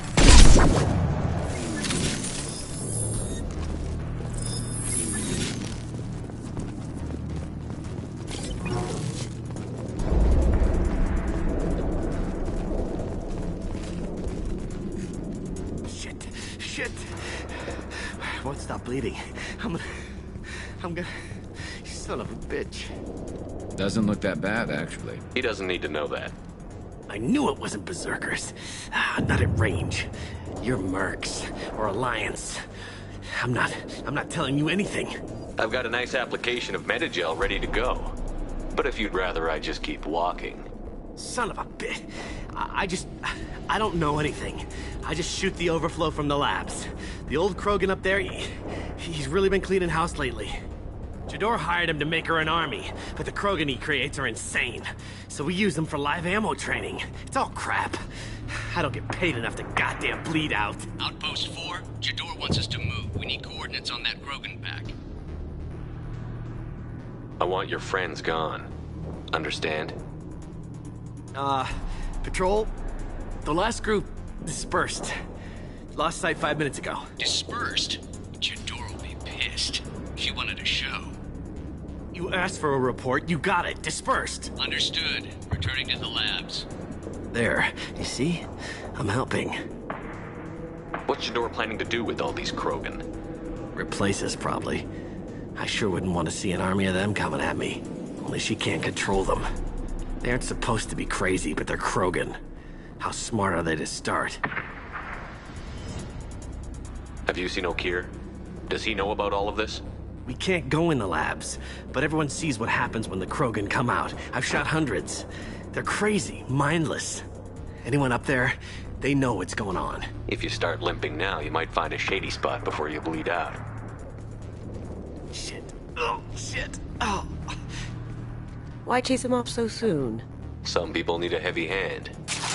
Shit. Won't stop bleeding. I'm gonna... You son of a bitch. Doesn't look that bad, actually. He doesn't need to know that. I knew it wasn't Berserkers. Not at range. You're Mercs, or Alliance. I'm not telling you anything. I've got a nice application of Metagel ready to go. But if you'd rather I just keep walking... Son of a bitch. I don't know anything. I just shoot the overflow from the labs. The old Krogan up there, he's really been cleaning house lately. Jador hired him to make her an army, but the Krogan he creates are insane. So we use them for live ammo training. It's all crap. I don't get paid enough to goddamn bleed out. Outpost 4, Jador wants us to move. We need coordinates on that Krogan pack. I want your friends gone. Understand? Patrol, the last group dispersed. Lost sight 5 minutes ago. Dispersed? Jador will be pissed. She wanted a show. You asked for a report, you got it. Dispersed. Understood. Returning to the labs. There. You see? I'm helping. What's Jador planning to do with all these Krogan? Replace us, probably. I sure wouldn't want to see an army of them coming at me. Only she can't control them. They aren't supposed to be crazy, but they're Krogan. How smart are they to start? Have you seen O'Keir? Does he know about all of this? We can't go in the labs, but everyone sees what happens when the Krogan come out. I've shot hundreds. They're crazy, mindless. Anyone up there, they know what's going on. If you start limping now, you might find a shady spot before you bleed out. Shit. Oh, shit. Oh. Why chase him off so soon? Some people need a heavy hand.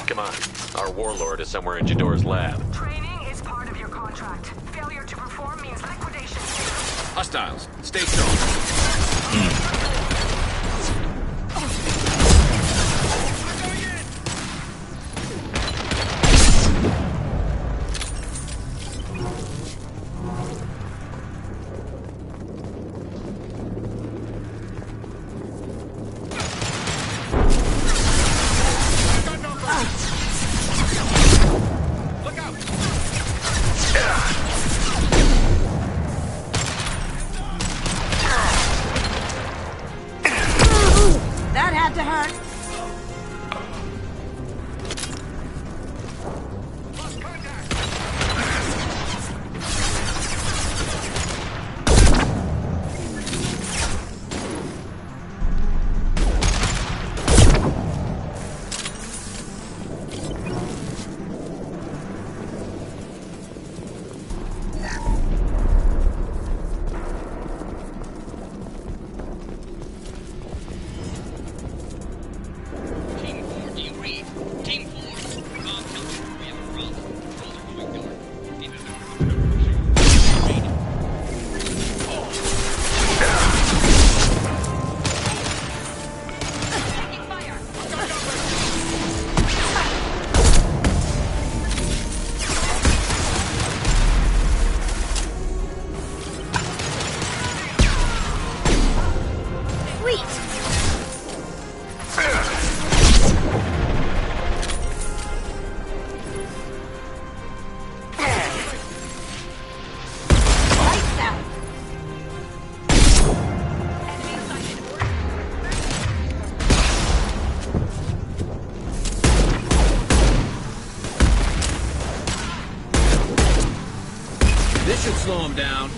Come on, our warlord is somewhere in Jador's lab. Training is part of your contract. Failure to perform means liquidation. Hostiles, stay strong. That had to hurt. This should slow him down.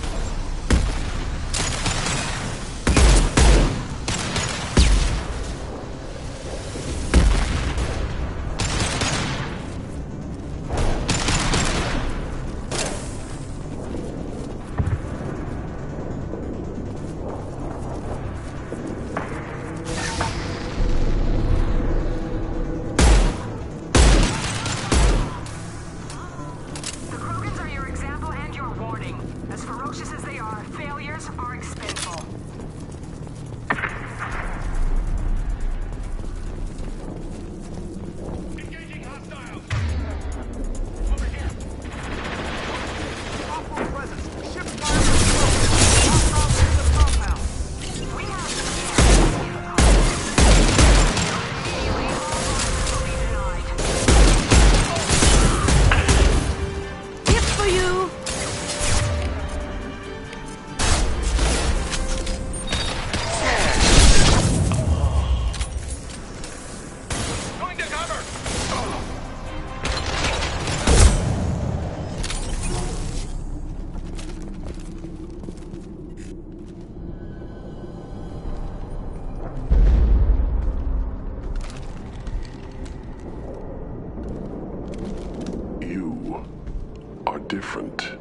Different.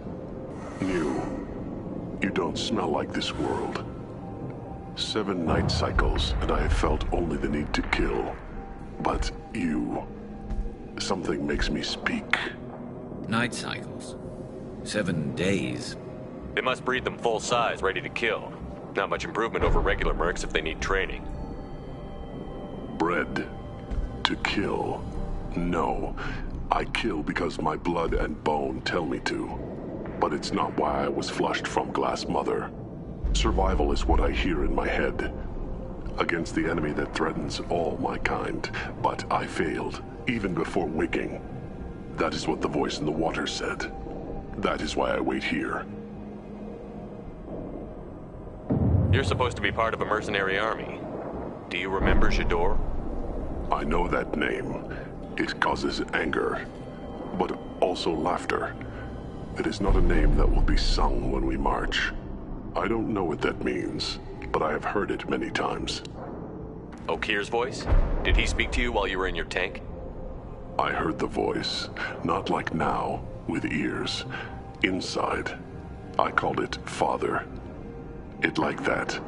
New. You don't smell like this world. 7 night cycles, and I have felt only the need to kill. But you... something makes me speak. Night cycles? 7 days? They must breed them full size, ready to kill. Not much improvement over regular mercs if they need training. Bred to kill. No. I kill because my blood and bone tell me to. But it's not why I was flushed from Glass Mother. Survival is what I hear in my head. Against the enemy that threatens all my kind. But I failed, even before waking. That is what the voice in the water said. That is why I wait here. You're supposed to be part of a mercenary army. Do you remember Jador? I know that name. It causes anger, but also laughter. It is not a name that will be sung when we march. I don't know what that means, but I have heard it many times. Okir's voice? Did he speak to you while you were in your tank? I heard the voice, not like now, with ears. Inside. I called it Father. It like that,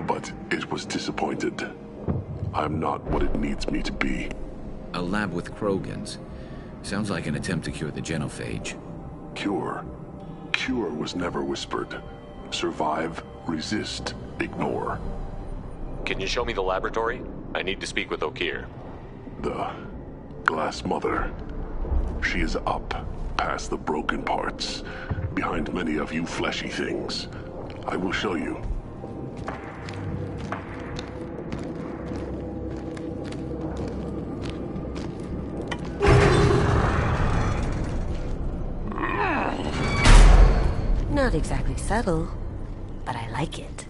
but it was disappointed. I'm not what it needs me to be. A lab with Krogans. Sounds like an attempt to cure the genophage. Cure? Cure was never whispered. Survive, resist, ignore. Can you show me the laboratory? I need to speak with Okir. The Glass Mother. She is up, past the broken parts, behind many of you fleshy things. I will show you. Not exactly subtle, but I like it.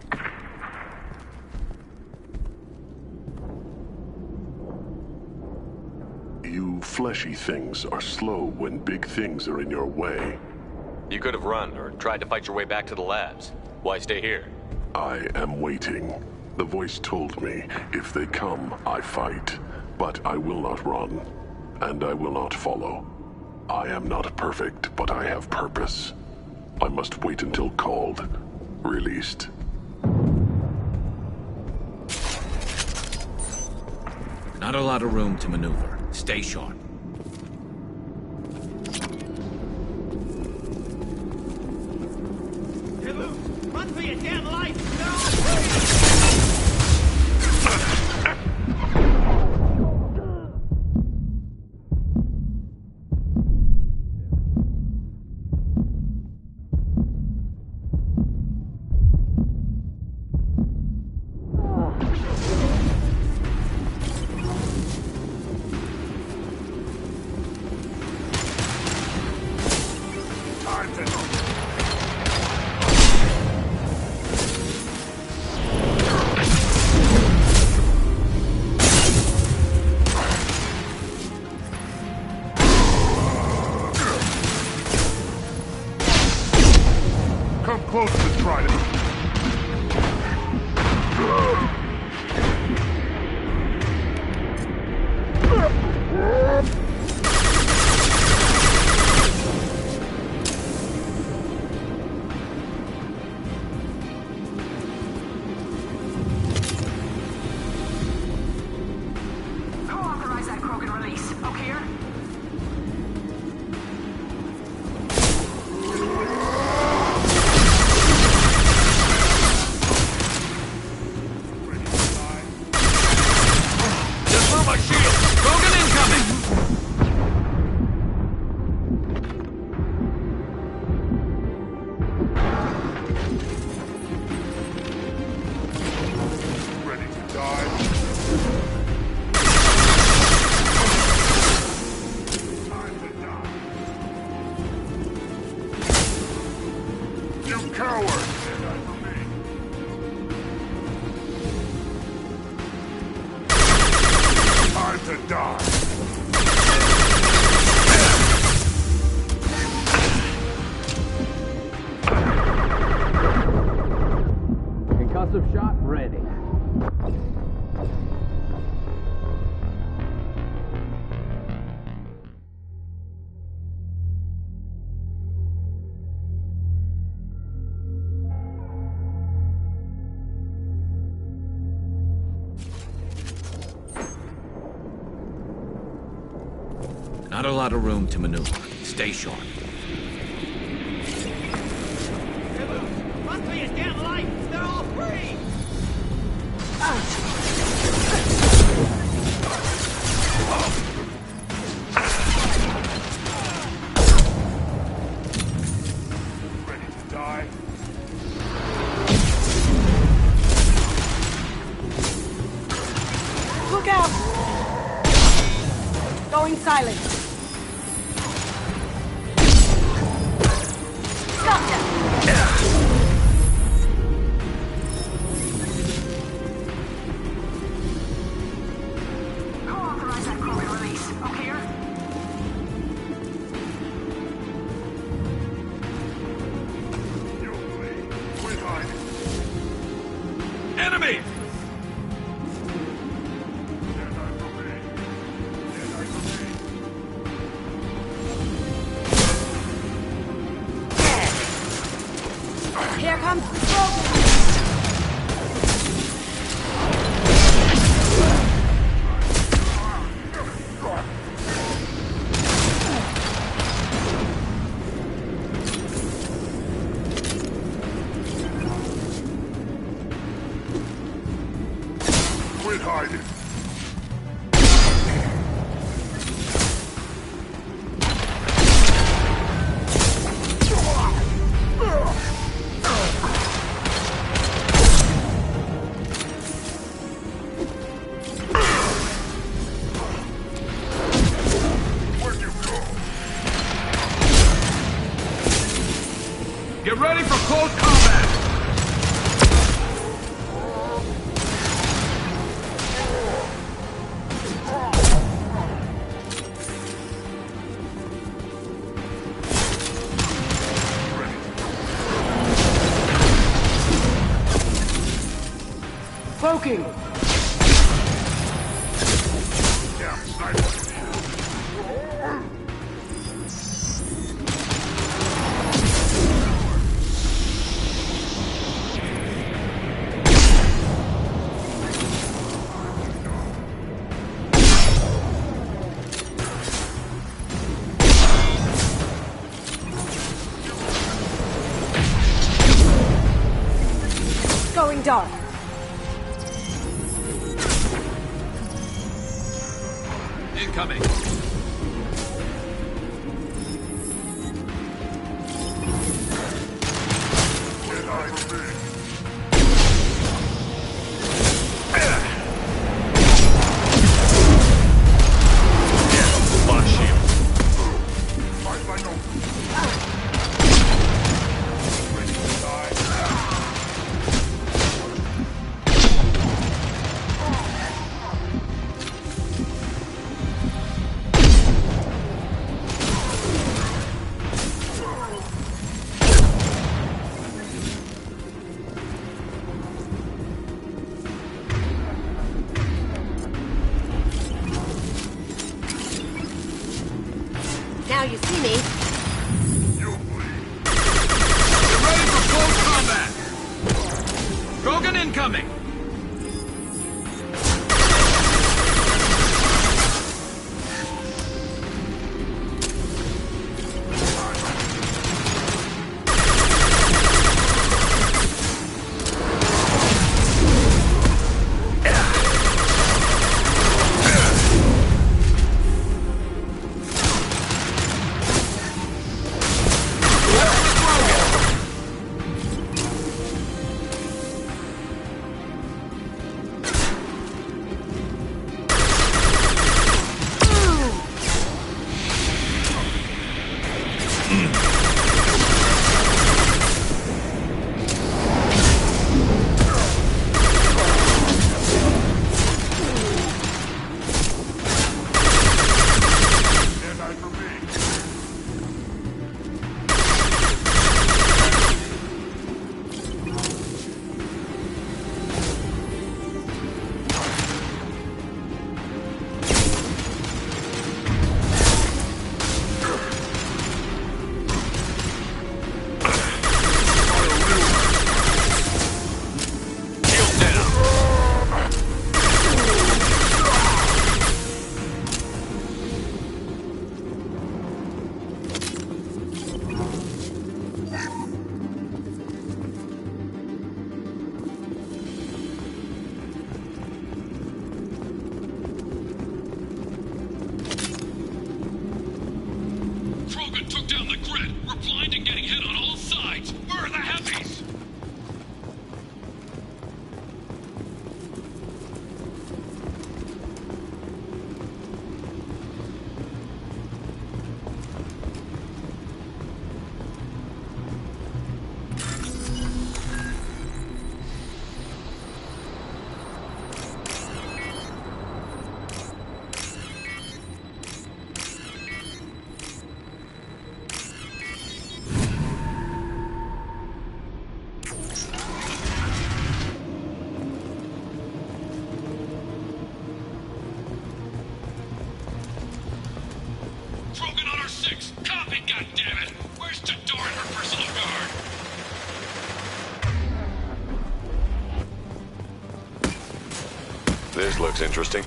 You fleshy things are slow when big things are in your way. You could have run or tried to fight your way back to the labs. Why stay here? I am waiting. The voice told me, if they come, I fight. But I will not run, and I will not follow. I am not perfect, but I have purpose. I must wait until called, released. Not a lot of room to maneuver. Stay sharp. Run for your damn life! Come close to Trident. Who authorized that Krogan release? Okir? Disarm my shield! Krogan incoming! Ready to die? Time to die. You coward! And I remain. Time to die. Concussive shot ready. lot of room to maneuver. Stay sharp. Run for your damn life! They're all free! Ready to die? Look out! Going silent. Stop them! Who authorized that Krogan release? O'Keefe? Quit hiding. Enemy! Here comes the Krogan! Quit hiding. Where'd you go? Get ready for close combat! Cloaking! Damn sniper. Going dark. Incoming! Get hide from me. Launch shield. Fight like no. Ready to die? Now you see me. Get ready for close combat! Krogan incoming! This looks interesting.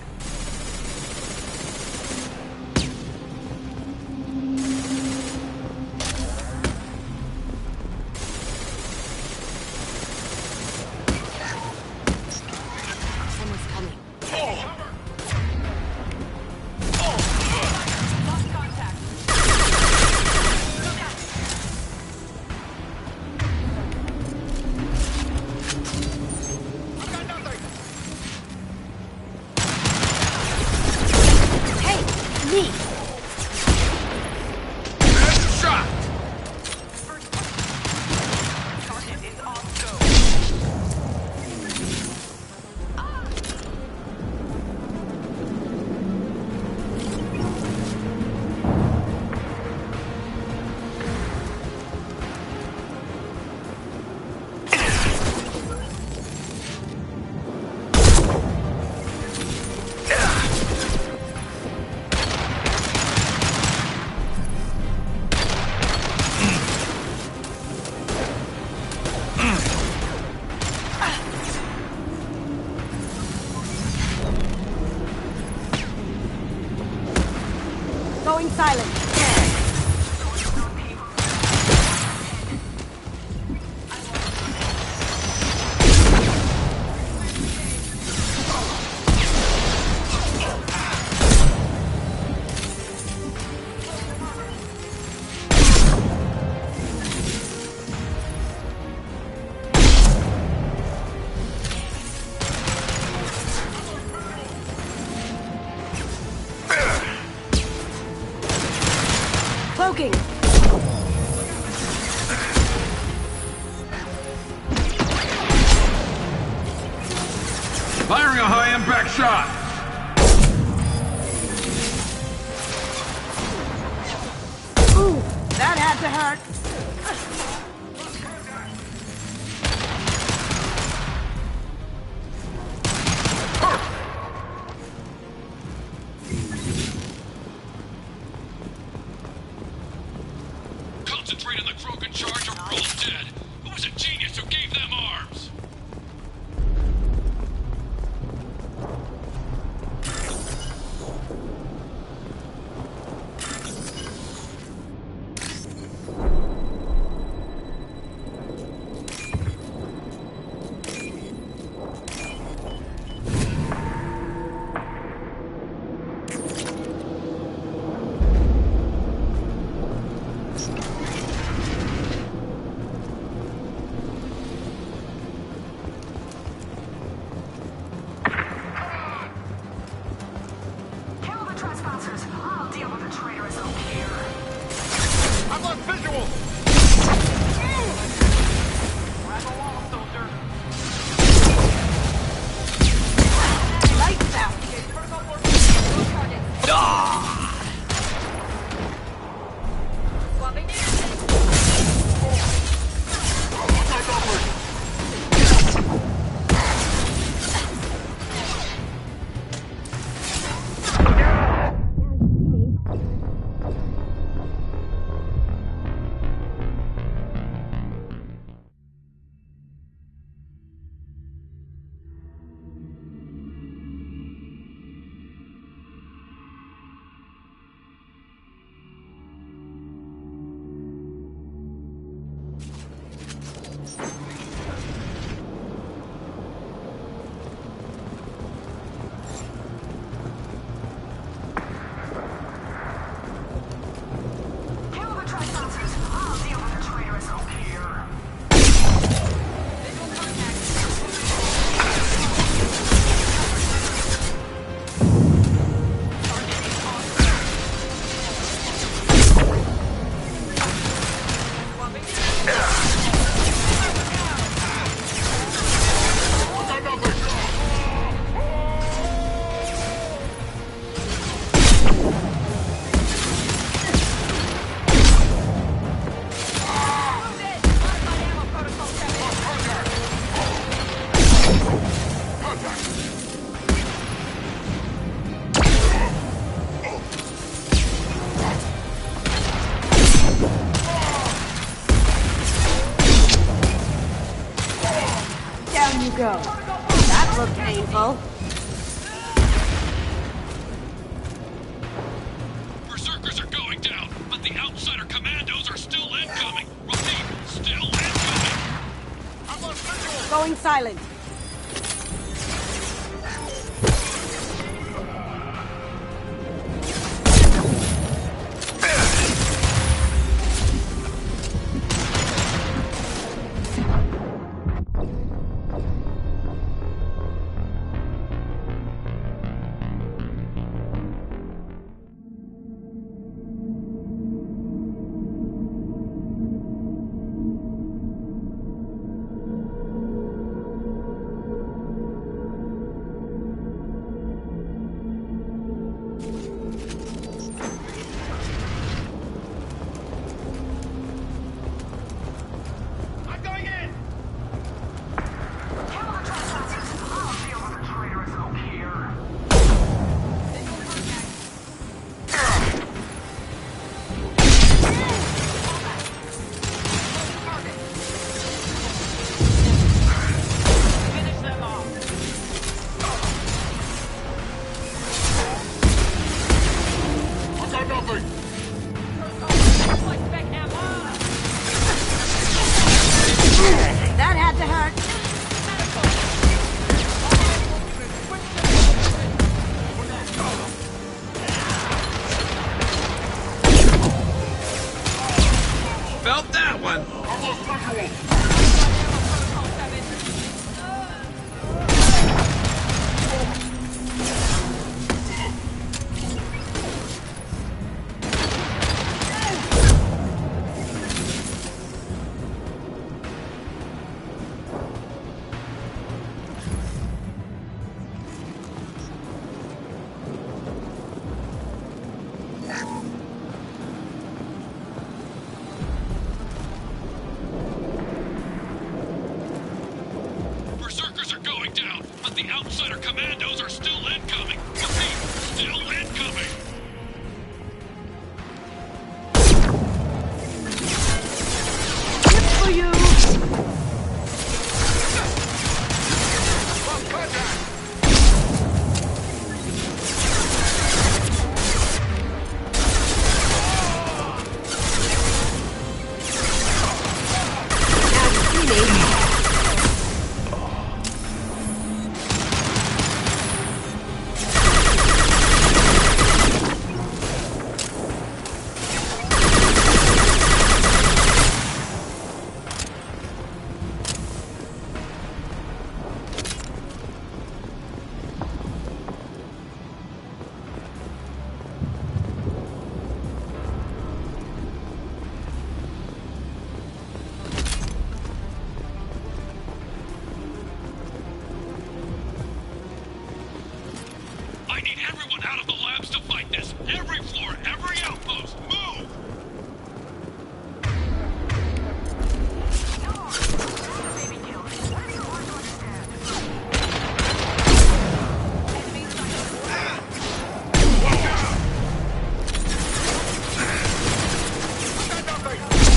Going silent. Cloaking! Firing a high-impact shot! Ooh, that had to hurt. Concentrate on the Krogan charge or we're all dead. Who was a genius who gave them arms? I've lost visual! Grab a wall, soldier! Lights out! Down you go. That looked painful. going silent. That had to hurt. Felt that one. Berserkers are going down, but the outsider commandos are still incoming. Repeat, still incoming. For you. I need everyone out of the labs to fight this. Every floor, every outpost, move!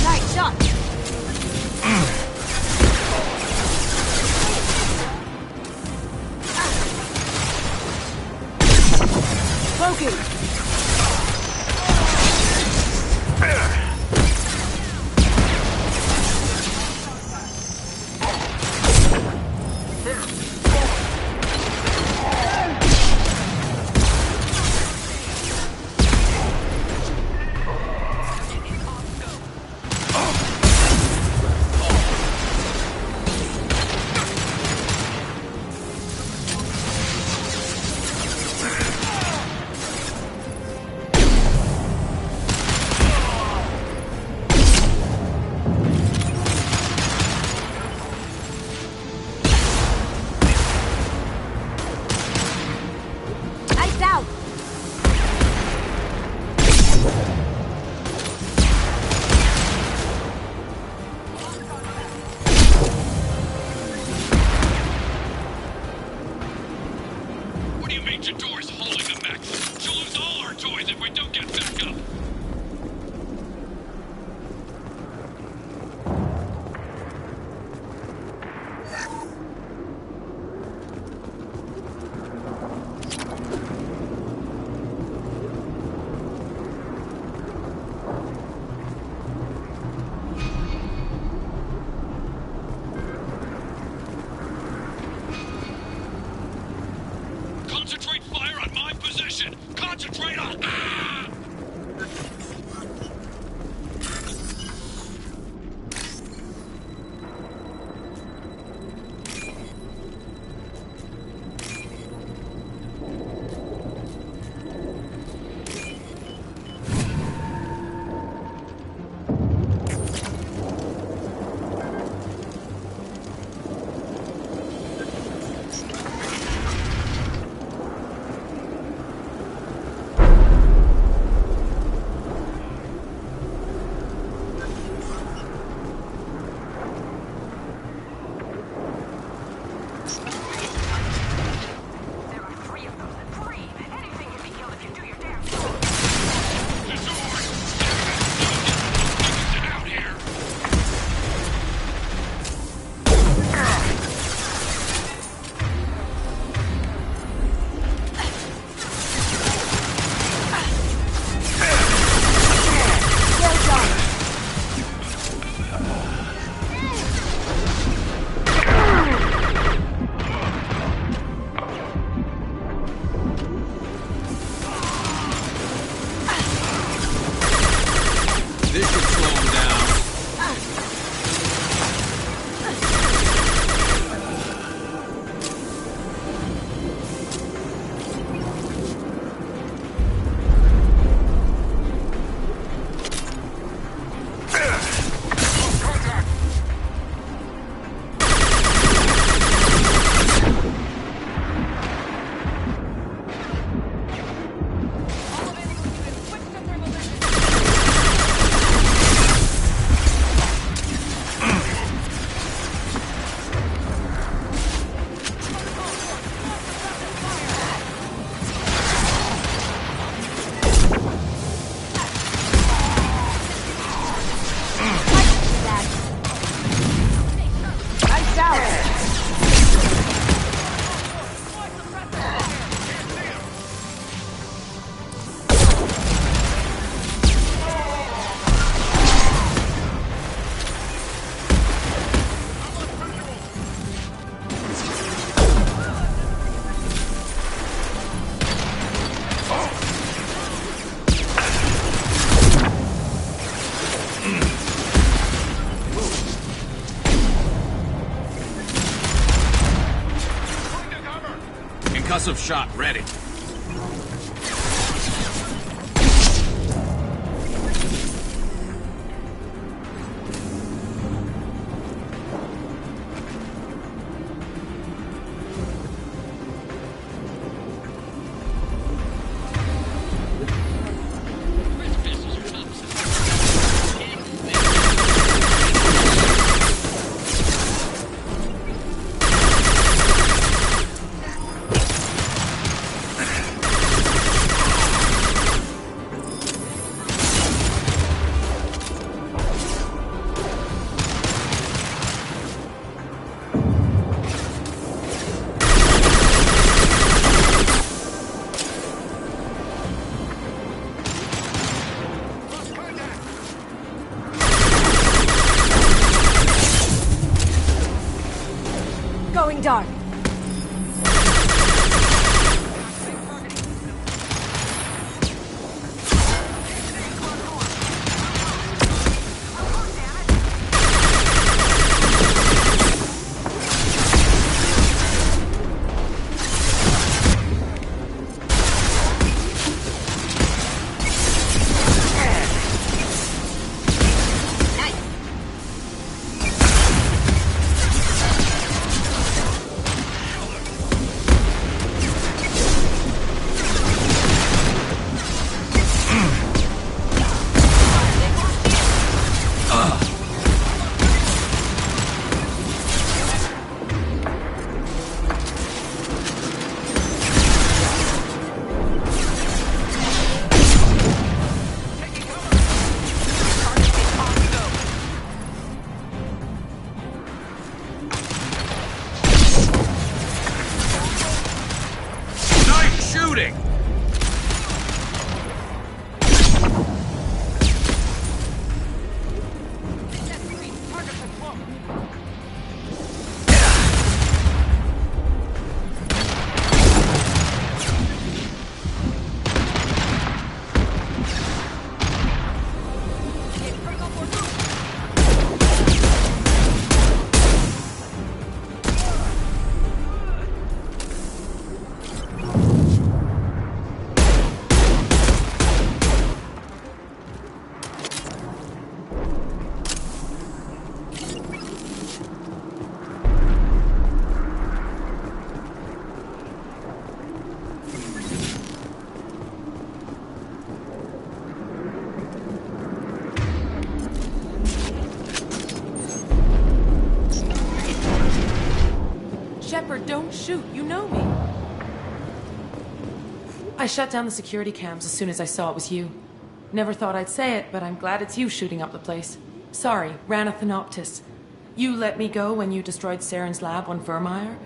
Nice shot. Poking. Concussive shot ready. Going dark. Shepard, don't shoot. You know me. I shut down the security cams as soon as I saw it was you. Never thought I'd say it, but I'm glad it's you shooting up the place. Sorry, ran a Thanoptis. You let me go when you destroyed Saren's lab on Vermeer.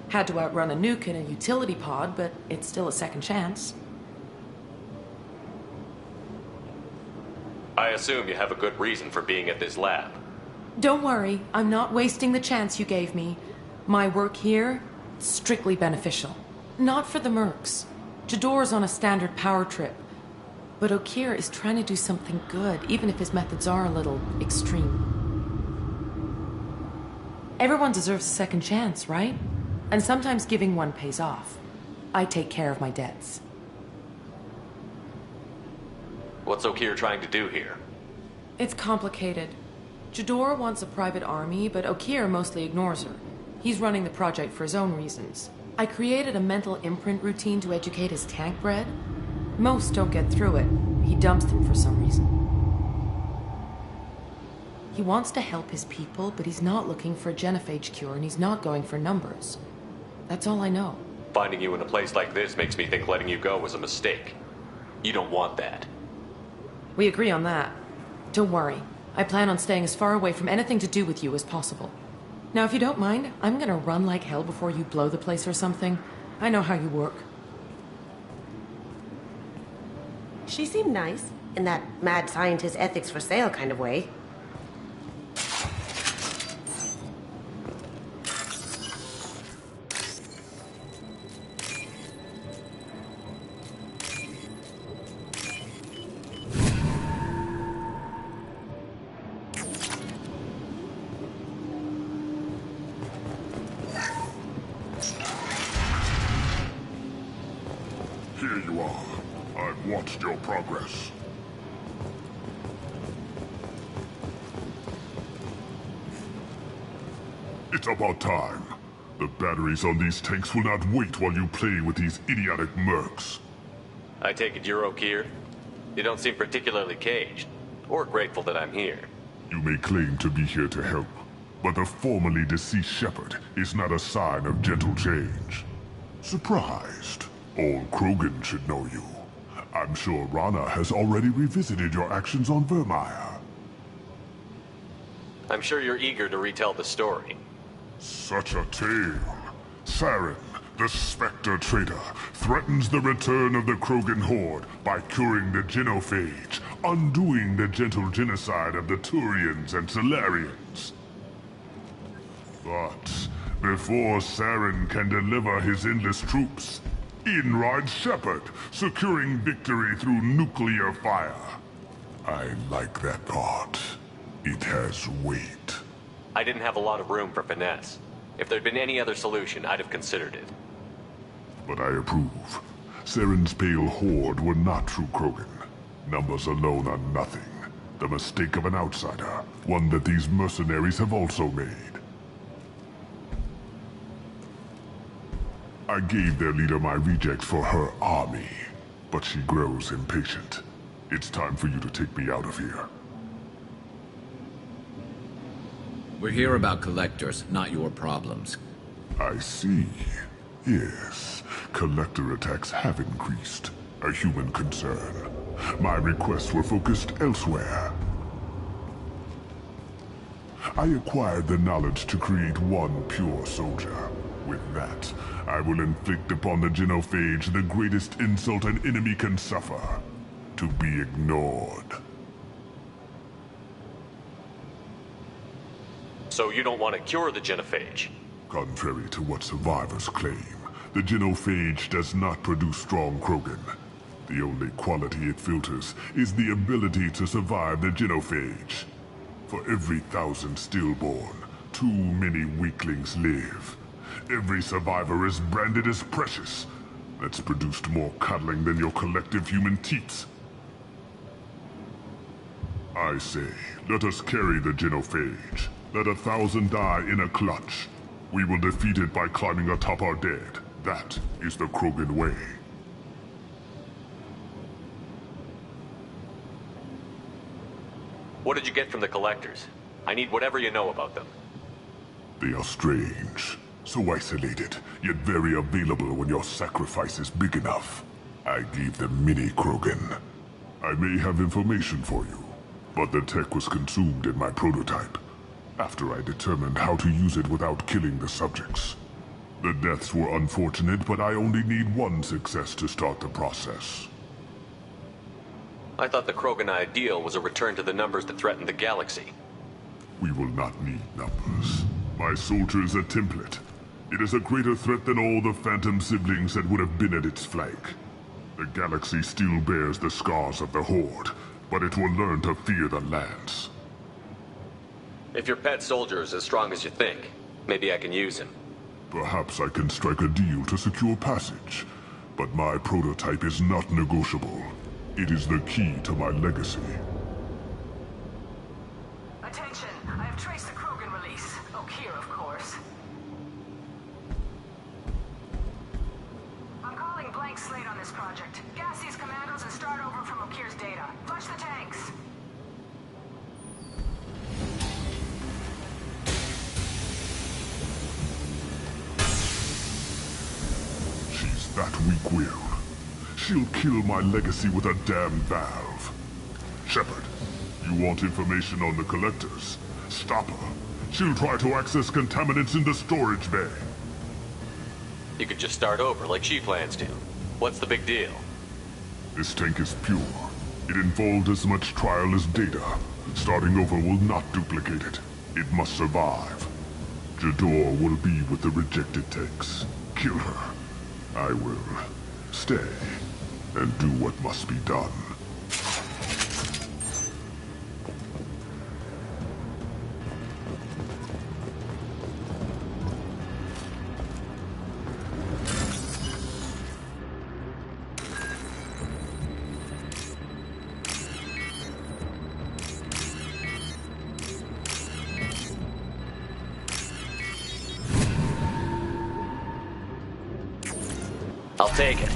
Had to outrun a nuke in a utility pod, but it's still a second chance. I assume you have a good reason for being at this lab. Don't worry, I'm not wasting the chance you gave me. My work here, strictly beneficial. Not for the mercs. Jador's on a standard power trip. But Okeer is trying to do something good, even if his methods are a little extreme. Everyone deserves a second chance, right? And sometimes giving one pays off. I take care of my debts. What's Okeer trying to do here? It's complicated. Jador wants a private army, but Okeer mostly ignores her. He's running the project for his own reasons. I created a mental imprint routine to educate his tank bred. Most don't get through it. He dumps them for some reason. He wants to help his people, but he's not looking for a genophage cure, and he's not going for numbers. That's all I know. Finding you in a place like this makes me think letting you go was a mistake. You don't want that. We agree on that. Don't worry. I plan on staying as far away from anything to do with you as possible. Now, if you don't mind, I'm gonna run like hell before you blow the place or something. I know how you work. She seemed nice, in that mad scientist ethics for sale kind of way. you are. I've watched your progress. It's about time. The batteries on these tanks will not wait while you play with these idiotic mercs. I take it you're okay here? You don't seem particularly caged, or grateful that I'm here. You may claim to be here to help, but the formerly deceased Shepard is not a sign of gentle change. Surprised? All Krogan should know you. I'm sure Rana has already revisited your actions on Vermeer. I'm sure you're eager to retell the story. Such a tale. Saren, the Spectre traitor, threatens the return of the Krogan horde by curing the genophage, undoing the gentle genocide of the Turians and Solarians. But before Saren can deliver his endless troops, in rides Shepard, securing victory through nuclear fire. I like that part. It has weight. I didn't have a lot of room for finesse. If there'd been any other solution, I'd have considered it. But I approve. Saren's pale horde were not true Krogan. Numbers alone are nothing. The mistake of an outsider, one that these mercenaries have also made. I gave their leader my rejects for her army, but she grows impatient. It's time for you to take me out of here. We're here about collectors, not your problems. I see. Yes, collector attacks have increased. A human concern. My requests were focused elsewhere. I acquired the knowledge to create one pure soldier. With that, I will inflict upon the genophage the greatest insult an enemy can suffer. To be ignored. So you don't want to cure the genophage? Contrary to what survivors claim, the genophage does not produce strong Krogan. The only quality it filters is the ability to survive the genophage. For every 1,000 stillborn, too many weaklings live. Every survivor is branded as precious. That's produced more cuddling than your collective human teats. I say, let us carry the genophage. Let 1,000 die in a clutch. We will defeat it by climbing atop our dead. That is the Krogan way. What did you get from the collectors? I need whatever you know about them. They are strange. So isolated, yet very available when your sacrifice is big enough. I gave them mini Krogan. I may have information for you, but the tech was consumed in my prototype, after I determined how to use it without killing the subjects. The deaths were unfortunate, but I only need one success to start the process. I thought the Krogan ideal was a return to the numbers that threatened the galaxy. We will not need numbers. My soldier is a template. It is a greater threat than all the Phantom siblings that would have been at its flank. The galaxy still bears the scars of the Horde, but it will learn to fear the Lance. If your pet soldier is as strong as you think, maybe I can use him. Perhaps I can strike a deal to secure passage, but my prototype is not negotiable. It is the key to my legacy. Attention, I have traced the Krogan release. Oak here, of course. I'm calling blank slate on this project. Gas these commandos and start over from Okir's data. Flush the tanks. She's that weak-willed. She'll kill my legacy with a damn valve. Shepard, you want information on the collectors? Stop her. She'll try to access contaminants in the storage bay. You could just start over like she plans to. What's the big deal? This tank is pure. It involved as much trial as data. Starting over will not duplicate it. It must survive. Jador will be with the rejected tanks. Kill her. I will stay and do what must be done. I'll take it.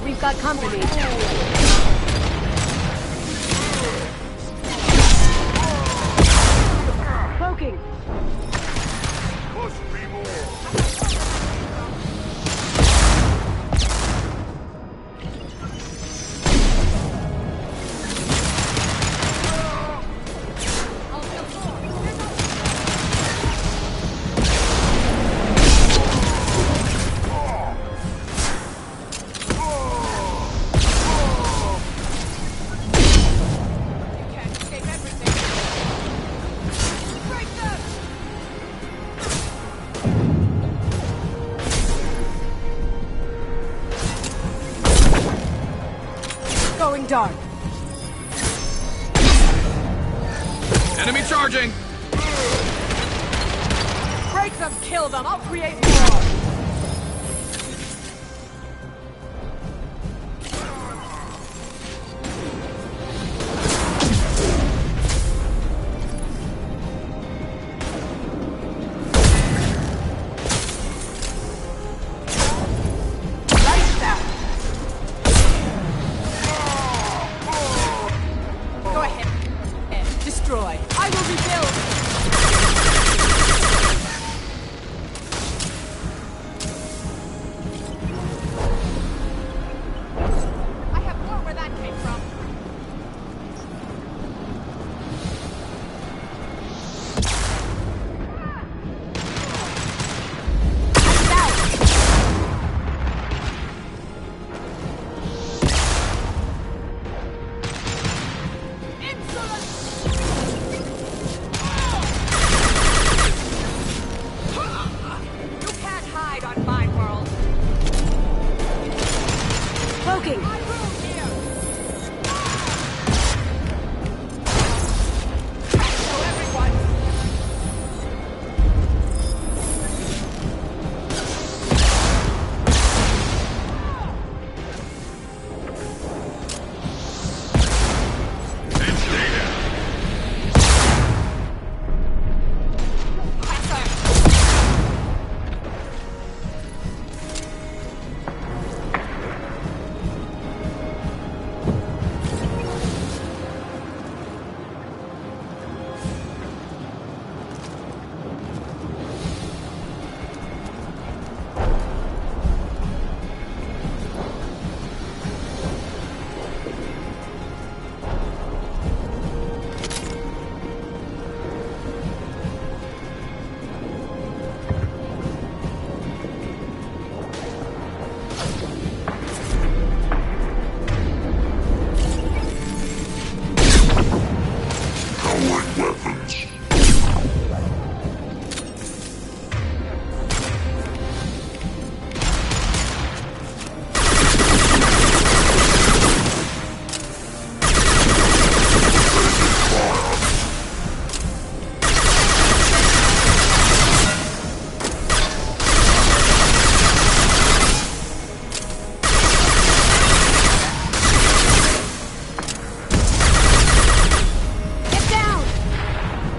We've got company. Cloaking. Going dark. Enemy charging! Break them, kill them. I'll create more. Go ahead. Destroy. I will rebuild. I have more where that came from. You can't hide on my world. Cloaking. I rule here. Show everyone.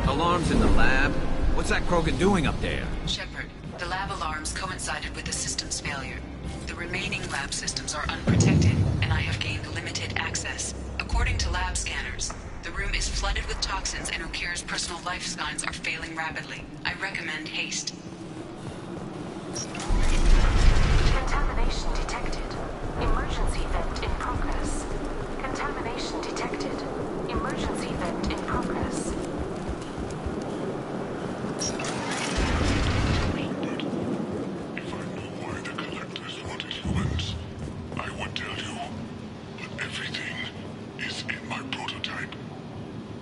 Alarms in the lab? What's that Krogan doing up there? Shepard, the lab alarms coincided with the system's failure. The remaining lab systems are unprotected, and I have gained limited access. According to lab scanners, the room is flooded with toxins and Okir's personal life signs are failing rapidly. I recommend haste. Contamination detected. Emergency vent in progress. Contamination detected. Emergency vent in progress. If I knew why the collectors wanted humans, I would tell you. But everything is in my prototype.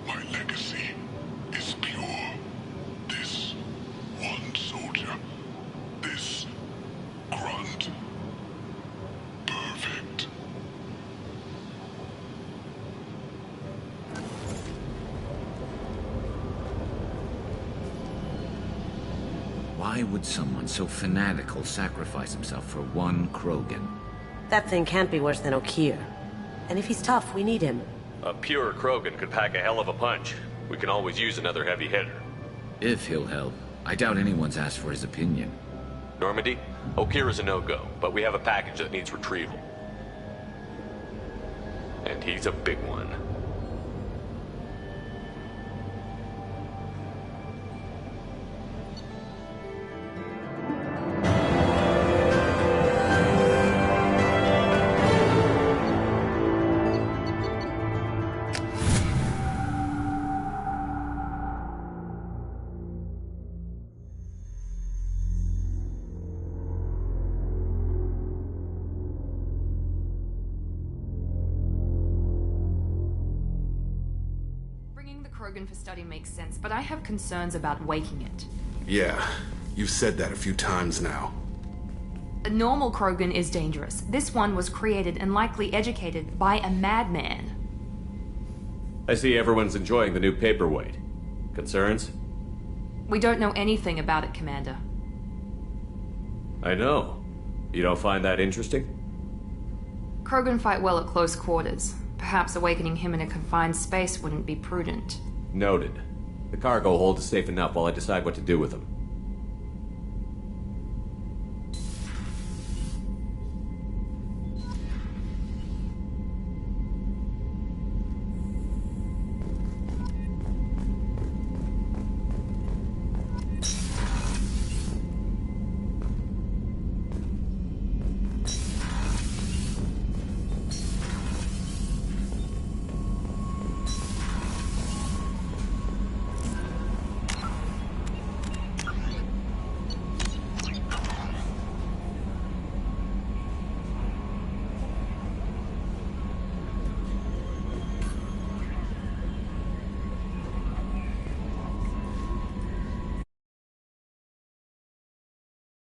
My legacy is pure. This one soul. Why would someone so fanatical sacrifice himself for one Krogan? That thing can't be worse than Okier. And if he's tough, we need him. A pure Krogan could pack a hell of a punch. We can always use another heavy hitter. If he'll help. I doubt anyone's asked for his opinion. Normandy, Okier is a no-go, but we have a package that needs retrieval. And he's a big one. Krogan for study makes sense, but I have concerns about waking it. Yeah, you've said that a few times now. A normal Krogan is dangerous. This one was created and likely educated by a madman. I see everyone's enjoying the new paperweight. Concerns? We don't know anything about it, Commander. I know. You don't find that interesting? Krogan fight well at close quarters. Perhaps awakening him in a confined space wouldn't be prudent. Noted. The cargo hold is safe enough while I decide what to do with him.